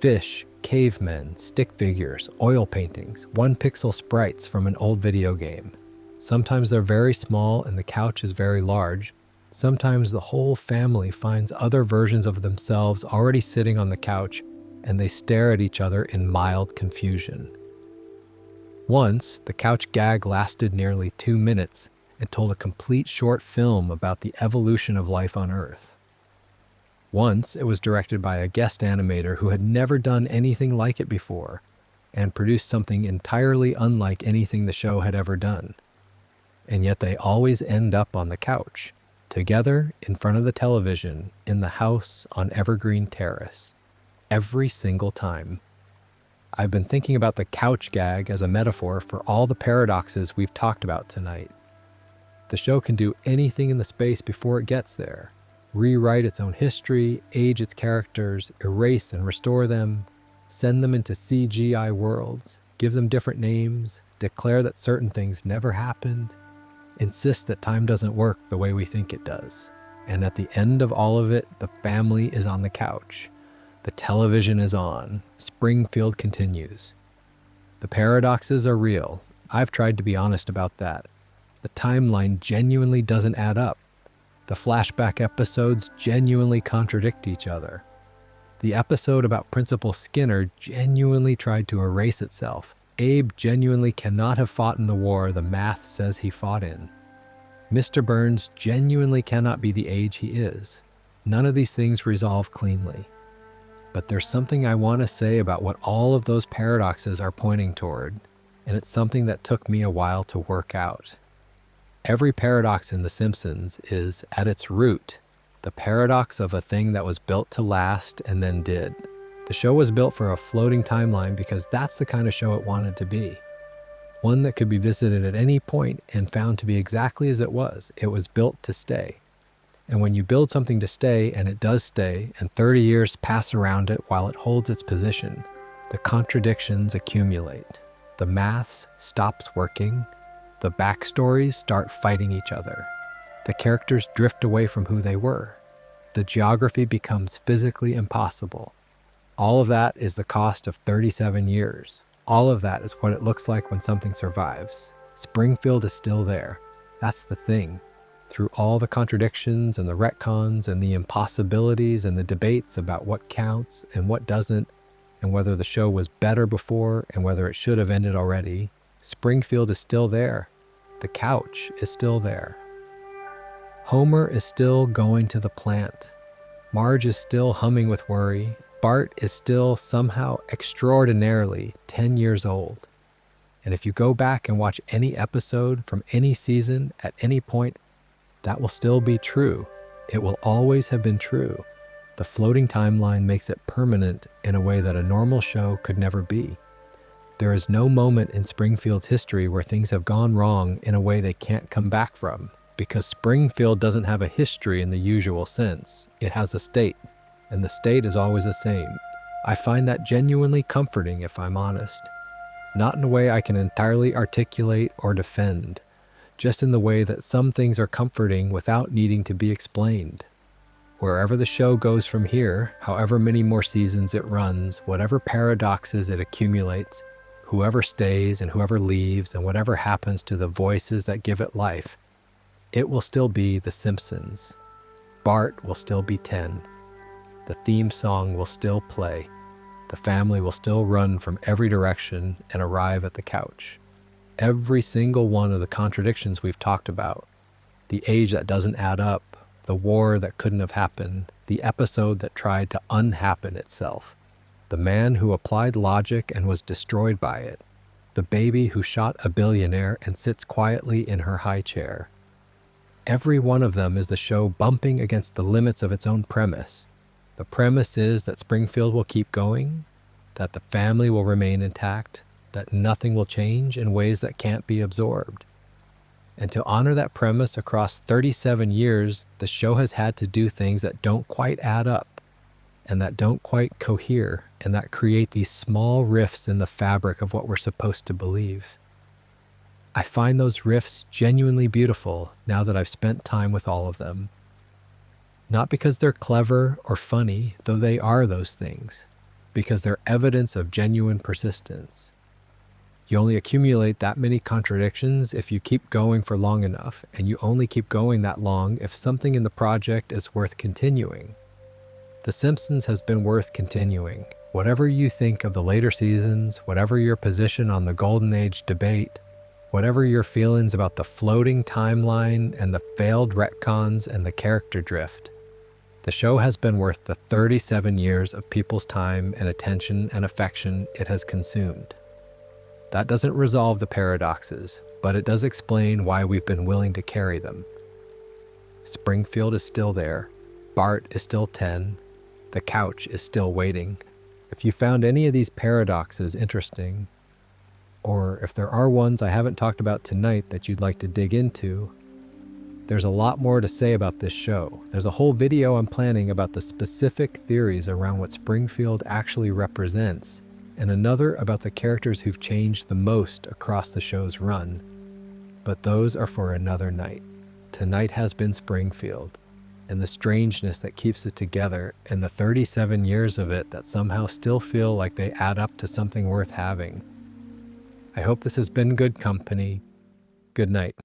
Fish, cavemen, stick figures, oil paintings, 1-pixel sprites from an old video game. Sometimes they're very small and the couch is very large. Sometimes the whole family finds other versions of themselves already sitting on the couch, and they stare at each other in mild confusion. Once, the couch gag lasted nearly 2 minutes and told a complete short film about the evolution of life on Earth. Once, it was directed by a guest animator who had never done anything like it before and produced something entirely unlike anything the show had ever done. And yet they always end up on the couch, together in front of the television in the house on Evergreen Terrace, every single time. I've been thinking about the couch gag as a metaphor for all the paradoxes we've talked about tonight. The show can do anything in the space before it gets there. Rewrite its own history, age its characters, erase and restore them, send them into CGI worlds, give them different names, declare that certain things never happened, insist that time doesn't work the way we think it does. And at the end of all of it, the family is on the couch. The television is on. Springfield continues. The paradoxes are real. I've tried to be honest about that. The timeline genuinely doesn't add up. The flashback episodes genuinely contradict each other. The episode about Principal Skinner genuinely tried to erase itself. Abe genuinely cannot have fought in the war the math says he fought in. Mr. Burns genuinely cannot be the age he is. None of these things resolve cleanly. But there's something I want to say about what all of those paradoxes are pointing toward, and it's something that took me a while to work out. Every paradox in The Simpsons is, at its root, the paradox of a thing that was built to last and then did. The show was built for a floating timeline because that's the kind of show it wanted to be. One that could be visited at any point and found to be exactly as it was. It was built to stay. And when you build something to stay, and it does stay, and 30 years pass around it while it holds its position, the contradictions accumulate. The maths stops working. The backstories start fighting each other. The characters drift away from who they were. The geography becomes physically impossible. All of that is the cost of 37 years. All of that is what it looks like when something survives. Springfield is still there. That's the thing. Through all the contradictions and the retcons and the impossibilities and the debates about what counts and what doesn't, and whether the show was better before and whether it should have ended already, Springfield is still there. The couch is still there. Homer is still going to the plant. Marge is still humming with worry. Bart is still somehow extraordinarily 10 years old. And if you go back and watch any episode from any season at any point, that will still be true. It will always have been true. The floating timeline makes it permanent in a way that a normal show could never be. There is no moment in Springfield's history where things have gone wrong in a way they can't come back from, because Springfield doesn't have a history in the usual sense. It has a state, and the state is always the same. I find that genuinely comforting, if I'm honest. Not in a way I can entirely articulate or defend, just in the way that some things are comforting without needing to be explained. Wherever the show goes from here, however many more seasons it runs, whatever paradoxes it accumulates, whoever stays and whoever leaves, and whatever happens to the voices that give it life, it will still be The Simpsons. Bart will still be 10. The theme song will still play. The family will still run from every direction and arrive at the couch. Every single one of the contradictions we've talked about, the age that doesn't add up, the war that couldn't have happened, the episode that tried to unhappen itself, the man who applied logic and was destroyed by it, the baby who shot a billionaire and sits quietly in her high chair. Every one of them is the show bumping against the limits of its own premise. The premise is that Springfield will keep going, that the family will remain intact, that nothing will change in ways that can't be absorbed. And to honor that premise across 37 years, the show has had to do things that don't quite add up, and that don't quite cohere, and that create these small rifts in the fabric of what we're supposed to believe. I find those rifts genuinely beautiful now that I've spent time with all of them. Not because they're clever or funny, though they are those things, because they're evidence of genuine persistence. You only accumulate that many contradictions if you keep going for long enough, and you only keep going that long if something in the project is worth continuing. The Simpsons has been worth continuing. Whatever you think of the later seasons, whatever your position on the Golden Age debate, whatever your feelings about the floating timeline and the failed retcons and the character drift, The show has been worth the 37 years of people's time and attention and affection it has consumed. That doesn't resolve the paradoxes, but it does explain why we've been willing to carry them. Springfield is still there. Bart is still 10. The couch is still waiting. If you found any of these paradoxes interesting, or if there are ones I haven't talked about tonight that you'd like to dig into, there's a lot more to say about this show. There's a whole video I'm planning about the specific theories around what Springfield actually represents, and another about the characters who've changed the most across the show's run. But those are for another night. Tonight has been Springfield, and the strangeness that keeps it together, and the 37 years of it that somehow still feel like they add up to something worth having. I hope this has been good company. Good night.